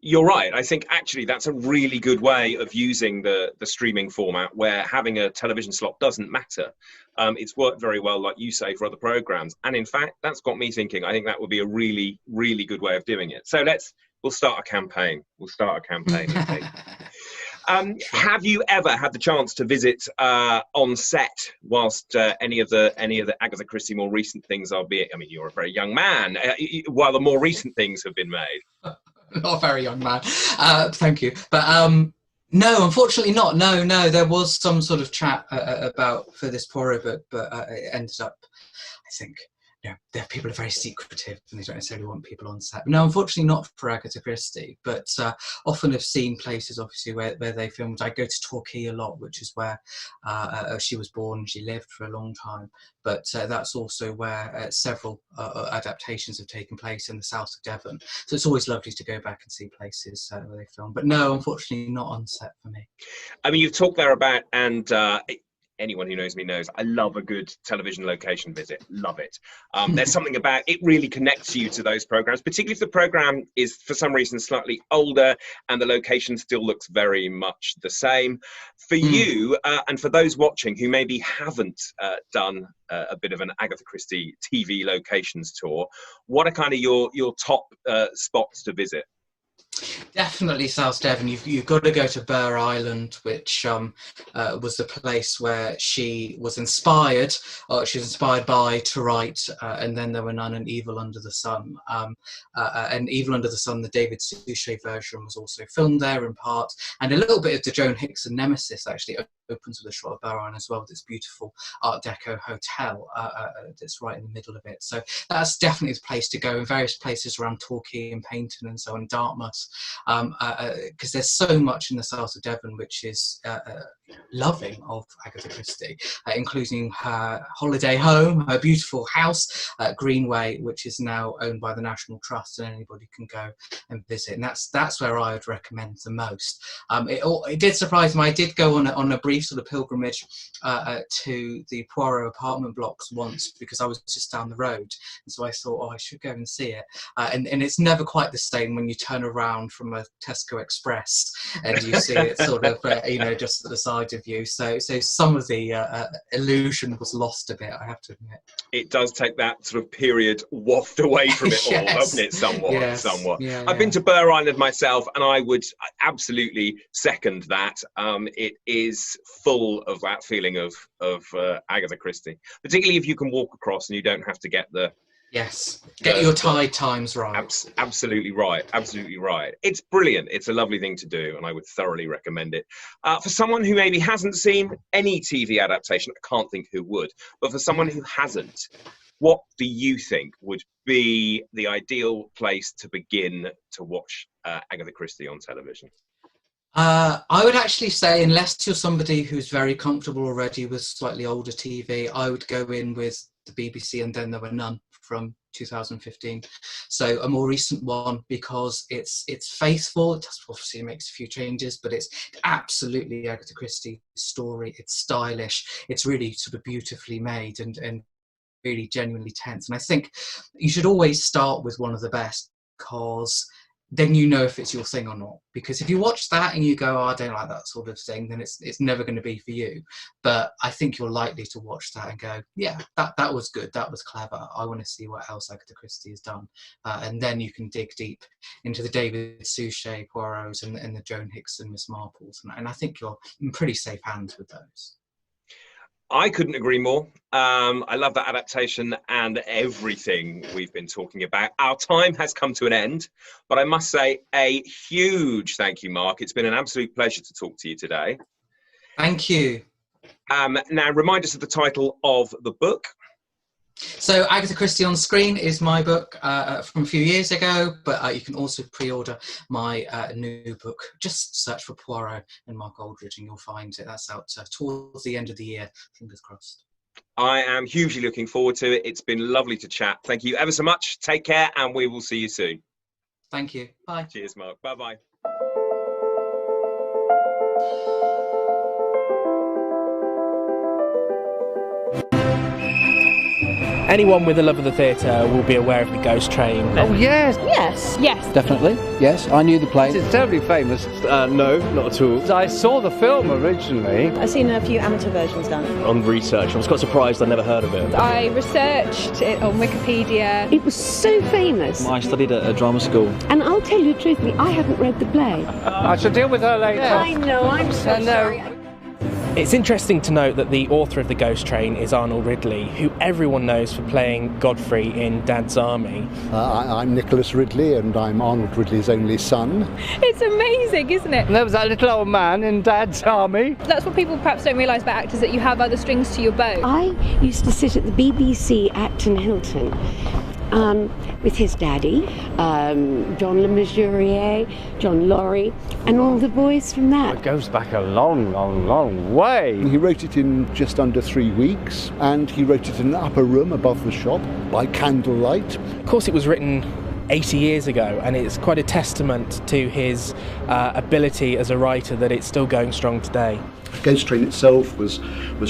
You're right. I think actually that's a really good way of using the streaming format, where having a television slot doesn't matter. It's worked very well, like you say, for other programs. And in fact, that's got me thinking, I think that would be a really, really good way of doing it. So we'll start a campaign. Have you ever had the chance to visit on set whilst any of the Agatha Christie more recent things are being, I mean, you're a very young man, while the more recent things have been made? Not a very young man. Thank you. But no, unfortunately not. No. There was some sort of chat about for this Poirot, but it ended up, I think, people are very secretive and they don't necessarily want people on set. No, unfortunately not for Agatha Christie, but often have seen places, obviously, where they filmed. I go to Torquay a lot, which is where she was born and she lived for a long time. But that's also where several adaptations have taken place in the south of Devon. So it's always lovely to go back and see places where they film. But no, unfortunately not on set for me. I mean, you've talked there about, and anyone who knows me knows I love a good television location visit. Love it. There's something about it really connects you to those programs, particularly if the program is for some reason slightly older and the location still looks very much the same. For you and for those watching who maybe haven't done a bit of an Agatha Christie TV locations tour, what are kind of your top spots to visit? Definitely South Devon. You've got to go to Burr Island, which was the place where she was inspired. She was inspired by to write, and then there were None and Evil Under the Sun. And Evil Under the Sun, the David Suchet version, was also filmed there in part, and a little bit of the Joan Hickson Nemesis actually opens with a shot of Bahrain as well, with this beautiful Art Deco hotel that's right in the middle of it. So that's definitely the place to go, in various places around Torquay and Paynton and so on, Dartmouth, because there's so much in the south of Devon which is loving of Agatha Christie, including her holiday home, her beautiful house at Greenway, which is now owned by the National Trust, and anybody can go and visit. And that's where I would recommend the most. It did surprise me. I did go on a brief sort of pilgrimage to the Poirot apartment blocks once, because I was just down the road, and so I thought, oh, I should go and see it. And it's never quite the same when you turn around from a Tesco Express and you see it sort of just at the side of you. So some of the illusion was lost a bit, I have to admit. It does take that sort of period waft away from it Yes. all, doesn't it? Somewhat. Yeah, I've been to Burr Island myself, and I would absolutely second that. It is full of that feeling of Agatha Christie, particularly if you can walk across and you don't have to get the. Yes, get your tide times right. Absolutely right. Absolutely right. It's brilliant. It's a lovely thing to do, and I would thoroughly recommend it. For someone who maybe hasn't seen any TV adaptation, I can't think who would, but for someone who hasn't, what do you think would be the ideal place to begin to watch Agatha Christie on television? I would actually say, unless you're somebody who's very comfortable already with slightly older TV, I would go in with the BBC And Then There Were None from 2015. So a more recent one, because it's faithful. It obviously makes a few changes, but it's absolutely Agatha Christie's story. It's stylish. It's really sort of beautifully made and really genuinely tense. And I think you should always start with one of the best, because then you know if it's your thing or not. Because if you watch that and you go, oh, I don't like that sort of thing, then it's never going to be for you. But I think you're likely to watch that and go, yeah, that was good, that was clever, I want to see what else Agatha Christie has done. And then you can dig deep into the David Suchet Poirots and the Joan Hickson Miss Marples. And I think you're in pretty safe hands with those. I couldn't agree more. I love that adaptation and everything we've been talking about. Our time has come to an end, but I must say a huge thank you, Mark. It's been an absolute pleasure to talk to you today. Thank you. Now, remind us of the title of the book. So Agatha Christie on Screen is my book from a few years ago, but you can also pre-order my new book. Just search for Poirot and Mark Aldridge and you'll find it. That's out towards the end of the year, fingers crossed. I am hugely looking forward to it. It's been lovely to chat. Thank you ever so much. Take care, and we will see you soon. Thank you. Bye. Cheers, Mark. Bye-bye. Anyone with a love of the theatre will be aware of the Ghost Train. Oh, yes. Yes. Yes. Definitely, yes. I knew the play. It's terribly famous. No, not at all. I saw the film originally. I've seen a few amateur versions done. On research, I was quite surprised. I never heard of it. I researched it on Wikipedia. It was so famous. I studied at a drama school. And I'll tell you truthfully, I haven't read the play. I shall deal with her later. I know, I'm so sorry. It's interesting to note that the author of The Ghost Train is Arnold Ridley, who everyone knows for playing Godfrey in Dad's Army. I'm Nicholas Ridley, and I'm Arnold Ridley's only son. It's amazing, isn't it? And there was that little old man in Dad's Army. That's what people perhaps don't realise about actors, that you have other strings to your bow. I used to sit at the BBC Acton Hilton with his daddy, John Le Mesurier, John Laurie, and all the boys from that. It goes back a long, long, long way. He wrote it in just under 3 weeks, and he wrote it in an upper room above the shop by candlelight. Of course, it was written 80 years ago, and it's quite a testament to his ability as a writer that it's still going strong today. Ghost Train itself was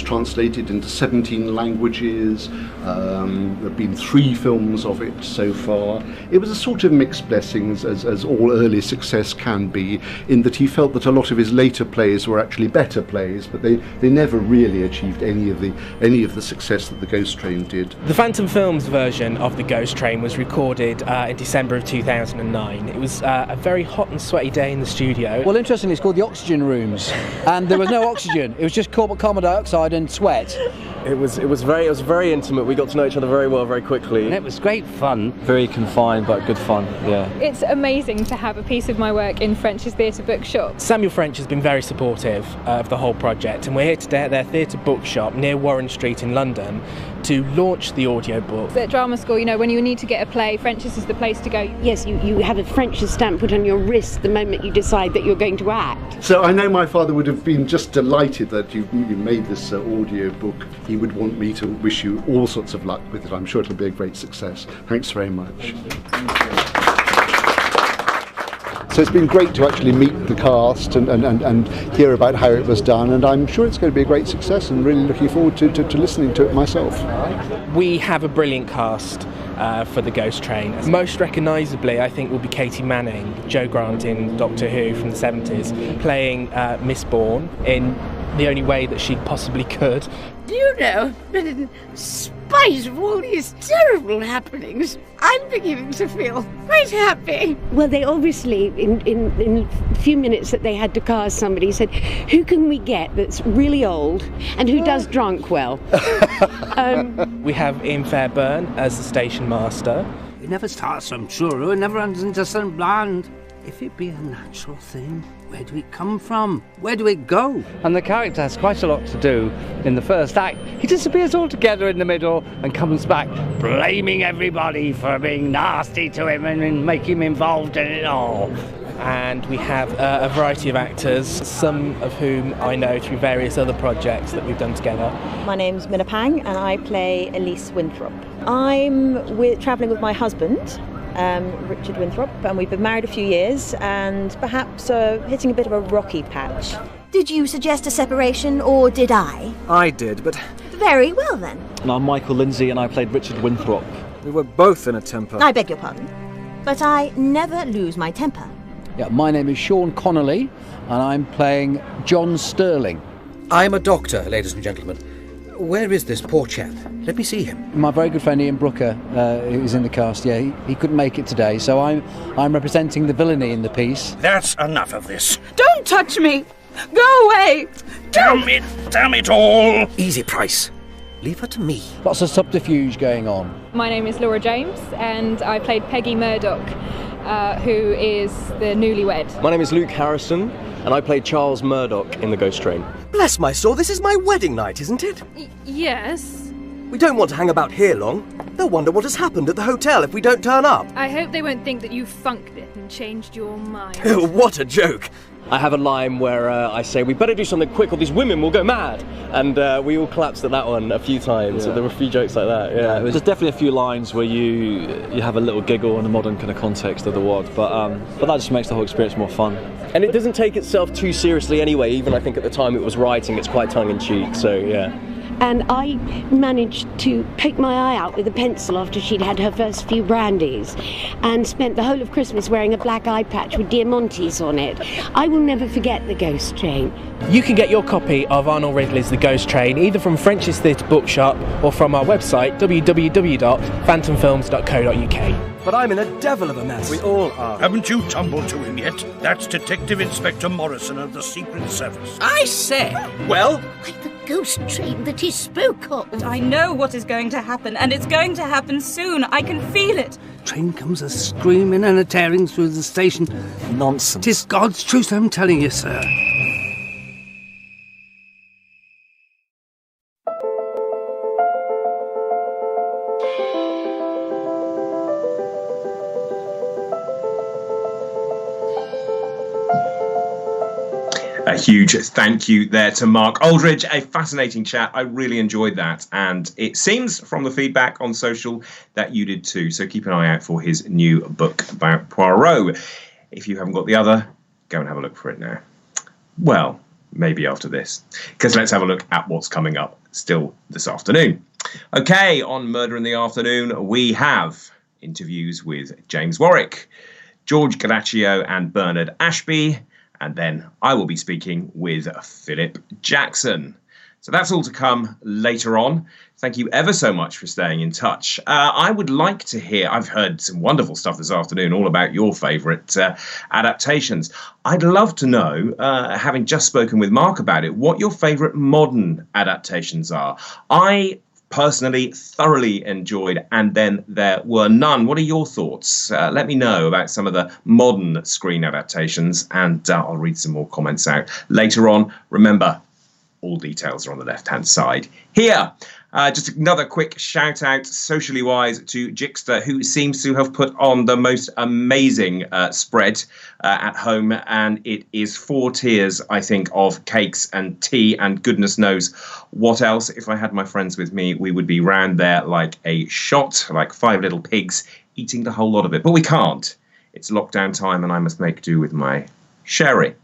translated into 17 languages. There have been 3 films of it so far. It was a sort of mixed blessings, as all early success can be, in that he felt that a lot of his later plays were actually better plays, but they never really achieved any of the success that the Ghost Train did. The Phantom Films version of The Ghost Train was recorded in December of 2009. It was a very hot and sweaty day in the studio. Well, interestingly, it's called the oxygen rooms, and there was no oxygen. It was just carbon dioxide and sweat. It was very intimate. We got to know each other very well very quickly. And it was great fun. Very confined, but good fun, yeah. It's amazing to have a piece of my work in French's Theatre Bookshop. Samuel French has been very supportive of the whole project, and we're here today at their theatre bookshop near Warren Street in London to launch the audiobook. At drama school, you know, when you need to get a play, French's is the place to go. Yes, you have a French's stamp put on your wrist the moment you decide that you're going to act. So I know my father would have been just delighted that you made this audiobook. He would want me to wish you all sorts of luck with it. I'm sure it'll be a great success. Thanks very much. So it's been great to actually meet the cast and hear about how it was done, and I'm sure it's going to be a great success, and really looking forward to listening to it myself. We have a brilliant cast for the Ghost Train. Most recognisably, I think, will be Katie Manning, Jo Grant in Doctor Who from the 70s, playing Miss Bourne in the only way that she possibly could. Do you know that in spite of all these terrible happenings, I'm beginning to feel quite happy. Well, they obviously, in a few minutes that they had to cast somebody, said, who can we get that's really old and who does drunk well? We have Ian Fairburn as the station master. It never starts from churro, it never ends into something bland. If it be a natural thing, where do it come from? Where do it go? And the character has quite a lot to do in the first act. He disappears altogether in the middle and comes back blaming everybody for being nasty to him and making him involved in it all. And we have a variety of actors, some of whom I know through various other projects that we've done together. My name's Minna Pang and I play Elise Winthrop. I'm travelling with my husband, Richard Winthrop, and we've been married a few years and perhaps hitting a bit of a rocky patch. Did you suggest a separation, or did I? I did, but... Very well then. And I'm Michael Lindsay and I played Richard Winthrop. We were both in a temper. I beg your pardon, but I never lose my temper. Yeah, my name is Sean Connolly and I'm playing John Sterling. I'm a doctor, ladies and gentlemen. Where is this poor chap? Let me see him. My very good friend Ian Brooker, who's in the cast, yeah, he couldn't make it today, so I'm representing the villainy in the piece. That's enough of this. Don't touch me! Go away! Damn it all! Easy, Price. Leave her to me. Lots of subterfuge going on. My name is Laura James and I played Peggy Murdoch, who is the newlywed. My name is Luke Harrison and I played Charles Murdoch in The Ghost Train. Bless my soul, this is my wedding night, isn't it? Yes. We don't want to hang about here long. They'll wonder what has happened at the hotel if we don't turn up. I hope they won't think that you funked it and changed your mind. What a joke. I have a line where I say, we better do something quick or these women will go mad. And we all collapsed at that one a few times. So there were a few jokes like that, yeah. There's definitely a few lines where you have a little giggle in the modern kind of context of the word, but that just makes the whole experience more fun. And it doesn't take itself too seriously anyway, even I think at the time it was writing, it's quite tongue-in-cheek, so yeah. And I managed to poke my eye out with a pencil after she'd had her first few brandies and spent the whole of Christmas wearing a black eye patch with Diamantes on it. I will never forget the Ghost Train. You can get your copy of Arnold Ridley's The Ghost Train either from French's Theatre Bookshop or from our website www.phantomfilms.co.uk. But I'm in a devil of a mess. We all are. Haven't you tumbled to him yet? That's Detective Inspector Morrison of the Secret Service. I say! Well? Like the ghost train that he spoke of. But I know what is going to happen, and it's going to happen soon. I can feel it. Train comes a screaming and a tearing through the station. Nonsense. 'Tis God's truth, I'm telling you, sir. A huge thank you there to Mark Aldridge. A fascinating chat. I really enjoyed that. And it seems from the feedback on social that you did too. So keep an eye out for his new book about Poirot. If you haven't got the other, go and have a look for it now. Well, maybe after this, because let's have a look at what's coming up still this afternoon. Okay, on Murder in the Afternoon, we have interviews with James Warwick, George Gallaccio and Bernard Ashby. And then I will be speaking with Philip Jackson. So that's all to come later on. Thank you ever so much for staying in touch. I would like to hear, I've heard some wonderful stuff this afternoon, all about your favourite adaptations. I'd love to know, having just spoken with Mark about it, what your favourite modern adaptations are. I personally thoroughly enjoyed And Then There Were None. What are your thoughts? Let me know about some of the modern screen adaptations, and I'll read some more comments out later on. Remember, all details are on the left-hand side here. Just another quick shout out, socially wise, to Jixter, who seems to have put on the most amazing spread at home, and it is 4 tiers, I think, of cakes and tea and goodness knows what else. If I had my friends with me, we would be round there like a shot, like 5 little pigs, eating the whole lot of it. But we can't. It's lockdown time, and I must make do with my sherry.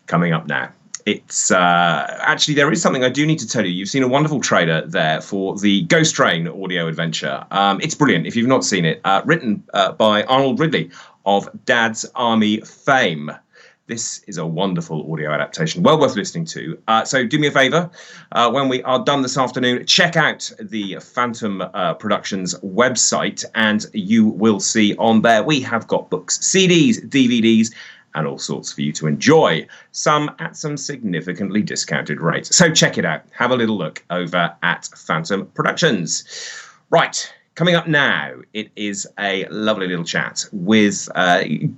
Coming up now. It's actually, there is something I do need to tell you. You've seen a wonderful trailer there for the Ghost Train audio adventure. It's brilliant if you've not seen it. Written by Arnold Ridley of Dad's Army fame. This is a wonderful audio adaptation, well worth listening to. So do me a favour, when we are done this afternoon, check out the Phantom Productions website, and you will see on there we have got books, CDs, DVDs, and all sorts for you to enjoy, some at some significantly discounted rates. So check it out. Have a little look over at Phantom Productions. Right, coming up now, it is a lovely little chat with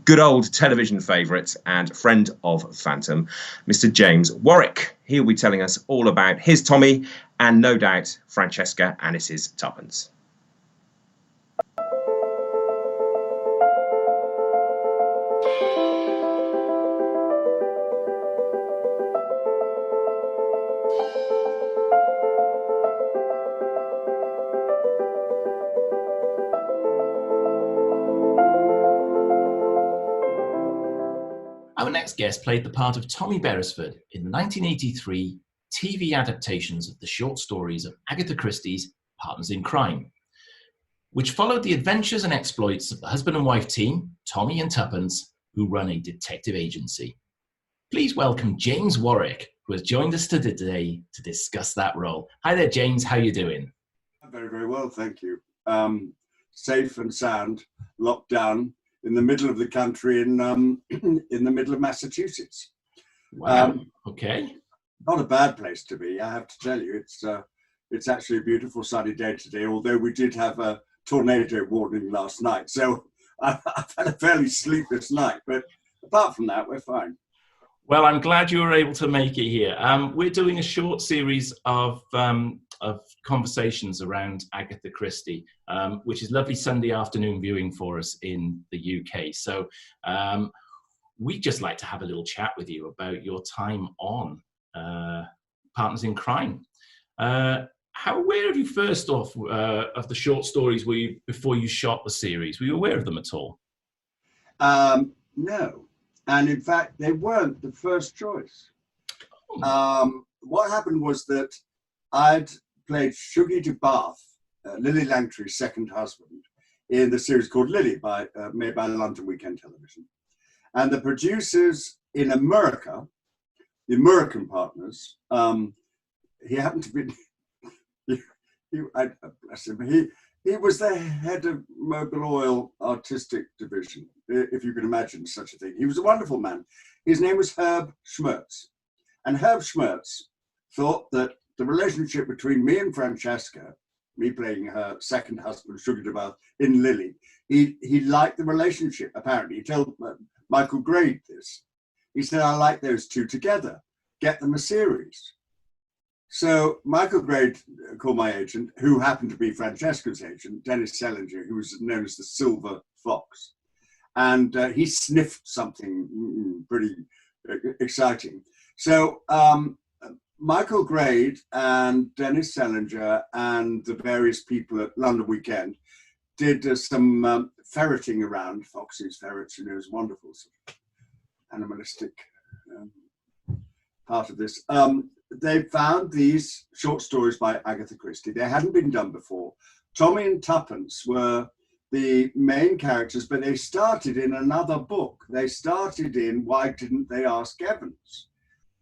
good old television favourite and friend of Phantom, Mr. James Warwick. He'll be telling us all about his Tommy and, no doubt, Francesca Annis's tuppence. Our next guest played the part of Tommy Beresford in the 1983 TV adaptations of the short stories of Agatha Christie's Partners in Crime, which followed the adventures and exploits of the husband and wife team, Tommy and Tuppence, who run a detective agency. Please welcome James Warwick, who has joined us today to discuss that role. Hi there, James. How are you doing? Very, very well, thank you. Safe and sound, locked down in the middle of the country in the middle of Massachusetts. Wow. Okay. Not a bad place to be, I have to tell you. It's actually a beautiful sunny day today, although we did have a tornado warning last night. So I've had a fairly sleepless night, but apart from that, we're fine. Well, I'm glad you were able to make it here. We're doing a short series of conversations around Agatha Christie, which is lovely Sunday afternoon viewing for us in the UK. So we'd just like to have a little chat with you about your time on Partners in Crime. How aware of you first off of the short stories were you before you shot the series? Were you aware of them at all? No. And in fact, they weren't the first choice. What happened was that I'd played Shuggie de Bath, Lily Langtry's second husband, in the series called Lily, made by London Weekend Television. And the producers in America, the American partners, he happened to be, bless him, he was the head of Mobil Oil Artistic Division, if you can imagine such a thing. He was a wonderful man. His name was Herb Schmertz. And Herb Schmertz thought that the relationship between me and Francesca, me playing her second husband, Shuggie de Bath, in Lily, he liked the relationship, apparently. He told Michael Grade this. He said, I like those two together. Get them a series. So Michael Grade called my agent, who happened to be Francesca's agent, Dennis Selinger, who was known as the Silver Fox. And he sniffed something pretty exciting. So Michael Grade and Dennis Selinger and the various people at London Weekend did some ferreting around. Foxy's ferrets, you know, is wonderful, sort of animalistic part of this. They found these short stories by Agatha Christie. They hadn't been done before. Tommy and Tuppence were the main characters, but they started in another book. They started in Why Didn't They Ask Evans,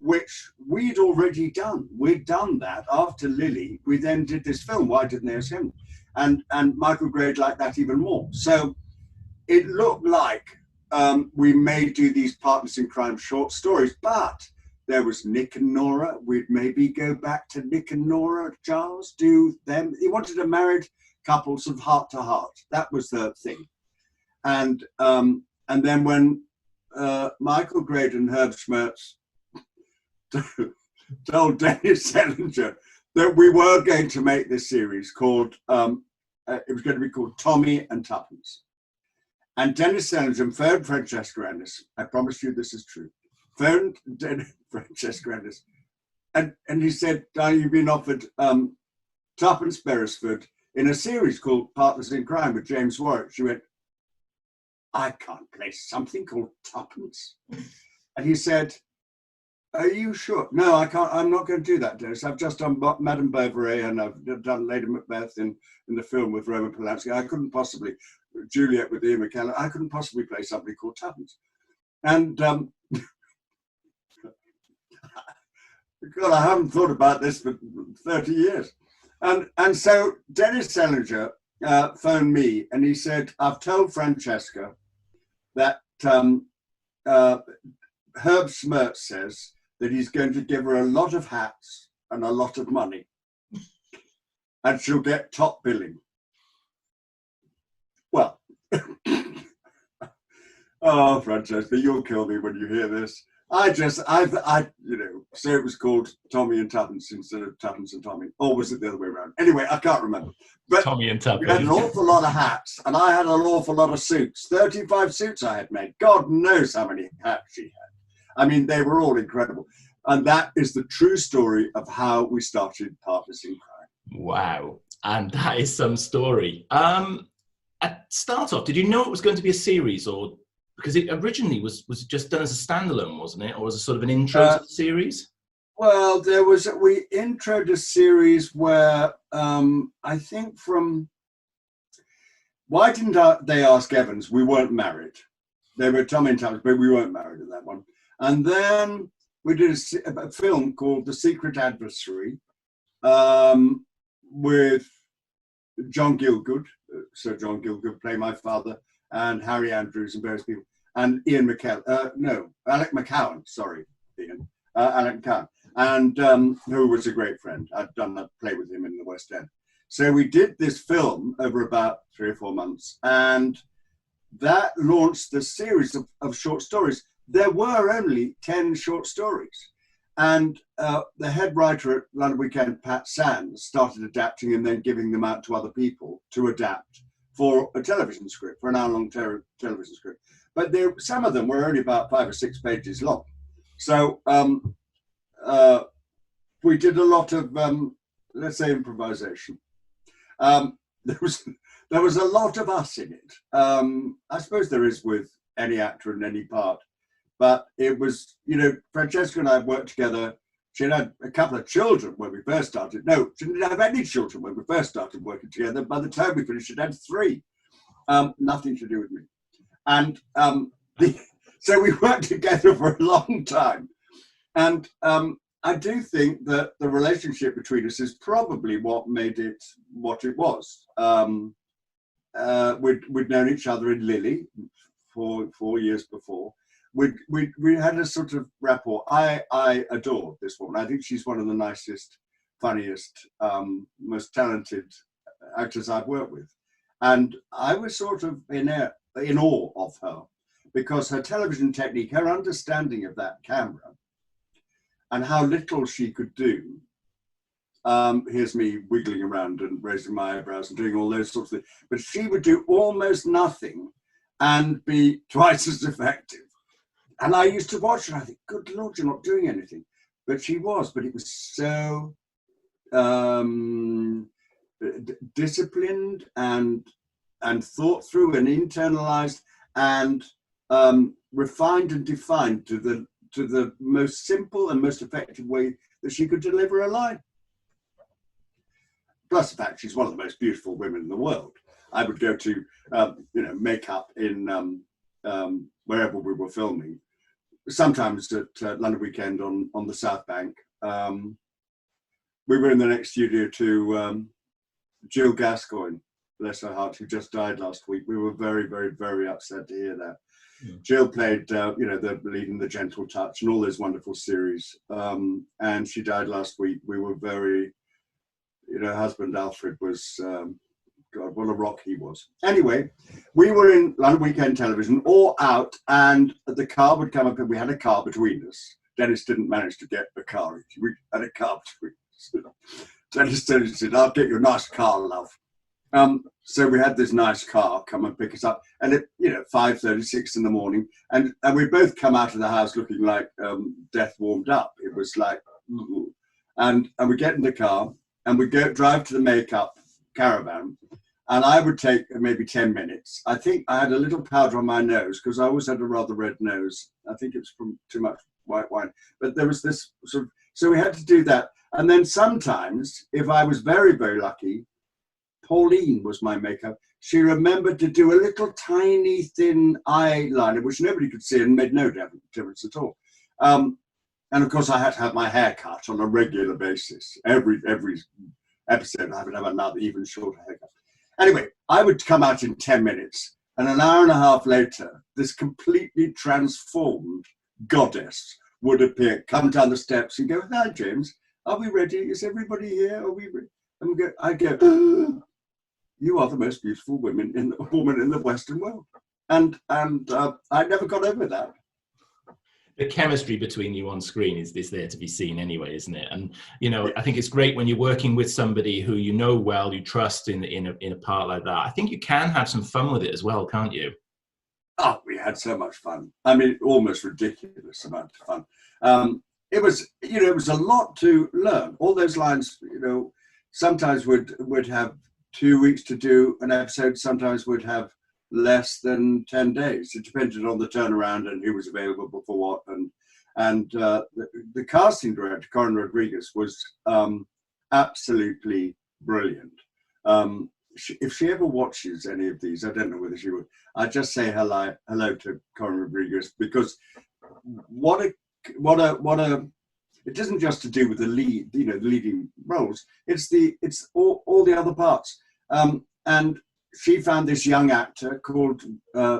which we'd already done. We'd done that after Lily. We then did this film, Why Didn't They Ask Him? And Michael Grade liked that even more. So it looked like we may do these partners in crime short stories, but there was Nick and Nora. We'd maybe go back to Nick and Nora, Charles, do them. He wanted a married couple, sort of heart to heart. That was the thing. And then when Michael Grade and Herb Schmertz told Dennis Selinger that we were going to make this series called, it was going to be called Tommy and Tuppence. And Dennis Selinger phoned Francesca Ennis. I promise you this is true. Phoned Francesca Ennis. And he said, Diane, you've been offered Tuppence Beresford in a series called Partners in Crime with James Warwick. She went, I can't play something called Tuppence. And he said, are you sure? No, I can't. I'm not going to do that, Dennis. I've just done Madame Bovary and I've done Lady Macbeth in the film with Roman Polanski. I couldn't possibly, Juliet with Ian McKellen, I couldn't possibly play somebody called Tuppence. And God, I haven't thought about this for 30 years. And so Dennis Selinger phoned me and he said, I've told Francesca that Herb Schmertz says that he's going to give her a lot of hats and a lot of money and she'll get top billing. Well, oh, Francesca, you'll kill me when you hear this. So it was called Tommy and Tuppence instead of Tuppence and Tommy. Or was it the other way around? Anyway, I can't remember. But Tommy and Tuppence. We had an awful lot of hats and I had an awful lot of suits. 35 suits I had made. God knows how many hats she had. I mean, they were all incredible. And that is the true story of how we started Partners in Crime. Wow. And that is some story. At start off, did you know it was going to be a series, or because it originally was just done as a standalone, wasn't it? Or as a sort of an intro to the series? Well, we introed a series where I think from Why Didn't They Ask Evans? We weren't married. They were Tommy and Tuppence, but we weren't married in that one. And then we did a film called The Secret Adversary with John Gielgud, Sir John Gielgud played my father, and Harry Andrews and various people, and Ian McKellen, Alec McCowan, sorry, Ian, Alec McCowan, and who was a great friend. I'd done that play with him in the West End. So we did this film over about 3 or 4 months, and that launched the series of short stories. There were only 10 short stories. And the head writer at London Weekend, Pat Sands, started adapting and then giving them out to other people to adapt for a television script, for an hour-long television script. But some of them were only about 5 or 6 pages long. So we did a lot of, let's say, improvisation. There was a lot of us in it. I suppose there is with any actor in any part. But it was, Francesca and I worked together. She had a couple of children when we first started. No, she didn't have any children when we first started working together. By the time we finished, she'd had 3. Nothing to do with me. And so we worked together for a long time. And I do think that the relationship between us is probably what made it what it was. We'd known each other in Lily for 4 years before. We had a sort of rapport. I adore this woman. I think she's one of the nicest, funniest, most talented actors I've worked with. And I was sort of in awe of her because her television technique, her understanding of that camera and how little she could do. Here's me wiggling around and raising my eyebrows and doing all those sorts of things. But she would do almost nothing and be twice as effective. And I used to watch her and I think, good Lord, you're not doing anything. But she was, but it was so disciplined and thought through and internalized and refined and defined to the most simple and most effective way that she could deliver a line. Plus the fact she's one of the most beautiful women in the world. I would go to, makeup in wherever we were filming, sometimes at London Weekend on the South Bank. We were in the next studio to Jill Gascoigne, bless her heart, who just died last week. We were very, very, very upset to hear that. Jill played, the lead in The Gentle Touch and all those wonderful series. And she died last week. We were very, her husband Alfred was, God, what a rock he was. Anyway, we were in London Weekend Television, all out, and the car would come up, and we had a car between us. Dennis didn't manage to get the car. We had a car between us. Dennis said, I'll get you a nice car, love. So we had this nice car come and pick us up, and at 5:36 in the morning, and we both come out of the house looking like death warmed up. It was like, and we get in the car and we drive to the makeup caravan, and I would take maybe 10 minutes. I think I had a little powder on my nose because I always had a rather red nose. I think it was from too much white wine, but there was this sort of, so we had to do that. And then sometimes, if I was very, very lucky, Pauline was my makeup. She remembered to do a little tiny thin eyeliner, which nobody could see and made no difference at all. And of course, I had to have my hair cut on a regular basis. Every episode, I would have another even shorter haircut. Anyway, I would come out in 10 minutes, and an hour and a half later, this completely transformed goddess would appear, come down the steps and go, "Hi, James, are we ready? Is everybody here? Are we ready?" And I'd go, "You are the most beautiful woman in the Western world." And I never got over that. The chemistry between you on screen is there to be seen anyway, isn't it? And I think it's great when you're working with somebody who you know well, you trust in a part like that. I think you can have some fun with it as well, can't you? Oh, we had so much fun. I mean, almost ridiculous amount of fun. It was a lot to learn. All those lines, sometimes would have 2 weeks to do an episode, sometimes would have less than 10 days. It depended on the turnaround and who was available for what. And the casting director, Corinne Rodriguez, was absolutely brilliant. If she ever watches any of these, I don't know whether she would, I'd just say hello to Corinne Rodriguez, because what a it isn't just to do with the lead, the leading roles. It's all the other parts. And she found this young actor called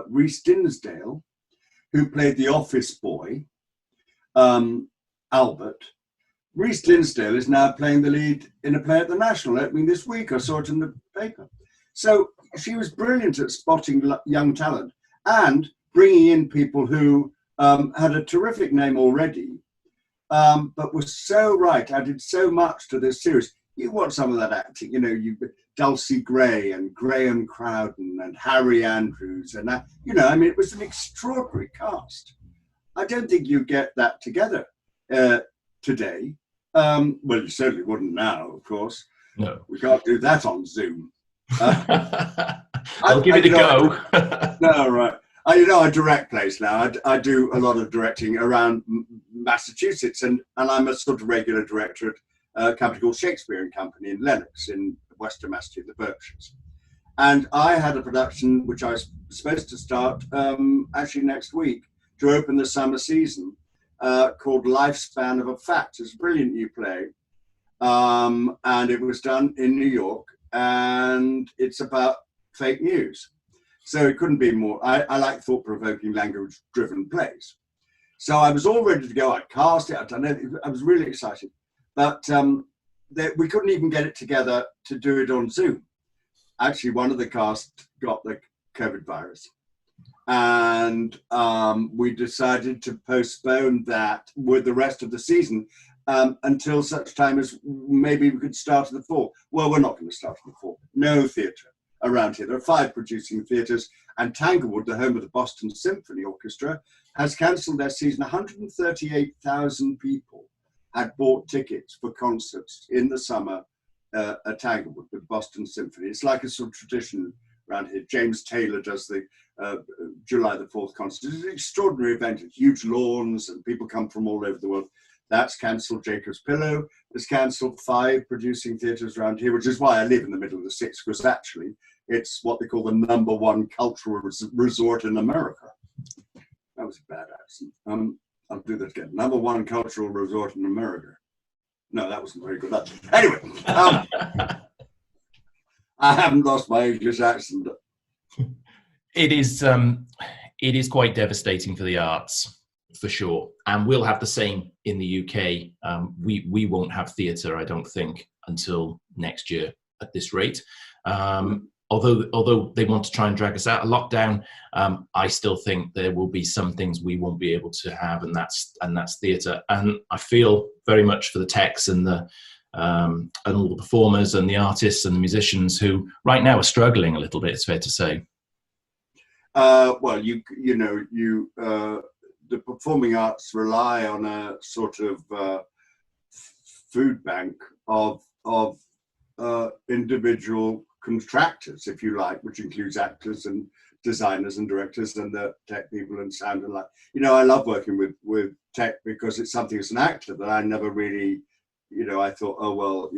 Rhys Dinsdale, who played the office boy, Albert. Rhys Dinsdale is now playing the lead in a play at the National opening this week. I saw it in the paper. So she was brilliant at spotting young talent and bringing in people who had a terrific name already, but was so right, added so much to this series. You want some of that acting, you Dulcie Gray and Graham Crowden and Harry Andrews, and that, it was an extraordinary cast. I don't think you get that together today. Well, you certainly wouldn't now, of course. No, we can't do that on Zoom. I'll give it a go. No, right. I direct plays now. I do a lot of directing around Massachusetts, and I'm a sort of regular director at a company called Shakespeare and Company in Lenox in Western Massachusetts, the Berkshires. And I had a production which I was supposed to start actually next week to open the summer season, called Lifespan of a Fact. It's a brilliant new play, and it was done in New York, and it's about fake news. So it couldn't be more. I like thought-provoking, language-driven plays. So I was all ready to go. I cast it. I'd done it. I was really excited. But we couldn't even get it together to do it on Zoom. Actually, one of the cast got the COVID virus. And we decided to postpone that with the rest of the season until such time as maybe we could start in the fall. Well, we're not going to start in the fall. No theatre around here. There are 5 producing theatres, and Tanglewood, the home of the Boston Symphony Orchestra, has cancelled their season. 138,000 people had bought tickets for concerts in the summer at Tanglewood with Boston Symphony. It's like a sort of tradition around here. James Taylor does the July the 4th concert. It's an extraordinary event, huge lawns, and people come from all over the world. That's cancelled. Jacob's Pillow has cancelled. 5 producing theatres around here, which is why I live in the middle of the 6, because actually it's what they call the #1 cultural resort in America. That was a bad accent. I'll do that again. Number one cultural resort in America. No, that wasn't very good. Anyway, I haven't lost my English accent. It is quite devastating for the arts, for sure. And we'll have the same in the UK. We won't have theatre, I don't think, until next year at this rate. Although they want to try and drag us out of lockdown, I still think there will be some things we won't be able to have, and that's theatre. And I feel very much for the techs and all the performers and the artists and the musicians who right now are struggling a little bit. It's fair to say. Well, the performing arts rely on a sort of food bank of individual contractors, if you like, which includes actors and designers and directors and the tech people and sound and light. I love working with tech because it's something as an actor that I never really, I thought, oh, well,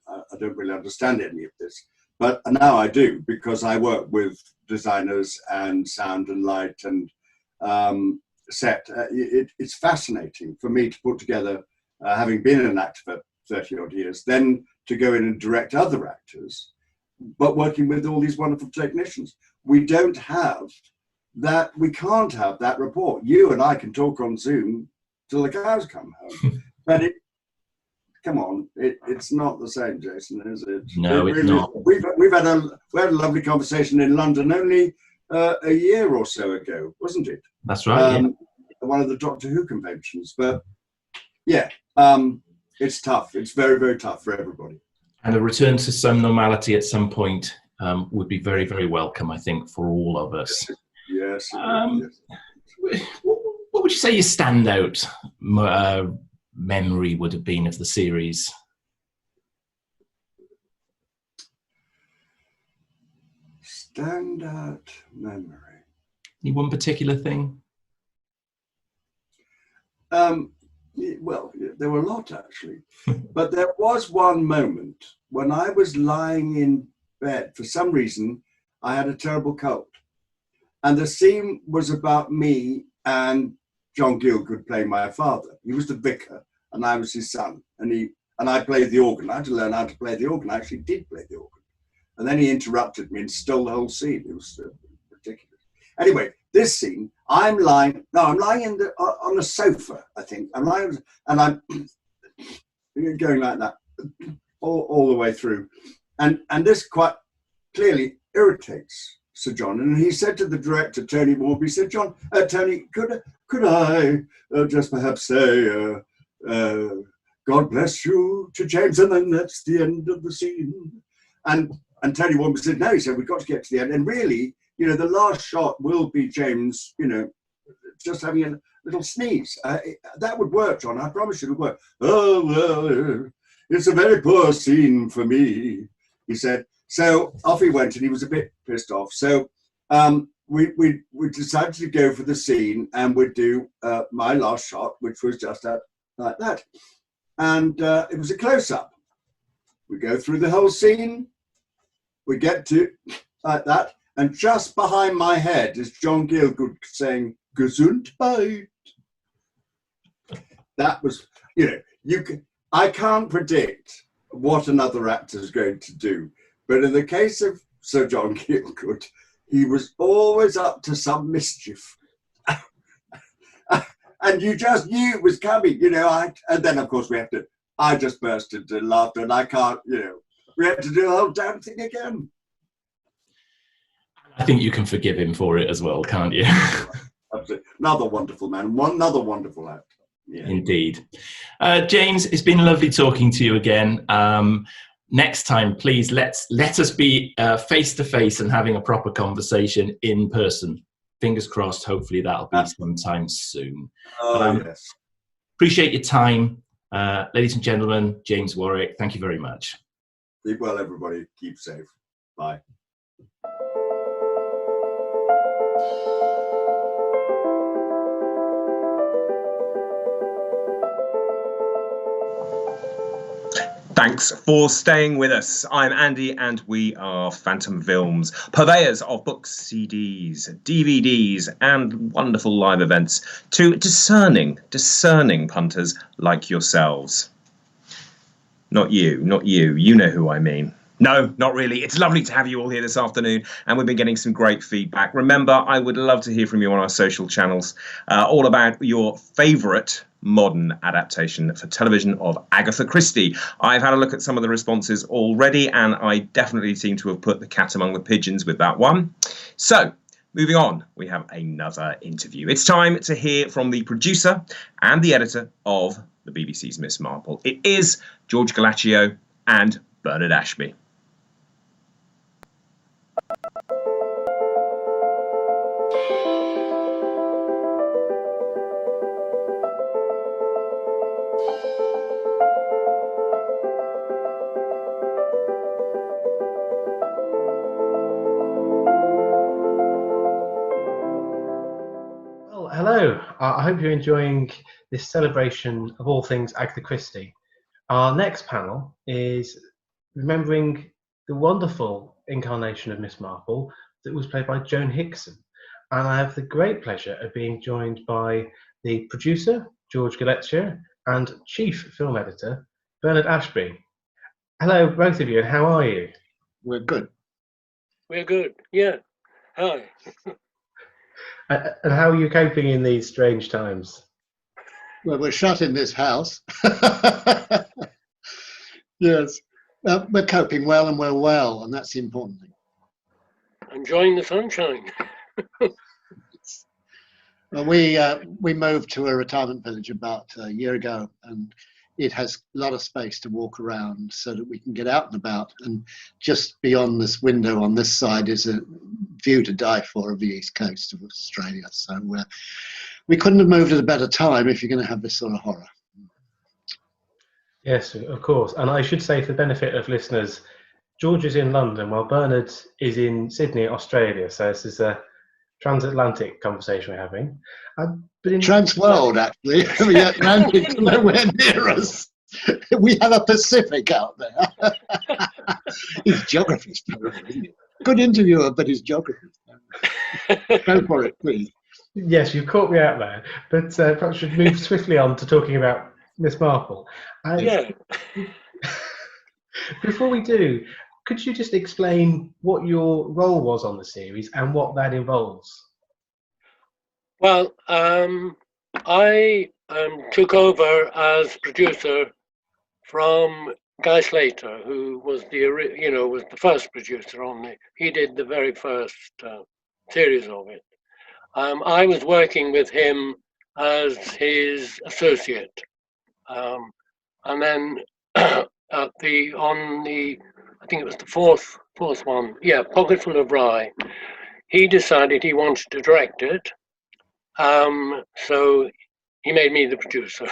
I don't really understand any of this. But now I do, because I work with designers and sound and light and set. It's fascinating for me to put together, having been an actor for 30 odd years, then to go in and direct other actors, but working with all these wonderful technicians. We don't have that, we can't have that rapport. You and I can talk on Zoom till the cows come home. But come on, it's not the same, Jason, is it? No, it's not. We've had a lovely conversation in London only a year or so ago, wasn't it? That's right. Yeah. One of the Doctor Who conventions. But yeah, it's tough. It's very, very tough for everybody. And a return to some normality at some point would be very, very welcome, I think, for all of us. Yes. What would you say your standout memory would have been of the series? Standout memory. Any one particular thing? Well, there were a lot, actually. But there was one moment when I was lying in bed. For some reason, I had a terrible cold. And the scene was about me and John Gielgud playing my father. He was the vicar, and I was his son. And I played the organ. I had to learn how to play the organ. I actually did play the organ. And then he interrupted me and stole the whole scene. It was ridiculous. Anyway, this scene, I'm lying on a sofa, I think. I'm lying, and I'm going like that all the way through. And this quite clearly irritates Sir John. And he said to the director, Tony Warby, he said, Tony, could I just perhaps say, God bless you to James, and then that's the end of the scene. And Tony Warby said, no, he said, we've got to get to the end. And really, the last shot will be James, just having a little sneeze. That would work, John. I promise you it would work. Oh, well, it's a very poor scene for me, he said. So off he went, and he was a bit pissed off. So we decided to go for the scene, and we'd do my last shot, which was just like that. And it was a close-up. We go through the whole scene. We get to like that. And just behind my head is John Gielgud saying, Gesundheit. That was, I can't predict what another actor is going to do. But in the case of Sir John Gielgud, he was always up to some mischief. And you just knew it was coming, and then, of course, I just burst into laughter, and I can't, we had to do the whole damn thing again. I think you can forgive him for it as well, can't you? Absolutely. Another wonderful man, another wonderful actor. Yeah. Indeed. James, it's been lovely talking to you again. Next time, please, let us be face to face and having a proper conversation in person. Fingers crossed, hopefully that'll be sometime soon. Yes. Appreciate your time. Ladies and gentlemen, James Warwick, thank you very much. Keep well, everybody. Keep safe. Bye. Thanks for staying with us. I'm Andy and we are Phantom Films, purveyors of books, CDs, DVDs and wonderful live events to discerning punters like yourselves. Not you, you know who I mean. No, not really. It's lovely to have you all here this afternoon, and we've been getting some great feedback. Remember, I would love to hear from you on our social channels, all about your favourite modern adaptation for television of Agatha Christie. I've had a look at some of the responses already, and I definitely seem to have put the cat among the pigeons with that one. So, moving on, we have another interview. It's time to hear from the producer and the editor of the BBC's Miss Marple. It is George Gallaccio and Bernard Ashby. Hello, I hope you're enjoying this celebration of all things Agatha Christie. Our next panel is remembering the wonderful incarnation of Miss Marple that was played by Joan Hickson. And I have the great pleasure of being joined by the producer, George Gallaccio, and chief film editor, Bernard Ashby. Hello, both of you, and how are you? We're good. We're good, yeah. Hi. And how are you coping in these strange times? Well, we're shut in this house. Yes, we're coping well and we're well, and that's the important thing. Enjoying the sunshine. Well, we moved to a retirement village about a year ago, and it has a lot of space to walk around so that we can get out and about. And just beyond this window on this side is a view to die for of the east coast of Australia. So we couldn't have moved at a better time if you're going to have this sort of horror. Yes, of course. And I should say, for the benefit of listeners, George is in London while Bernard is in Sydney, Australia. So this is a transatlantic conversation we're having. Transworld, actually. The Atlantic's nowhere near us. We have a Pacific out there. His geography's terrible, isn't it? Good interviewer, but his geography's terrible. Go for it, please. Yes, you caught me out there. But perhaps we should move swiftly on to talking about Miss Marple. Yeah. Before we do, could you just explain what your role was on the series and what that involves? Well, I took over as producer from Guy Slater, who was was the first producer on it. He did the very first series of it. I was working with him as his associate, and then I think it was the fourth one, yeah, Pocketful of Rye. He decided he wanted to direct it. So he made me the producer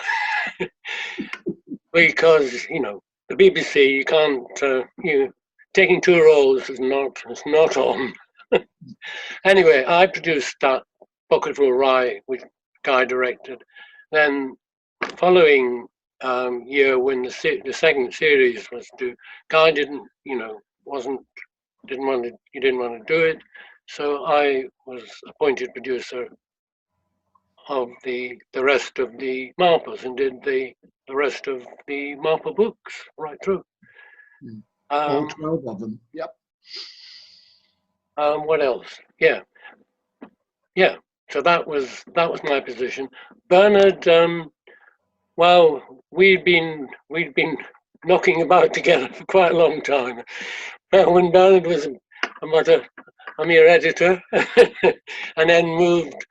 because the BBC, you can't taking two roles is not on. Anyway, I produced that Pocketful of Rye, which Guy directed. Then following year when the second series was due, Guy didn't want to do it, so I was appointed producer of the rest of the Marples and did the rest of the Marple books right through. All 12 of them. Yep. What else? Yeah. So that was my position. Bernard. Well, we'd been knocking about together for quite a long time. When Bernard was a mere editor, and then moved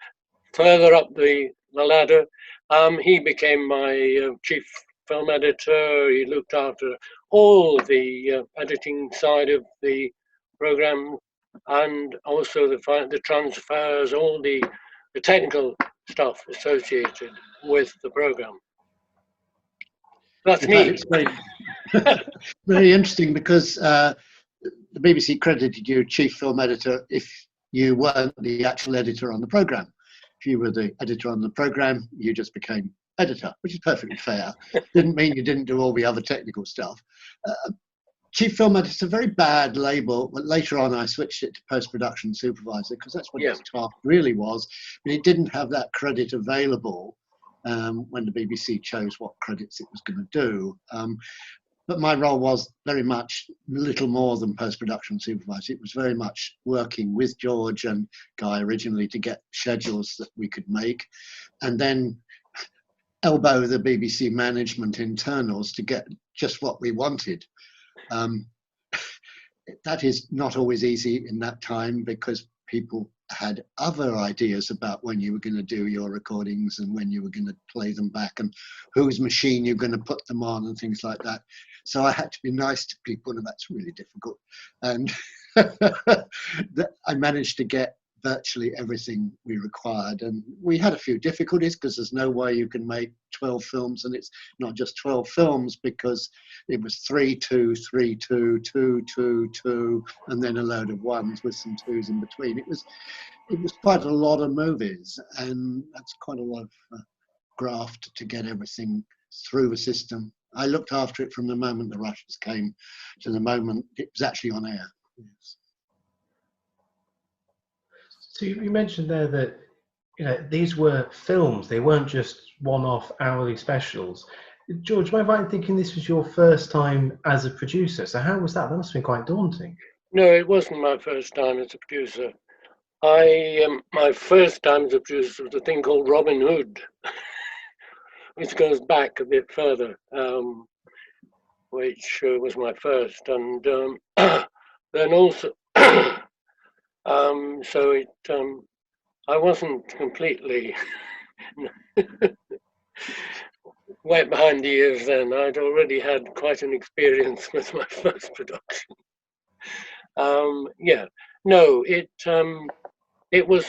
further up the ladder, he became my chief film editor. He looked after all the editing side of the program, and also the transfers, all the technical stuff associated with the program. That's me. It's very interesting because the BBC credited you chief film editor if you weren't the actual editor on the programme. If you were the editor on the programme, you just became editor, which is perfectly fair. Didn't mean you didn't do all the other technical stuff. Chief film editor, a very bad label, but later on I switched it to post-production supervisor because that's what his task really was. But it didn't have that credit available when the BBC chose what credits it was going to do. But my role was very much little more than post-production supervisor. It was very much working with George and Guy originally to get schedules that we could make, and then elbow the BBC management internals to get just what we wanted. That is not always easy in that time because people had other ideas about when you were going to do your recordings and when you were going to play them back and whose machine you're going to put them on and things like that. So I had to be nice to people, and that's really difficult. And I managed to get virtually everything we required. And we had a few difficulties because there's no way you can make 12 films, and it's not just 12 films because it was 3-2, 3-2, 2-2-2, and then a load of ones with some twos in between. It was quite a lot of movies, and that's quite a lot of graft to get everything through the system. I looked after it from the moment the rushes came to the moment it was actually on air. Yes. So you mentioned there that these were films; they weren't just one-off hourly specials. George, am I right in thinking this was your first time as a producer? So how was that? That must have been quite daunting. No, it wasn't my first time as a producer. My first time as a producer was a thing called Robin Hood, which goes back a bit further, which was my first, and then also. I wasn't completely wet behind the ears then. I'd already had quite an experience with my first production. It was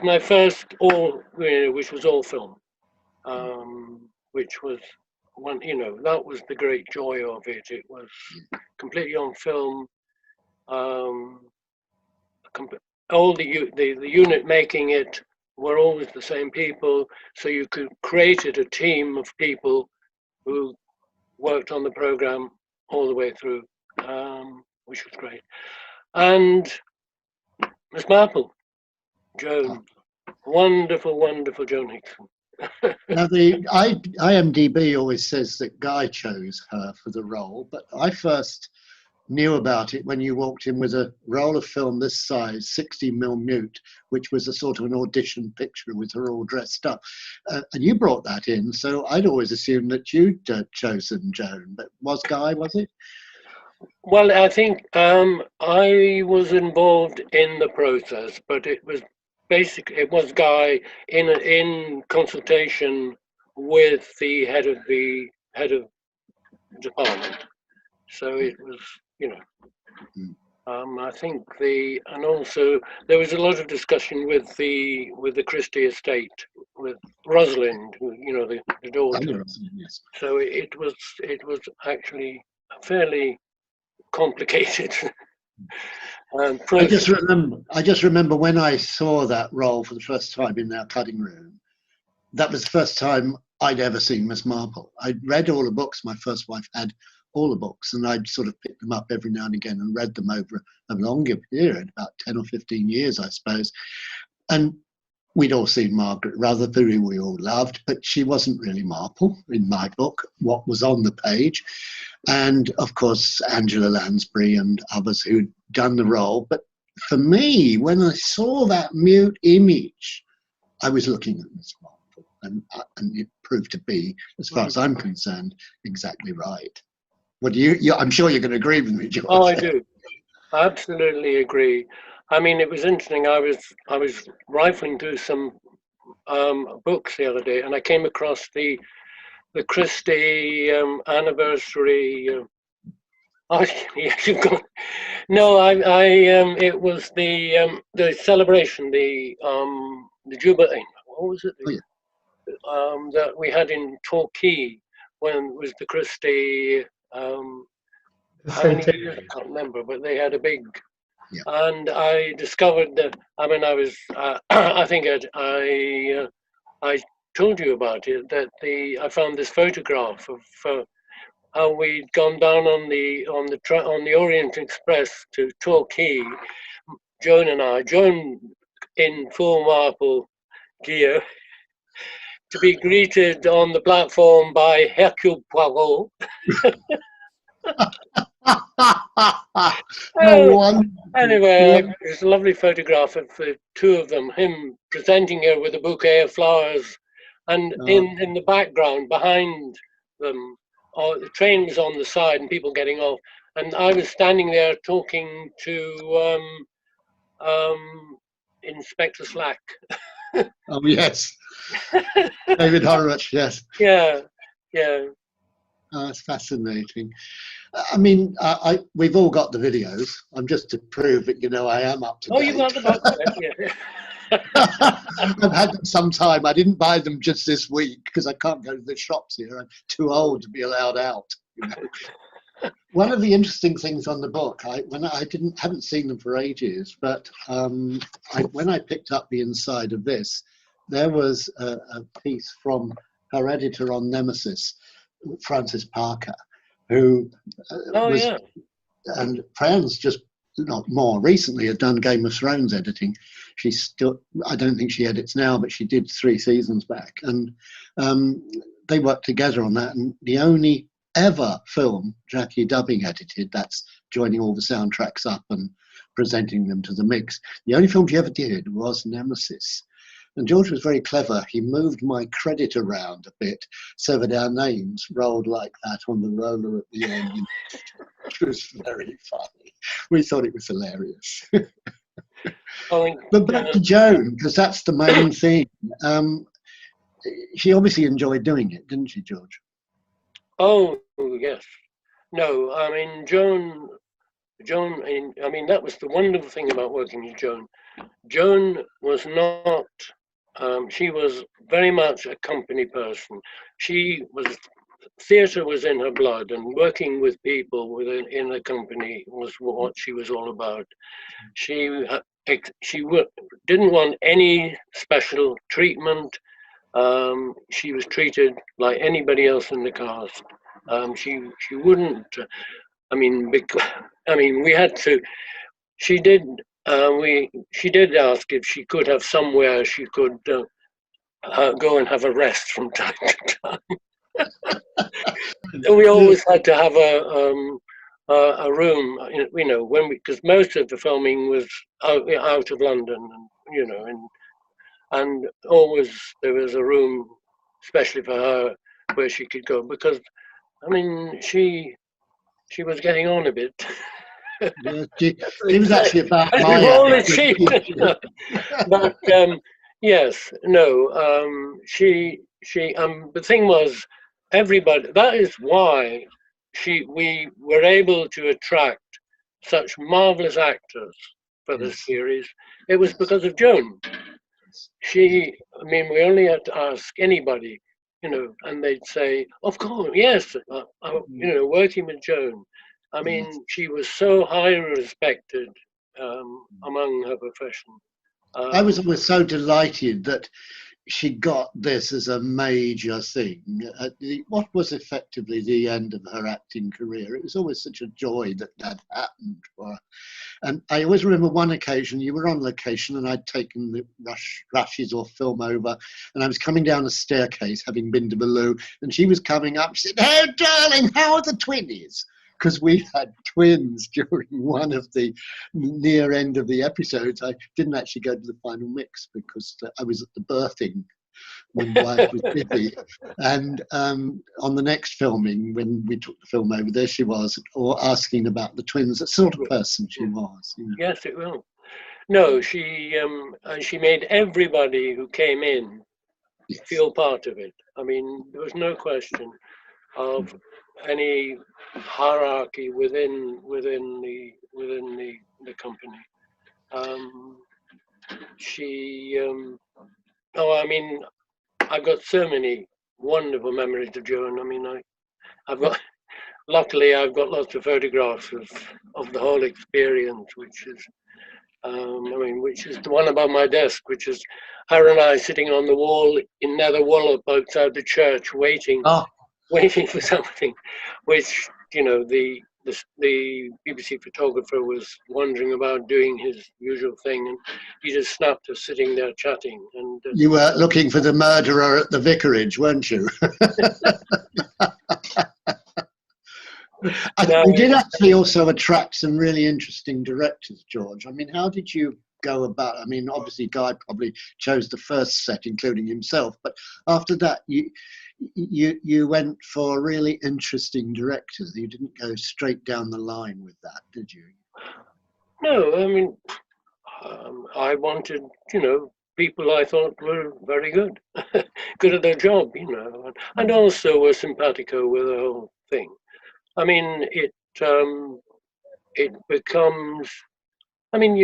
my first which was all film, which was one. That was the great joy of it. It was completely on film. All the unit making it were always the same people, so you could created a team of people who worked on the program all the way through, which was great. And Miss Marple, Joan, wonderful Joan Hickson. Now the IMDb always says that Guy chose her for the role, but I first knew about it when you walked in with a roll of film this size, 60mm mute, which was a sort of an audition picture with her all dressed up. And you brought that in, so I'd always assumed that you'd chosen Joan, but was it? Well, I think I was involved in the process, but it was Guy in consultation with the head of department. So it was, I think and also there was a lot of discussion with the Christie estate, with Rosalind, the daughter. Yes. So it was actually fairly complicated. I just remember when I saw that role for the first time in our cutting room. That was the first time I'd ever seen Miss Marple. I'd read all the books. My first wife had all the books, and I'd sort of pick them up every now and again and read them over a longer period, about 10 or 15 years, I suppose. And we'd all seen Margaret Rutherford, who we all loved, but she wasn't really Marple in my book, what was on the page. And of course, Angela Lansbury and others who'd done the role. But for me, when I saw that mute image, I was looking at Miss Marple, and it proved to be, as far as I'm concerned, exactly right. What do you I'm sure you're going to agree with me, George. Oh, I do. I absolutely agree. I mean, it was interesting. I was rifling through some books the other day, and I came across the Christie anniversary. You've got. No, it was the celebration, the Jubilee. What was it? That we had in Torquay when it was the Christie. How many years? I can't remember, but they had a big. Yeah. And I discovered that. I mean, I was. I think I told you about it, that I found this photograph of how we'd gone down on the Orient Express to Torquay, Joan and I, Joan in full Marple gear, to be greeted on the platform by Hercule Poirot. Anyway, there's a lovely photograph of the two of them, him presenting her with a bouquet of flowers, and in the background behind them, the train was on the side and people getting off, and I was standing there talking to Inspector Slack. Oh yes, David Horovitch. Yes. Yeah. Oh, that's fascinating. I mean, we've all got the videos. I'm just to prove that I am up to date. Oh, you got the box set, yeah. I've had them some time. I didn't buy them just this week because I can't go to the shops here. I'm too old to be allowed out. One of the interesting things on the book, haven't seen them for ages, but when I picked up the inside of this, there was a piece from her editor on Nemesis, Frances Parker, who and Fran's just not more recently had done Game of Thrones editing. She's still, I don't think she edits now, but she did 3 seasons back, and they worked together on that. And the only ever film Jackie Dubbing edited, that's joining all the soundtracks up and presenting them to the mix, the only film she ever did was Nemesis. And George was very clever. He moved my credit around a bit so that our names rolled like that on the roller at the end, which was very funny. We thought it was hilarious. But back to Joan, because that's the main thing. She obviously enjoyed doing it, didn't she, George? Oh, yes. No, I mean, Joan, I mean, that was the wonderful thing about working with Joan. Joan was not, she was very much a company person. Theatre was in her blood, and working with people in a company was what she was all about. She didn't want any special treatment. She was treated like anybody else in the cast. She wouldn't. I mean, we had to. She did. She did ask if she could have somewhere she could go and have a rest from time to time. We always had to have a room, because most of the filming was out of London, and always there was a room, especially for her, where she could go, because, I mean, she was getting on a bit. Yeah, she was actually about my age. But yes, no, the thing was, everybody, that is why we were able to attract such marvelous actors for this series. It was because of Joan. We only had to ask anybody, and they'd say, of course, yes, working with Joan. I mean, she was so highly respected among her profession. I was always so delighted that she got this as a major thing at what was effectively the end of her acting career. It was always such a joy that happened for her. And I always remember one occasion, you were on location and I'd taken the rushes or film over, and I was coming down a staircase, having been to Baloo, and she was coming up. She said, "Oh, darling, how are the twinnies?" Because we had twins during one of the near end of the episodes. I didn't actually go to the final mix because I was at the birthing when my wife was busy. And on the next filming, when we took the film over, there she was, or asking about the twins, the sort of person she was. Yes, it will. No, she made everybody who came in feel part of it. I mean, there was no question of any hierarchy within the company. I've got so many wonderful memories of Joan. I mean, luckily I've got lots of photographs of the whole experience, which is, I mean, which is the one above my desk, which is her and I sitting on the wall in Nether Wallop outside the church, waiting for something, which, you know, the BBC photographer was wondering about doing his usual thing, and he just snapped us sitting there chatting. And you were looking for the murderer at the vicarage, weren't you? We did actually also attract some really interesting directors, George. I mean, how did you go about? I mean, obviously Guy probably chose the first set, including himself, but after that you went for really interesting directors. You didn't go straight down the line with that, did you? No, I mean, I wanted, you know, people I thought were very good, good at their job, you know, and also were simpatico with the whole thing. I mean, it becomes. I mean,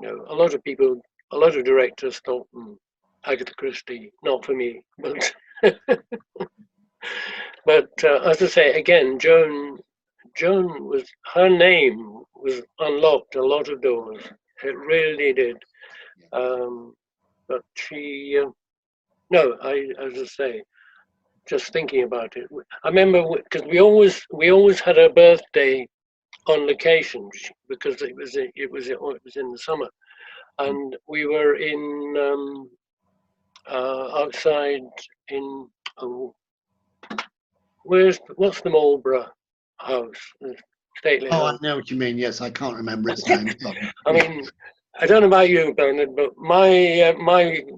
no, a lot of people, a lot of directors thought Agatha Christie, not for me, but but as I say again, Joan was, her name was unlocked a lot of doors. It really did. But she, no, as I say. Just thinking about it, I remember because we always had her birthday on location because it was in the summer, and we were in outside in what's the Marlborough house, the stately house. I know what you mean. Yes, I can't remember its name. I mean, I don't know about you, Bernard, but my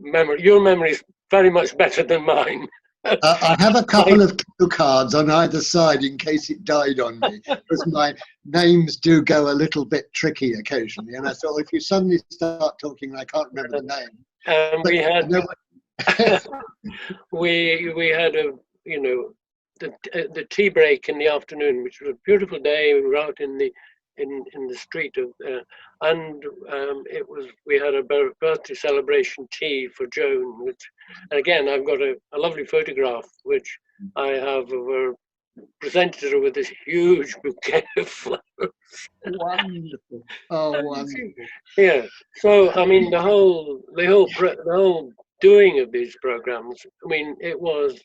memory, your memory is very much better than mine. I have a couple of cue cards on either side in case it died on me, because my names do go a little bit tricky occasionally. And I thought, if you suddenly start talking and I can't remember the name. We had we had a, you know, the tea break in the afternoon, which was a beautiful day. We were out in the street of, and it was, we had a birthday celebration tea for Joan, which, and again, I've got a lovely photograph which I have of her, presented her with this huge bouquet of flowers. Wonderful. Oh, wonderful. Yeah. So I mean, the whole doing of these programs. I mean, it was.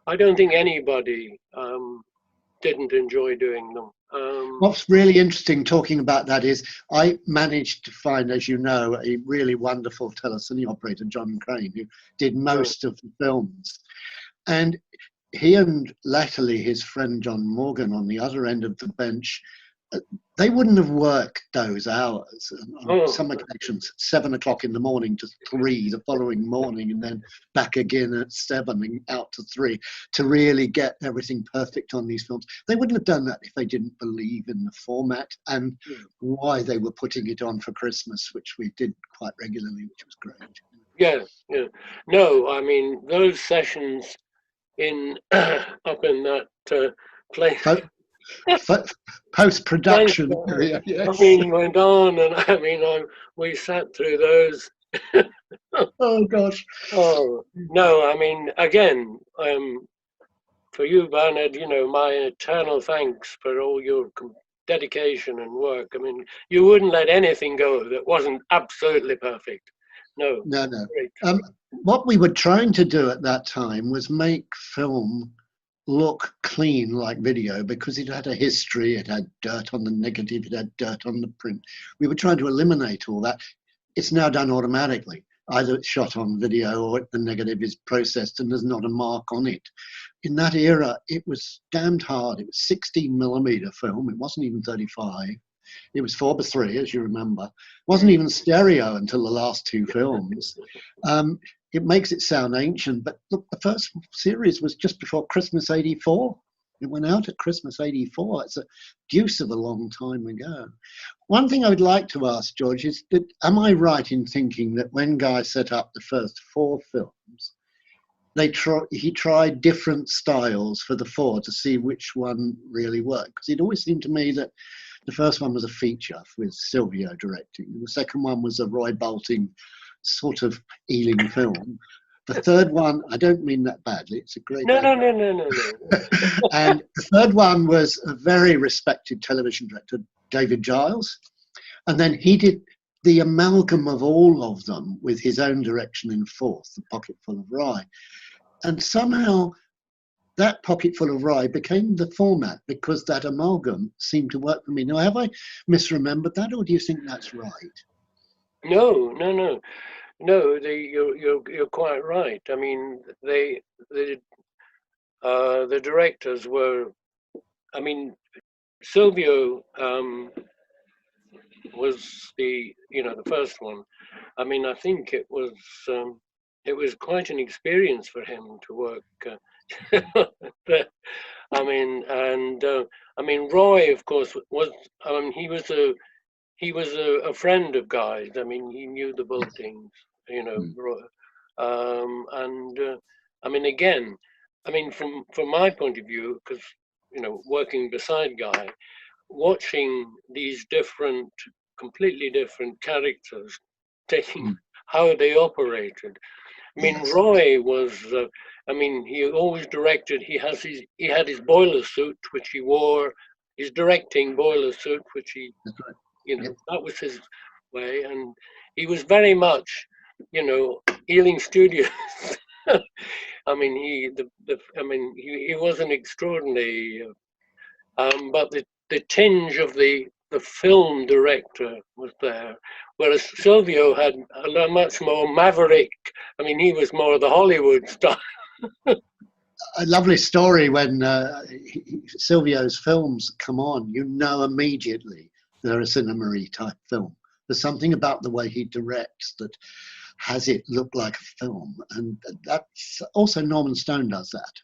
I don't think anybody didn't enjoy doing them. What's really interesting talking about that is I managed to find, as you know, a really wonderful telecine operator, John Crane, who did most of the films. And he and latterly his friend John Morgan on the other end of the bench, they wouldn't have worked those hours. On some occasions, 7 o'clock in the morning to 3 the following morning, and then back again at 7 and out to 3 to really get everything perfect on these films. They wouldn't have done that if they didn't believe in the format and why they were putting it on for Christmas, which we did quite regularly, which was great. Yeah, yeah. No, I mean, those sessions in up in that place. Post-production area, yes. I mean, went on, and I mean, we sat through those. Oh gosh. Oh no, I mean, again, for you, Bernard, you know, my eternal thanks for all your dedication and work. I mean, you wouldn't let anything go that wasn't absolutely perfect. No. No. What we were trying to do at that time was make film look clean like video, because it had a history, it had dirt on the negative, it had dirt on the print. We were trying to eliminate all that. It's now done automatically. Either it's shot on video or the negative is processed and there's not a mark on it. In that era, it was damned hard. It was 16mm film. It wasn't even 35. It was 4:3, as you remember. It wasn't even stereo until the last two films. It makes it sound ancient, but look, the first series was just before Christmas '84. It went out at Christmas '84. It's a deuce of a long time ago. One thing I would like to ask, George, is that am I right in thinking that when Guy set up the first 4 films, he tried different styles for the 4 to see which one really worked? Because it always seemed to me that the first one was a feature with Silvio directing. The second one was a Roy Bolting sort of Ealing film. The third one, I don't mean that badly, it's a great... No. And the third one was a very respected television director, David Giles. And then he did the amalgam of all of them with his own direction in fourth, The Pocketful of Rye. And somehow that Pocketful of Rye became the format because that amalgam seemed to work for me. Now, have I misremembered that, or do you think that's right? No. You're quite right. I mean, the directors were. I mean, Silvio was the first one. I mean, I think it was quite an experience for him to work. I mean, Roy, of course, was. He was a friend of Guy's. I mean, he knew the Bultings, Roy. I mean, again, I mean, from my point of view, because working beside Guy, watching these completely different characters, taking how they operated. I mean, Roy was. He always directed. He had his boiler suit, which he wore. His directing boiler suit, which he. That was his way, and he was very much, Ealing Studios. I mean, he was an extraordinary, but the tinge of the film director was there, whereas Silvio had a much more maverick. I mean, he was more of the Hollywood style. A lovely story when Silvio's films come on, immediately they're a cinema-y type film. There's something about the way he directs that has it look like a film, and that's also Norman Stone does that.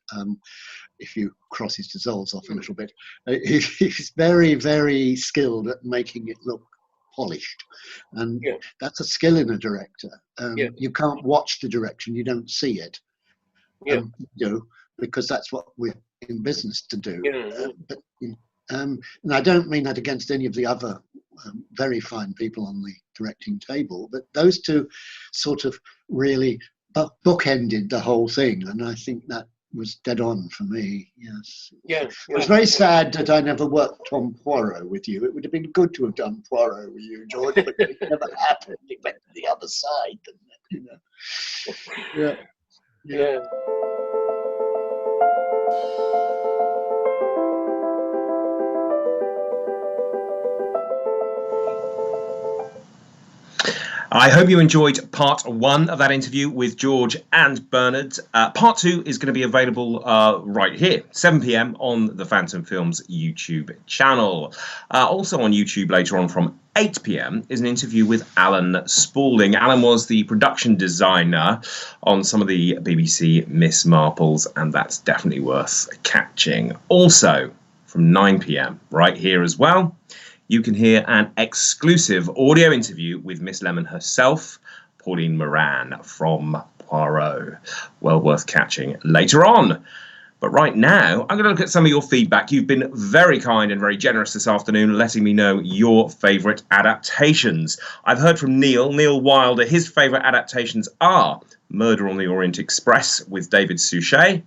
If you cross his dissolves off a little bit, he's very, very skilled at making it look polished, and that's a skill in a director. You can't watch the direction, you don't see it. Because that's what we're in business to do. And I don't mean that against any of the other very fine people on the directing table, but those two sort of really bookended the whole thing, and I think that was dead on for me. Yes. It was very sad that I never worked on Poirot with you. It would have been good to have done Poirot with you, George, but it never happened. It went to the other side, didn't it? Yeah. I hope you enjoyed part one of that interview with George and Bernard. Part two is going to be available right here, 7 p.m. on the Phantom Films YouTube channel. Also on YouTube later on from 8 p.m. is an interview with Alan Spaulding. Alan was the production designer on some of the BBC Miss Marples, and that's definitely worth catching. Also, from 9 p.m. right here as well, you can hear an exclusive audio interview with Miss Lemon herself, Pauline Moran from Poirot. Well worth catching later on. But right now, I'm going to look at some of your feedback. You've been very kind and very generous this afternoon, letting me know your favourite adaptations. I've heard from Neil Wilder. His favourite adaptations are Murder on the Orient Express with David Suchet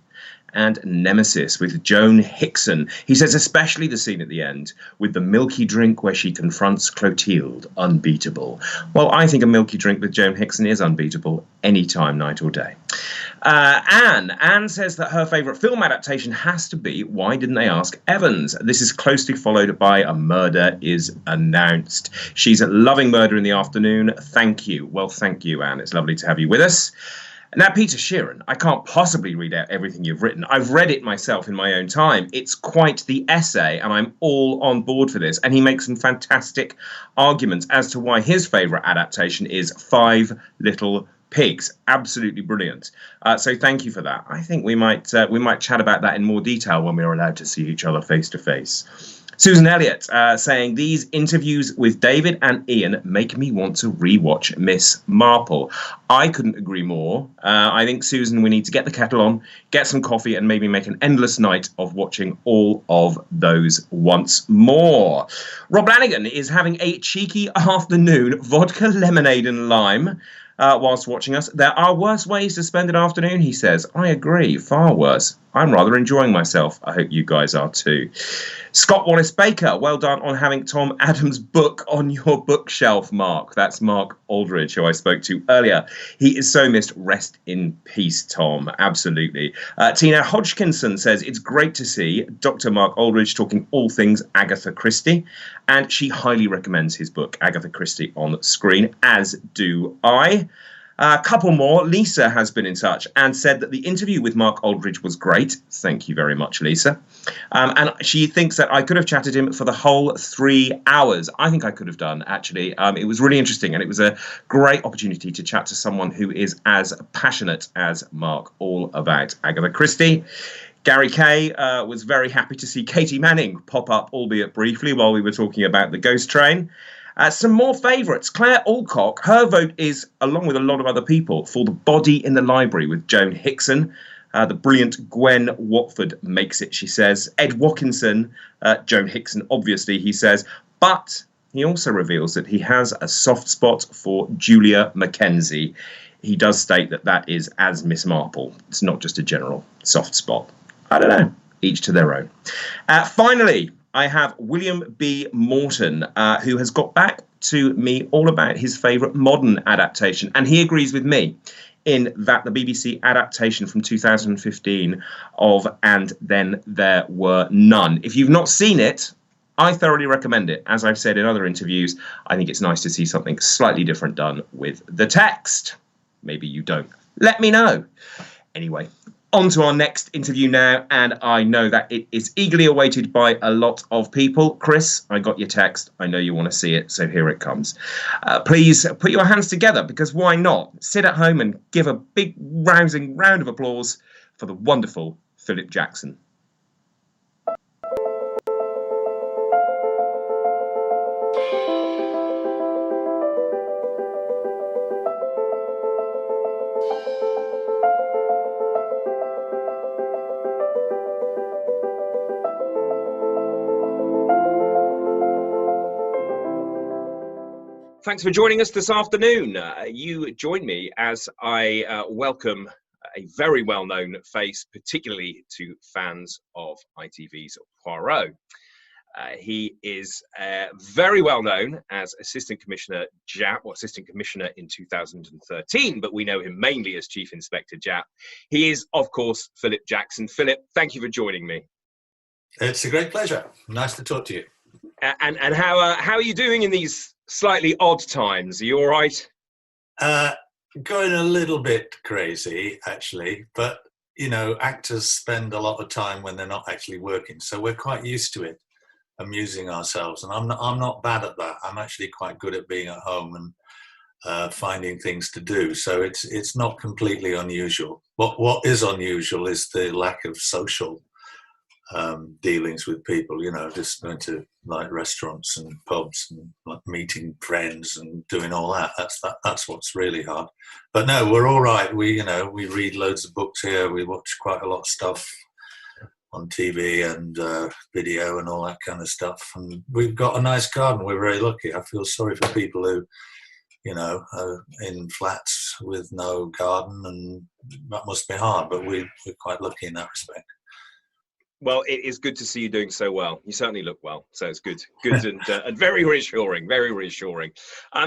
and Nemesis with Joan Hickson. He says especially the scene at the end with the milky drink where she confronts Clotilde, unbeatable. Well, I think a milky drink with Joan Hickson is unbeatable anytime, night or day. Anne says that her favourite film adaptation has to be Why Didn't They Ask Evans? This is closely followed by A Murder is Announced. She's loving Murder in the Afternoon. Thank you. Well, thank you, Anne. It's lovely to have you with us. Now, Peter Sheeran, I can't possibly read out everything you've written. I've read it myself in my own time. It's quite the essay, and I'm all on board for this. And he makes some fantastic arguments as to why his favourite adaptation is Five Little Pigs. Absolutely brilliant. So thank you for that. I think we might chat about that in more detail when we're allowed to see each other face to face. Susan Elliott saying, these interviews with David and Ian make me want to rewatch Miss Marple. I couldn't agree more. I think, Susan, we need to get the kettle on, get some coffee, and maybe make an endless night of watching all of those once more. Rob Lanigan is having a cheeky afternoon, vodka, lemonade and lime. whilst watching us. There are worse ways to spend an afternoon, he says. I agree, far worse. I'm rather enjoying myself. I hope you guys are too. Scott Wallace-Baker, well done on having Tom Adams' book on your bookshelf, Mark. That's Mark Aldridge, who I spoke to earlier. He is so missed. Rest in peace, Tom. Absolutely. Tina Hodgkinson says, it's great to see Dr. Mark Aldridge talking all things Agatha Christie, and she highly recommends his book, Agatha Christie on Screen, as do I. A couple more. Lisa has been in touch and said that the interview with Mark Aldridge was great. Thank you very much, Lisa. And she thinks that I could have chatted him for the whole 3 hours. I think I could have done, actually. It was really interesting, and it was a great opportunity to chat to someone who is as passionate as Mark all about Agatha Christie. Gary Kay was very happy to see Katie Manning pop up, albeit briefly, while we were talking about the Ghost Train. Some more favourites. Claire Alcock, her vote is, along with a lot of other people, for The Body in the Library with Joan Hickson. The brilliant Gwen Watford makes it, she says. Ed Watkinson, Joan Hickson, obviously, he says. But he also reveals that he has a soft spot for Julia Mackenzie. He does state that that is as Miss Marple. It's not just a general soft spot. I don't know. Each to their own. Finally, I have William B. Morton, who has got back to me all about his favourite modern adaptation. And he agrees with me in that the BBC adaptation from 2015 of And Then There Were None. If you've not seen it, I thoroughly recommend it. As I've said in other interviews, I think it's nice to see something slightly different done with the text. Maybe you don't. Let me know. Anyway, on to our next interview now, and I know that it is eagerly awaited by a lot of people. Chris, I got your text. I know you want to see it, so here it comes. Please put your hands together, because why not? Sit at home and give a big, rousing round of applause for the wonderful Philip Jackson. Thanks for joining us this afternoon. You join me as I welcome a very well-known face, particularly to fans of ITV's Poirot. He is very well known as Assistant Commissioner Japp, or Assistant Commissioner in 2013, but we know him mainly as Chief Inspector Japp. He is, of course, Philip Jackson. Philip, thank you for joining me. It's a great pleasure. Nice to talk to you. And how are you doing in these slightly odd times? Are you all right? Going a little bit crazy, actually, but you know, actors spend a lot of time when they're not actually working, so we're quite used to it, amusing ourselves. And I'm not bad at that. I'm actually quite good at being at home and finding things to do. So it's not completely unusual. What is unusual is the lack of social dealings with people, you know, just going to like restaurants and pubs and like meeting friends and doing all that. That's what's really hard. But no, we're all right. We read loads of books here. We watch quite a lot of stuff on TV and video and all that kind of stuff. And we've got a nice garden. We're very lucky. I feel sorry for people who, you know, are in flats with no garden, and that must be hard. But we're quite lucky in that respect. Well, it is good to see you doing so well. You certainly look well, so it's good and very reassuring, very reassuring.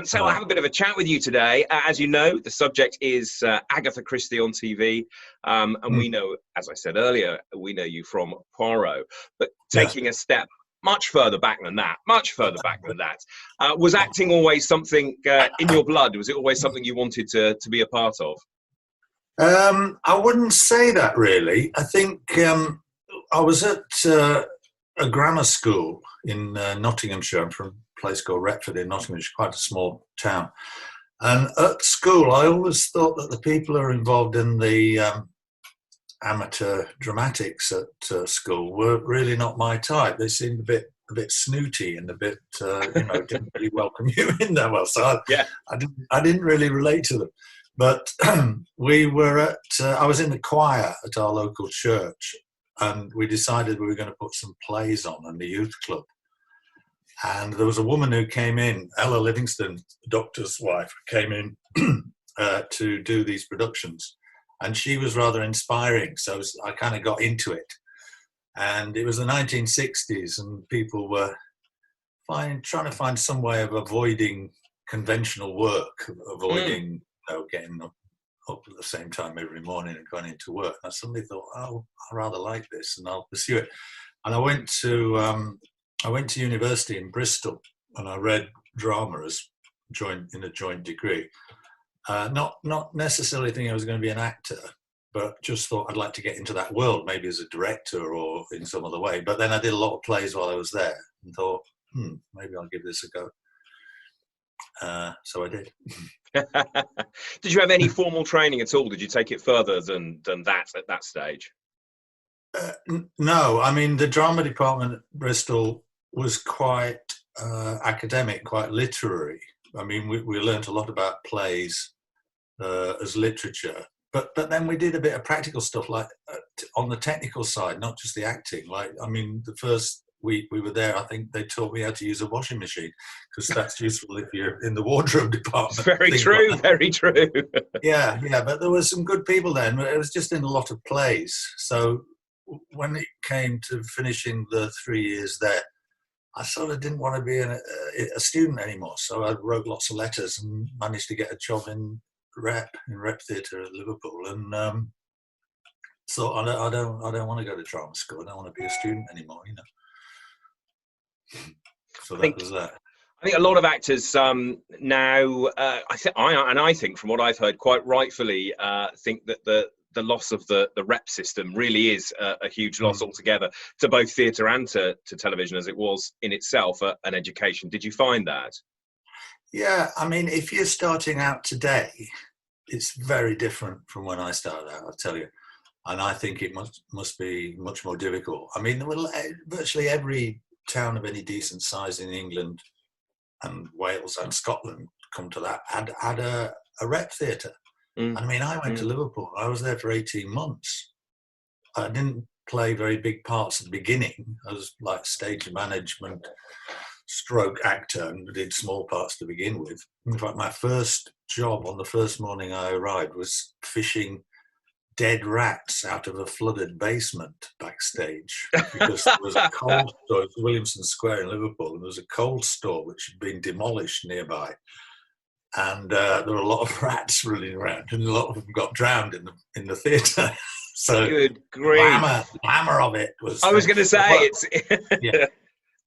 So I'll have a bit of a chat with you today. As you know, the subject is Agatha Christie on TV, and we know, as I said earlier, we know you from Poirot. But taking a step much further back than that, was acting always something in your blood? Was it always something you wanted to be a part of? I wouldn't say that, really. I think I was at a grammar school in Nottinghamshire. I'm from a place called Retford in Nottinghamshire, quite a small town. And at school, I always thought that the people who are involved in the amateur dramatics at school were really not my type. They seemed a bit snooty and a bit, didn't really welcome you in there well. So I didn't really relate to them. But we were I was in the choir at our local church. And we decided we were going to put some plays on in the youth club. And there was a woman who came in, Ella Livingston, the doctor's wife, came in to do these productions. And she was rather inspiring, so I kind of got into it. And it was the 1960s, and people were trying to find some way of avoiding conventional work, avoiding getting up at the same time every morning and going into work. And I suddenly thought, oh, I rather like this, and I'll pursue it. And I went to university in Bristol, and I read drama as in a joint degree. Not necessarily thinking I was going to be an actor, but just thought I'd like to get into that world, maybe as a director or in some other way. But then I did a lot of plays while I was there and thought, maybe I'll give this a go. So I did. Did you have any formal training at all? Did you take it further than that at that stage? No, I mean, the drama department at Bristol was quite academic, quite literary. I mean, we learnt a lot about plays as literature, but then we did a bit of practical stuff, like on the technical side, not just the acting. Like, I mean, the first week we were there, I think they taught me how to use a washing machine, because that's useful if you're in the wardrobe department. Very true, very true. Yeah, but there were some good people then. It was just in a lot of plays. So when it came to finishing the 3 years there, I sort of didn't want to be a student anymore. So I wrote lots of letters and managed to get a job in Rep Theatre at Liverpool. And so I don't want to go to drama school. I don't want to be a student anymore, you know. So that was that. I think a lot of actors now, I think from what I've heard, quite rightfully, think that the loss of the rep system really is a huge loss altogether to both theatre and to television, as it was in itself an education. Did you find that? Yeah, I mean, if you're starting out today, it's very different from when I started out, I'll tell you. And I think it must be much more difficult. I mean, virtually every town of any decent size in England and Wales and Scotland, come to that, had a rep theatre. I mean, I went to Liverpool. I was there for 18 months. I didn't play very big parts at the beginning. I was like stage management, stroke actor, and did small parts to begin with. In fact, my first job on the first morning I arrived was fishing dead rats out of a flooded basement backstage, because there was a coal store. It was Williamson Square in Liverpool, and there was a coal store which had been demolished nearby. And there were a lot of rats running around, and a lot of them got drowned in the theatre. So good grief. Glamour of it was. I was going to say yeah,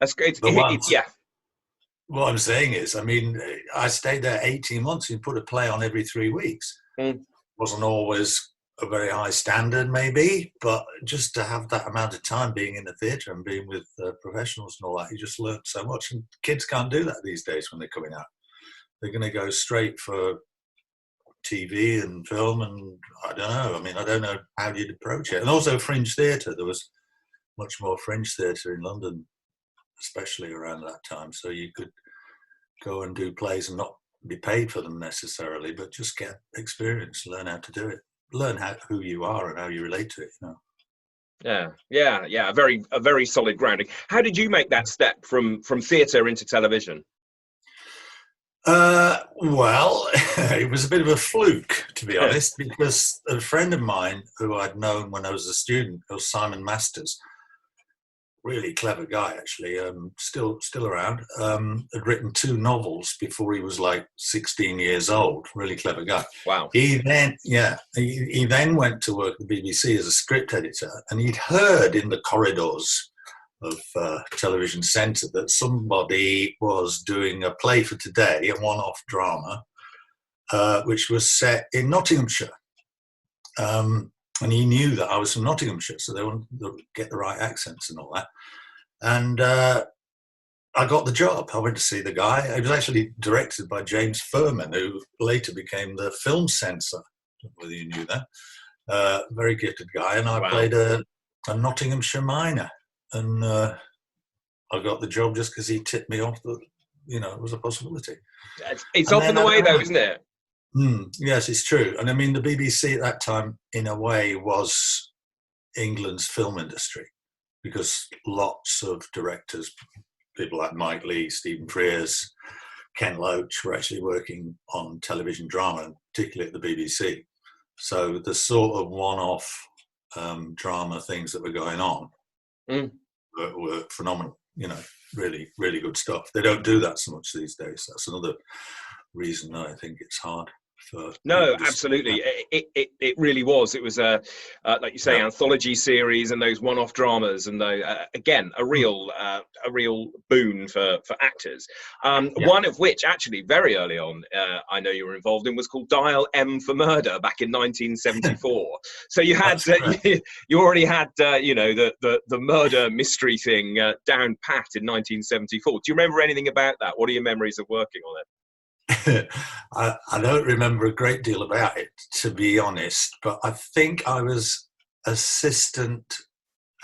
that's great. Yeah. What I'm saying is, I mean, I stayed there 18 months and put a play on every 3 weeks. Wasn't always a very high standard, maybe, but just to have that amount of time being in the theatre and being with professionals and all that, you just learn so much. And kids can't do that these days when they're coming out. They're going to go straight for TV and film, and I don't know. I mean, I don't know how you'd approach it. And also fringe theatre. There was much more fringe theatre in London, especially around that time. So you could go and do plays and not be paid for them necessarily, but just get experience, learn how to do it, learn who you are and how you relate to it, you know. Yeah. A very solid grounding. How did you make that step from theatre into television? Well, it was a bit of a fluke, to be honest, because a friend of mine who I'd known when I was a student, was Simon Masters, really clever guy, actually, still around, had written 2 novels before he was like 16 years old. Really clever guy. Wow. He then went to work at the BBC as a script editor, and he'd heard in the corridors of Television Centre that somebody was doing a play for today, a one-off drama, which was set in Nottinghamshire. And he knew that I was from Nottinghamshire, so they wanted to get the right accents and all that. And I got the job. I went to see the guy. It was actually directed by James Furman, who later became the film censor. I don't know whether you knew that. Very gifted guy. And I played a Nottinghamshire miner. And I got the job just because he tipped me off that, you know, it was a possibility. It's often the way, though, isn't it? Yes, it's true. And I mean, the BBC at that time, in a way, was England's film industry, because lots of directors, people like Mike Leigh, Stephen Frears, Ken Loach were actually working on television drama, and particularly at the BBC. So the sort of one-off drama things that were going on were phenomenal. You know, really, really good stuff. They don't do that so much these days. That's another reason I think it's hard. No, absolutely. It really was. It was like you say, anthology series and those one-off dramas, and again a real boon for actors. One of which actually very early on, I know you were involved in, was called Dial M for Murder back in 1974. So you had you already had the murder mystery thing down pat in 1974. Do you remember anything about that? What are your memories of working on it? I don't remember a great deal about it, to be honest, but I think I was assistant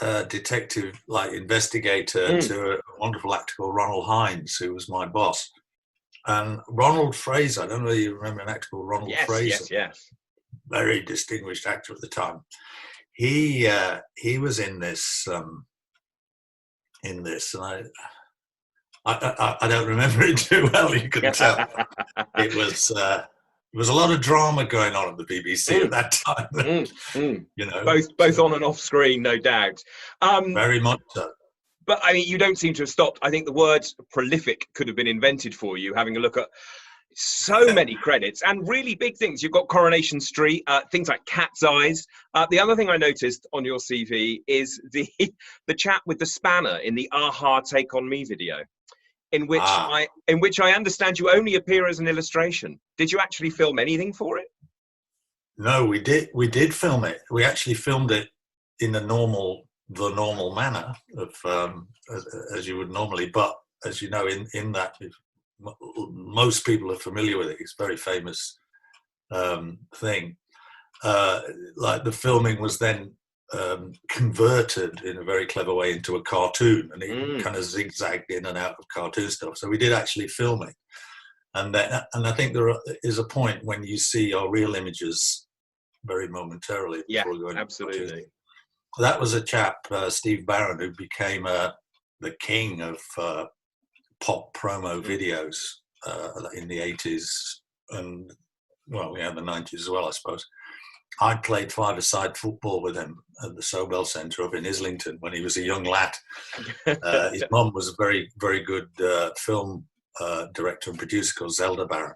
detective, like investigator, to a wonderful actor called Ronald Hines, who was my boss. And Ronald Fraser, I don't know if you remember an actor called Ronald Fraser. Yes. Very distinguished actor at the time. He was in this, and I don't remember it too well, you can tell. It was a lot of drama going on at the BBC at that time. You know, both on and off screen, no doubt. Very much so. But I mean, you don't seem to have stopped. I think the word prolific could have been invented for you, having a look at so many credits and really big things. You've got Coronation Street, things like Cat's Eyes. The other thing I noticed on your CV is the chap with the spanner in the Aha Take On Me video, in which I understand you only appear as an illustration. Did you actually film anything for it? No, we did film it. We actually filmed it in the normal manner of as you would normally. But as you know, in that, most people are familiar with it. It's a very famous thing. Like the filming was then converted in a very clever way into a cartoon, and it kind of zigzagged in and out of cartoon stuff. So we did actually film it, and I think there is a point when you see your real images very momentarily. Yeah, before going absolutely. That was a chap, Steve Barron, who became the king of pop promo videos in the 80s, and well, we had the 90s as well, I suppose. I played five-a-side football with him at the Sobel Centre up in Islington when he was a young lad. His mum was a very, very good film director and producer called Zelda Barron.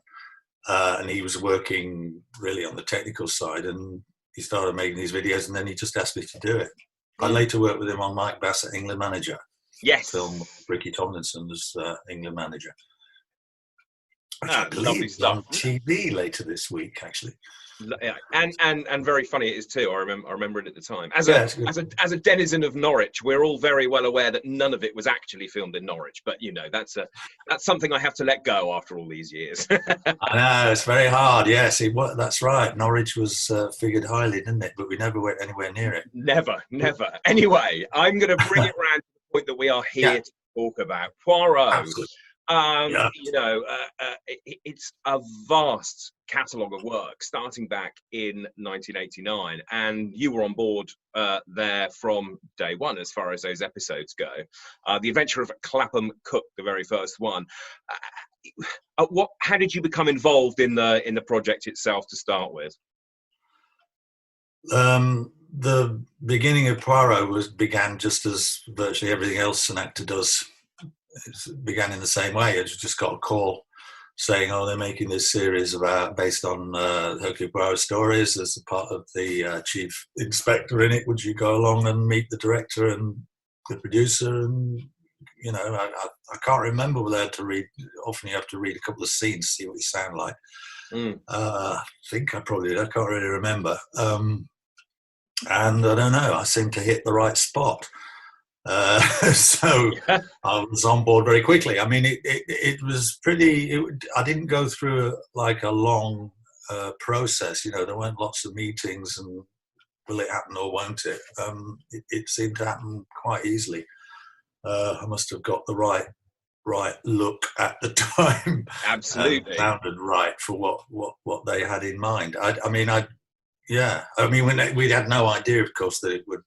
And he was working really on the technical side, and he started making these videos, and then he just asked me to do it. I later worked with him on Mike Bassett, England Manager. Yes. Film Ricky Tomlinson as England Manager. Which I lovely believe is stuff. on TV later this week, actually. And very funny it is too. I remember it at the time. As a denizen of Norwich, we're all very well aware that none of it was actually filmed in Norwich. But you know, that's something I have to let go after all these years. I know, it's very hard. Yes, that's right. Norwich was figured highly, didn't it? But we never went anywhere near it. Never. Anyway, I'm going to bring it round to the point that we are here to talk about Poirot. Absolutely. You know, it's a vast catalogue of work starting back in 1989, and you were on board there from day one as far as those episodes go. The Adventure of Clapham Cook, the very first one. How did you become involved in the project itself to start with? The beginning of Poirot began just as virtually everything else an actor does. It began in the same way. I just got a call saying, "Oh, they're making this series based on Hercule Poirot stories. There's a part of the chief inspector in it. Would you go along and meet the director and the producer?" And you know, I can't remember whether I had to read. Often you have to read a couple of scenes to see what you sound like. I think I probably did. I can't really remember. And I don't know. I seemed to hit the right spot. So I was on board very quickly. I mean, it was pretty. I didn't go through a long process. You know, there weren't lots of meetings and will it happen or won't it? It seemed to happen quite easily. I must have got the right look at the time. Absolutely, sounded right for what they had in mind. I mean, when we had no idea, of course, that it would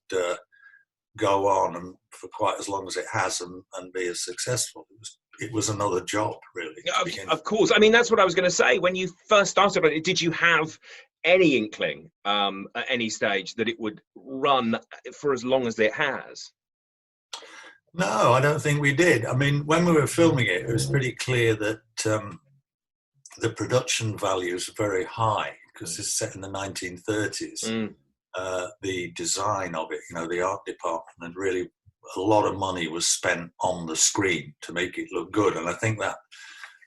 go on and for quite as long as it has and be as successful. It was it was another job, really. Of course. I mean, that's what I was going to say. When you first started on it, did you have any inkling at any stage that it would run for as long as it has? No, I don't think we did. I mean, when we were filming it, it was pretty clear that the production values are very high because it's set in the 1930s. The design of it, you know, the art department, and really a lot of money was spent on the screen to make it look good. And I think that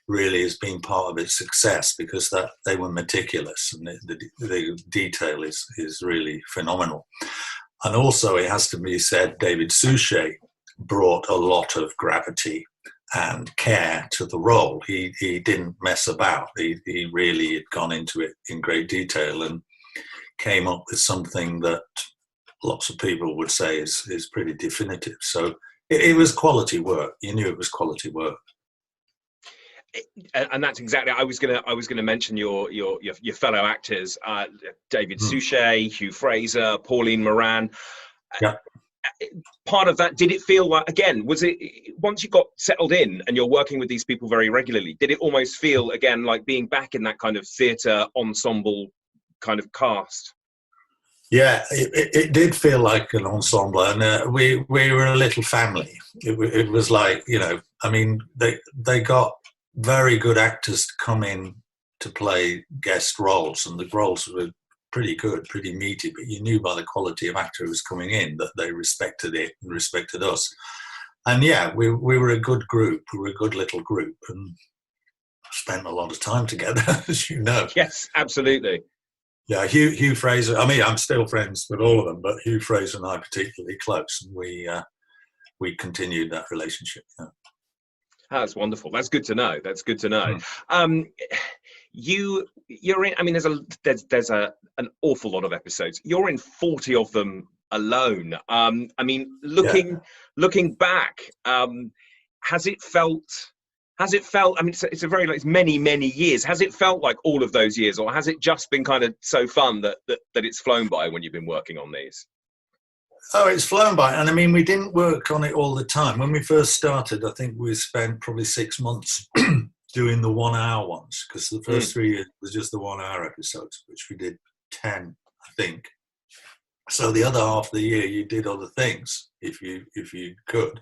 really has been part of its success because that they were meticulous, and the detail is really phenomenal. And also, it has to be said, David Suchet brought a lot of gravity and care to the role. He didn't mess about. He really had gone into it in great detail and came up with something that lots of people would say is pretty definitive. So it was quality work. You knew it was quality work. And that's exactly. I was gonna mention your fellow actors, David Suchet, Hugh Fraser, Pauline Moran. Yeah. Part of that, did it feel like, again, was it once you got settled in and you're working with these people very regularly, did it almost feel again like being back in that kind of theatre ensemble kind of cast? Yeah, it did feel like an ensemble, and we were a little family. It was like, you know, I mean, they got very good actors to come in to play guest roles, and the roles were pretty good, pretty meaty, but you knew by the quality of actor who was coming in that they respected it and respected us. And yeah, we were a good group. We were a good little group and spent a lot of time together, as you know. Yes, absolutely. Yeah, Hugh Fraser, I mean, I'm still friends with all of them, but Hugh Fraser and I are particularly close, and we continued that relationship. Yeah. That's wonderful. That's good to know. That's good to know. You're in. I mean, there's an awful lot of episodes. You're in 40 of them alone. I mean, looking back, has it felt? I mean, it's it's many years. Has it felt like all of those years, or has it just been kind of so fun that it's flown by when you've been working on these? Oh, it's flown by. And I mean, we didn't work on it all the time. When we first started, I think we spent probably 6 months doing the 1 hour ones, because the first 3 years was just the 1 hour episodes, which we did 10, I think. So the other half of the year, you did other things if you could.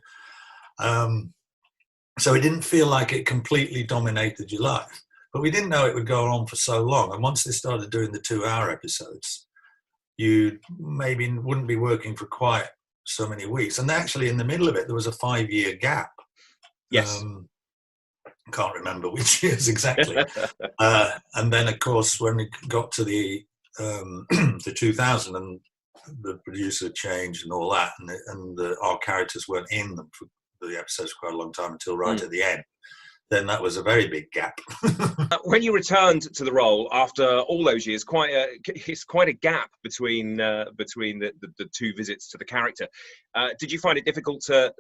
So it didn't feel like it completely dominated your life. But we didn't know it would go on for so long. And once they started doing the 2 hour episodes, you maybe wouldn't be working for quite so many weeks. And actually, in the middle of it, there was a 5-year gap. Yes. Can't remember which years exactly. And then, of course, when it got to the 2000 and the producer changed and all that, and our characters weren't in them for the episodes for quite a long time until right at the end, then that was a very big gap. When you returned to the role after all those years, it's quite a gap between the 2 visits to the character. Did you find it difficult to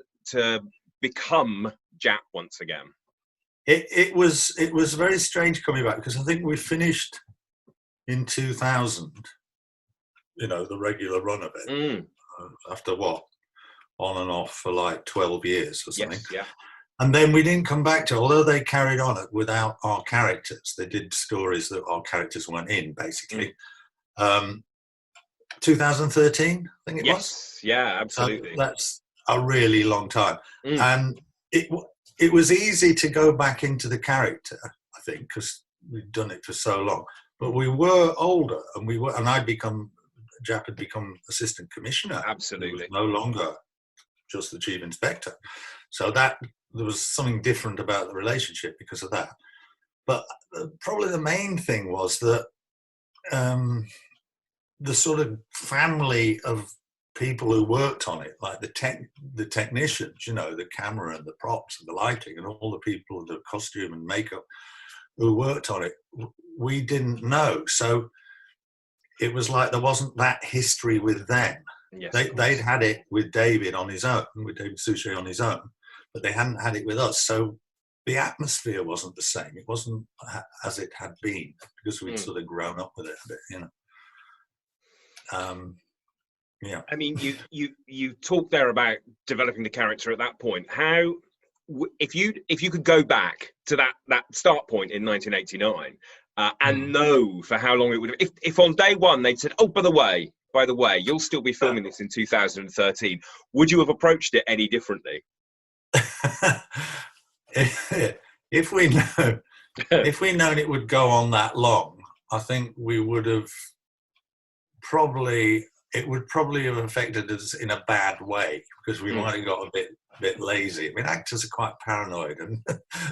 become Japp once again? It was very strange coming back, because I think we finished in 2000, you know, the regular run of it, after what, on and off for like 12 years or something. Yes, yeah. And then we didn't come back to it, although they carried on it without our characters. They did stories that our characters weren't in, basically. 2013, I think it was. Yes, yeah, absolutely. That's a really long time. And it was easy to go back into the character, I think, because we'd done it for so long. But we were older, and Japp had become assistant commissioner. Absolutely. No longer just the chief inspector. So that there was something different about the relationship because of that. But probably the main thing was that the sort of family of people who worked on it, like the technicians, you know, the camera and the props and the lighting and all the people, the costume and makeup who worked on it, we didn't know. So it was like there wasn't that history with them. Yes, they'd had it with David on his own, with David Suchet on his own, but they hadn't had it with us. So the atmosphere wasn't the same. It wasn't as it had been, because we'd sort of grown up with it a bit, you know. Yeah. I mean, you talked there about developing the character at that point. How if you could go back to that start point in 1989 and know for how long it would have, if on day one they'd said, oh, by the way, you'll still be filming this in 2013, would you have approached it any differently? If we'd known it would go on that long, I think we would have it would probably have affected us in a bad way, because we might have got a bit lazy. I mean, actors are quite paranoid, and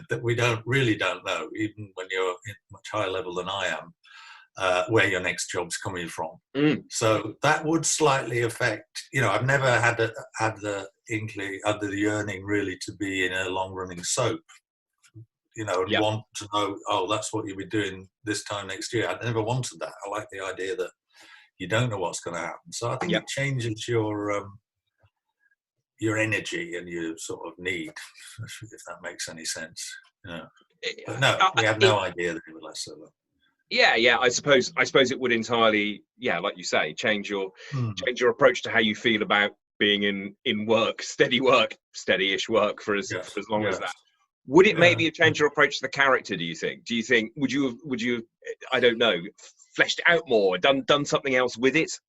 that we really don't know, even when you're in much higher level than I am, where your next job's coming from. So that would slightly affect. I've never had the yearning really to be in a long-running soap. And want to know, oh, that's what you'll be doing this time next year. I never wanted that. I like the idea that you don't know what's going to happen. So I think it changes your energy and your sort of need, if that makes any sense. But no, we have no idea that it would last so long. Yeah. I suppose it would entirely, like you say, change your approach to how you feel about being in work, steady-ish work for as long as that. Would it maybe change your approach to the character, do you think? Would you I don't know, fleshed it out more, done something else with it?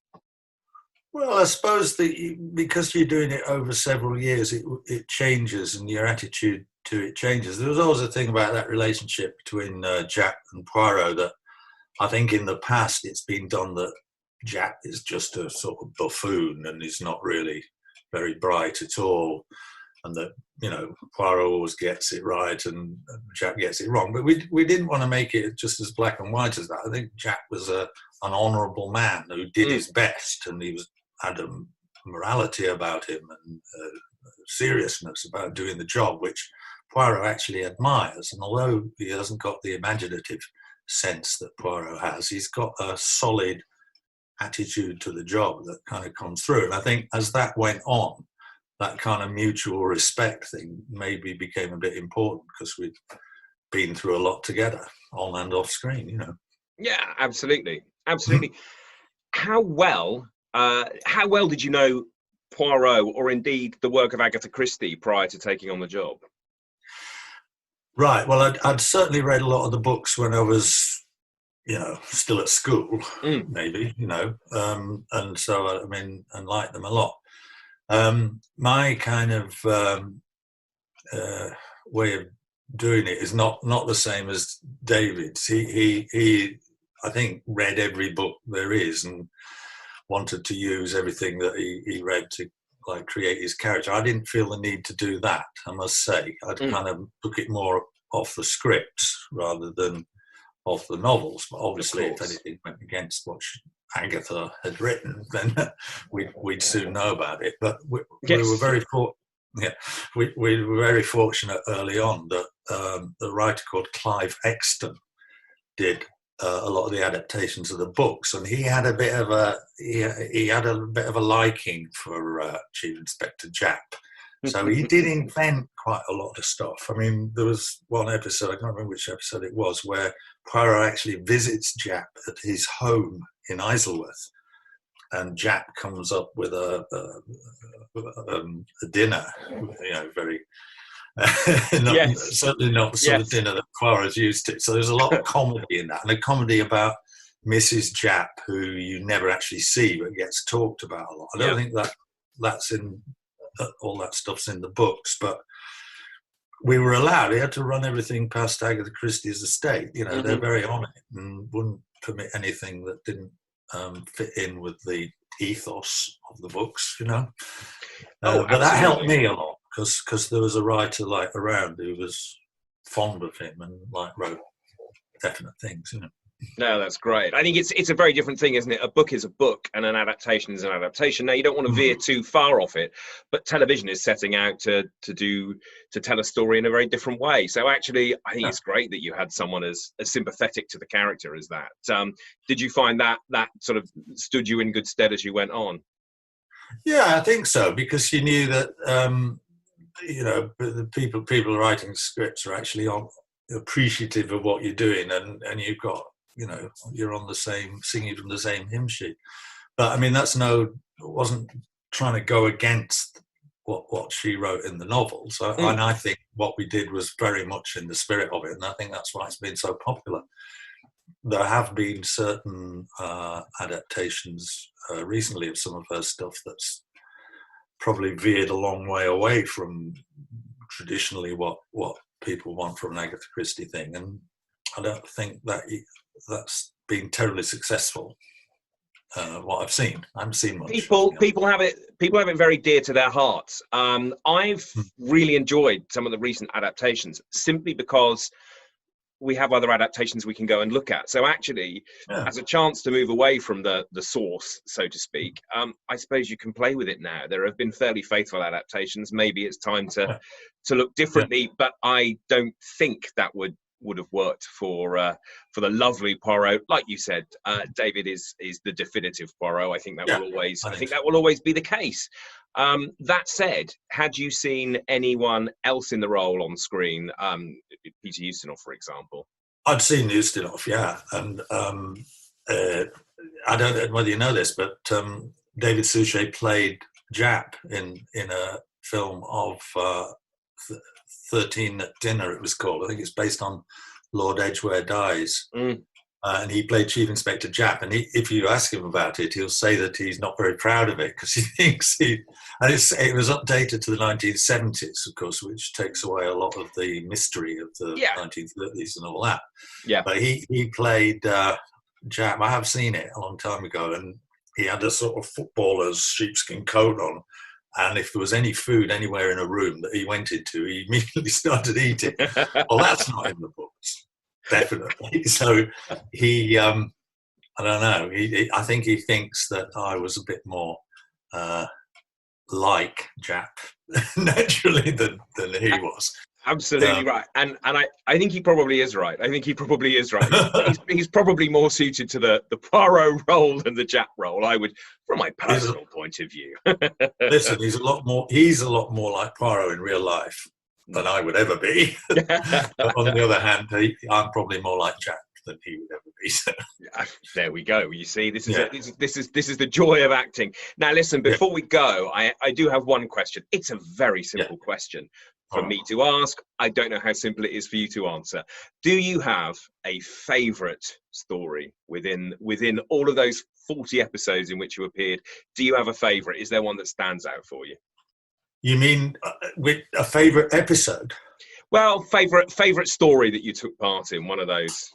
Well, I suppose that because you're doing it over several years, it changes, and your attitude to it changes. There was always a thing about that relationship between Japp and Poirot that I think in the past it's been done that Japp is just a sort of buffoon and is not really very bright at all. And that, Poirot always gets it right and Japp gets it wrong. But we didn't want to make it just as black and white as that. I think Japp was an honourable man who did his best, and he had a morality about him and seriousness about doing the job, which Poirot actually admires. And although he hasn't got the imaginative sense that Poirot has, he's got a solid attitude to the job that kind of comes through. And I think as that went on, that kind of mutual respect thing maybe became a bit important, because we'd been through a lot together, on and off screen, Yeah, absolutely. How well did you know Poirot, or indeed the work of Agatha Christie, prior to taking on the job? Right. Well, I'd certainly read a lot of the books when I was, still at school, maybe, and so and liked them a lot. My kind of way of doing it is not the same as David's. He I think read every book there is and wanted to use everything that he read to create his character. I didn't feel the need to do that, I must say. I'd kind of took it more off the scripts rather than off the novels. But obviously, if anything went against what Agatha had written, then we'd soon know about it. But we were very we were very fortunate early on that the writer called Clive Exton did a lot of the adaptations of the books, and he had a bit of a liking for Chief Inspector Japp. So he did invent quite a lot of stuff. I mean, there was one episode, I can't remember which episode it was, where Poirot actually visits Japp at his home in Isleworth, and Japp comes up with a dinner, very certainly not the sort of dinner that Poirot's used to. So there's a lot of comedy in that, and a comedy about Mrs. Japp, who you never actually see but gets talked about a lot. I don't think that's in all that stuff's in the books, but we were allowed. We had to run everything past Agatha Christie's estate. They're very on it and wouldn't permit anything that didn't fit in with the ethos of the books. But that helped me a lot, because there was a writer around who was fond of him and wrote definite things. No, that's great. I think it's a very different thing, isn't it? A book is a book and an adaptation is an adaptation. Now, you don't want to veer too far off it, but television is setting out to tell a story in a very different way. So actually, I think it's great that you had someone as sympathetic to the character as that. Did you find that sort of stood you in good stead as you went on? Yeah, I think so, because you knew that the people writing scripts are actually appreciative of what you're doing, and you've got you're on the same, singing from the same hymn sheet. But I mean, wasn't trying to go against what she wrote in the novel. So, and I think what we did was very much in the spirit of it, and I think that's why it's been so popular. There have been certain adaptations recently of some of her stuff that's probably veered a long way away from traditionally what people want from an Agatha Christie thing, and I don't think that that's been terribly successful. What I've seen, I haven't seen much. People have it very dear to their hearts. I've really enjoyed some of the recent adaptations simply because we have other adaptations we can go and look at. So actually, as a chance to move away from the source, so to speak, I suppose you can play with it now. There have been fairly faithful adaptations. Maybe it's time to look differently, but I don't think that would have worked for the lovely Poirot. Like you said, David is the definitive Poirot. I think that will always be the case. That said, had you seen anyone else in the role on screen, Peter Ustinov, for example? I'd seen Ustinov, yeah, and I don't know whether you know this, but David Suchet played Japp in a film of 13 at Dinner, it was called. I think it's based on Lord Edgware Dies. And he played Chief Inspector Japp. And if you ask him about it, he'll say that he's not very proud of it because he thinks it was updated to the 1970s, of course, which takes away a lot of the mystery of the 1930s and all that. Yeah. But he played Japp. I have seen it a long time ago, and he had a sort of footballer's sheepskin coat on. And if there was any food anywhere in a room that he went into, he immediately started eating. Well, that's not in the books, definitely. So he, I don't know. I think he thinks that I was a bit more like Japp naturally than he was. Absolutely right, and I think he probably is right. He's probably more suited to the Poirot role than the Japp role. I would, from my personal point of view. Listen, he's a lot more like Poirot in real life than I would ever be. But on the other hand, I'm probably more like Japp than he would ever be. There we go. You see, this is the joy of acting. Now, listen, before we go, I do have one question. It's a very simple question for me to ask. I don't know how simple it is for you to answer. Do you have a favourite story within all of those 40 episodes in which you appeared? Do you have a favourite? Is there one that stands out for you? You mean with a favourite episode? Well, favourite story that you took part in, one of those.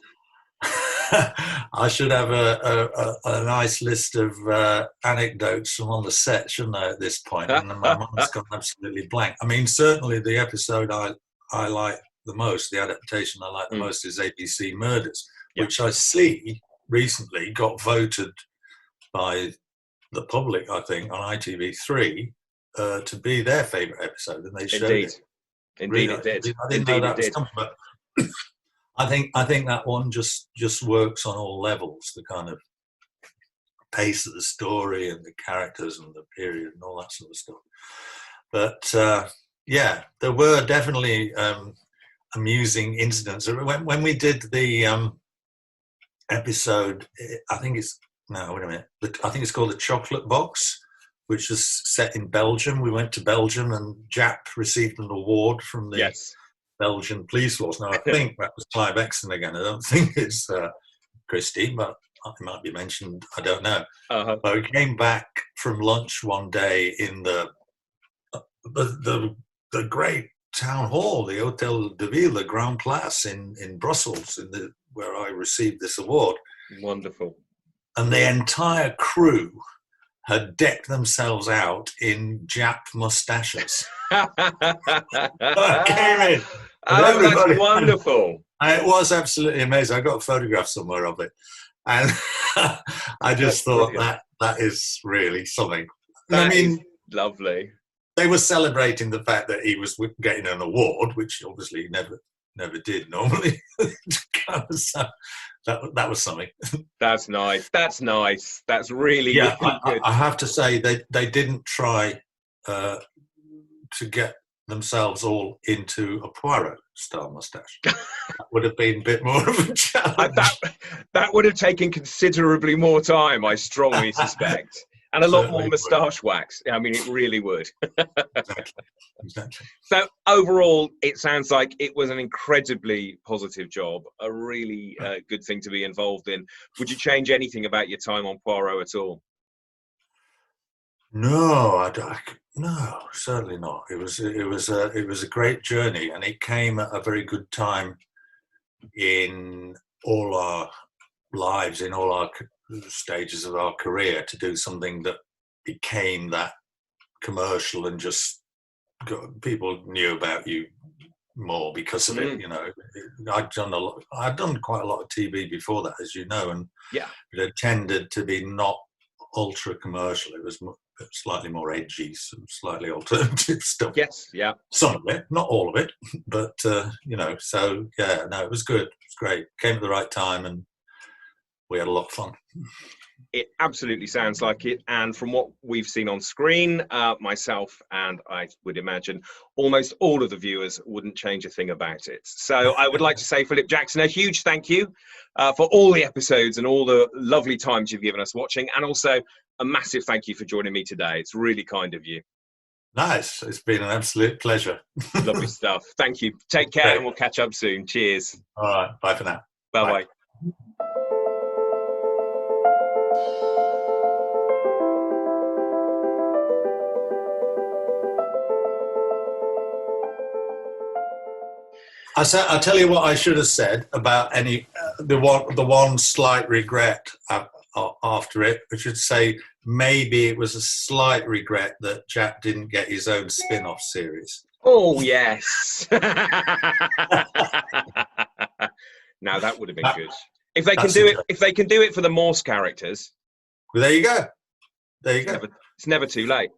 I should have a nice list of anecdotes from on the set, shouldn't I, at this point? And my mind's gone absolutely blank. I mean, certainly the episode I like the most, the adaptation I like the most is ABC Murders, which I see recently got voted by the public, I think, on ITV3 to be their favourite episode, and they showed it. Indeed, it did. I didn't know that was coming, but I think that one just works on all levels, the kind of pace of the story and the characters and the period and all that sort of stuff. But yeah, there were definitely amusing incidents. When we did the episode, I think it's called The Chocolate Box, which was set in Belgium. We went to Belgium and Japp received an award from the Belgian police force. Now, I think that was Clive Exton again. I don't think it's Christie, but it might be mentioned. I don't know. But we came back from lunch one day in the great town hall, the Hôtel de Ville, the Grand Place in Brussels, where I received this award. Wonderful. And the entire crew had decked themselves out in Japp moustaches. I came in. That's wonderful. It was absolutely amazing. I got a photograph somewhere of it. And I just thought that is really something. That is lovely. They were celebrating the fact that he was getting an award, which obviously he never did normally. So that was something. That's nice. That's really good. I have to say they didn't try to get themselves all into a Poirot style moustache. That would have been a bit more of a challenge. That would have taken considerably more time, I strongly suspect. And a lot more moustache wax. I mean, it really would. Exactly. So overall, it sounds like it was an incredibly positive job, a really good thing to be involved in. Would you change anything about your time on Poirot at all? No, no, certainly not. It was a great journey, and it came at a very good time in all our lives, in all our stages of our career, to do something that became that commercial and just people knew about you more because of it. You know, I'd done quite a lot of TV before that, as you know, and it tended to be not ultra commercial. It was slightly more edgy, some slightly alternative stuff. Yes, yeah. Some of it, not all of it, but you know. So yeah, no, it was good. It was great. Came at the right time, and we had a lot of fun. It absolutely sounds like it, and from what we've seen on screen, myself and I would imagine almost all of the viewers wouldn't change a thing about it. So I would like to say, Philip Jackson, a huge thank you for all the episodes and all the lovely times you've given us watching, and also a massive thank you for joining me today. It's really kind of you. Nice. It's been an absolute pleasure. Lovely stuff. Thank you. Take care, and we'll catch up soon. Cheers. All right. Bye for now. Bye-bye. I'll tell you what I should have said about the one slight regret after it. I should say maybe it was a slight regret that Japp didn't get his own spin-off series. Oh yes. Now that would have been good. If they can do it, if they can do it for the Morse characters. Well, there you go. There you go. It's never too late.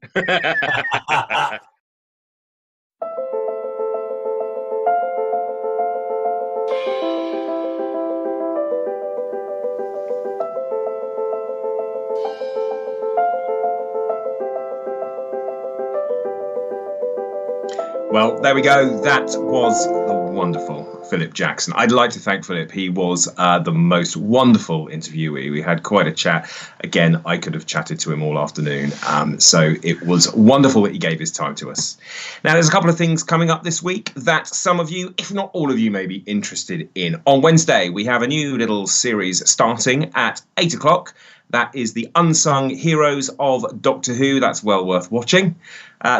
Well, there we go. That was the wonderful Philip Jackson. I'd like to thank Philip. He was the most wonderful interviewee. We had quite a chat. Again, I could have chatted to him all afternoon. So it was wonderful that he gave his time to us. Now, there's a couple of things coming up this week that some of you, if not all of you, may be interested in. On Wednesday, we have a new little series starting at 8 o'clock. That is the Unsung Heroes of Doctor Who. That's well worth watching.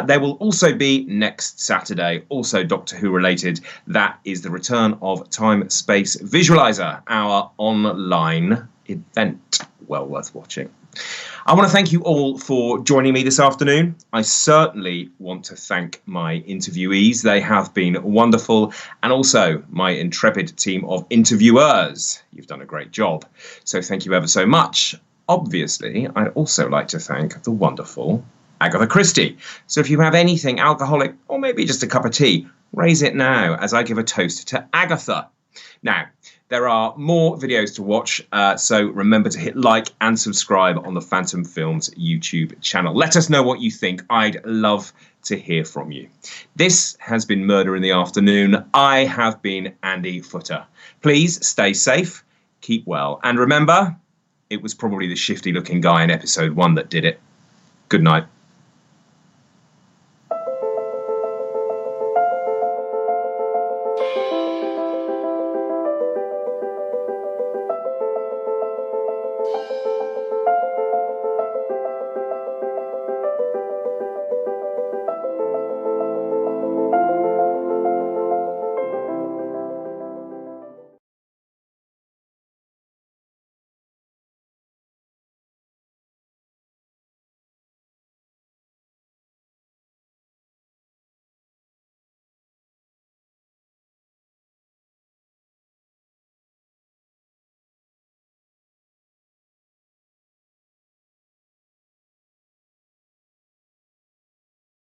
There will also be next Saturday, also Doctor Who related. That is the return of Time Space Visualizer, our online event. Well worth watching. I want to thank you all for joining me this afternoon. I certainly want to thank my interviewees. They have been wonderful. And also my intrepid team of interviewers. You've done a great job. So thank you ever so much. Obviously, I'd also like to thank the wonderful Agatha Christie. So if you have anything alcoholic or maybe just a cup of tea, raise it now as I give a toast to Agatha. Now, there are more videos to watch, so remember to hit like and subscribe on the Phantom Films YouTube channel. Let us know what you think. I'd love to hear from you. This has been Murder in the Afternoon. I have been Andy Footer. Please stay safe, keep well, and remember, it was probably the shifty-looking guy in episode 1 that did it. Good night.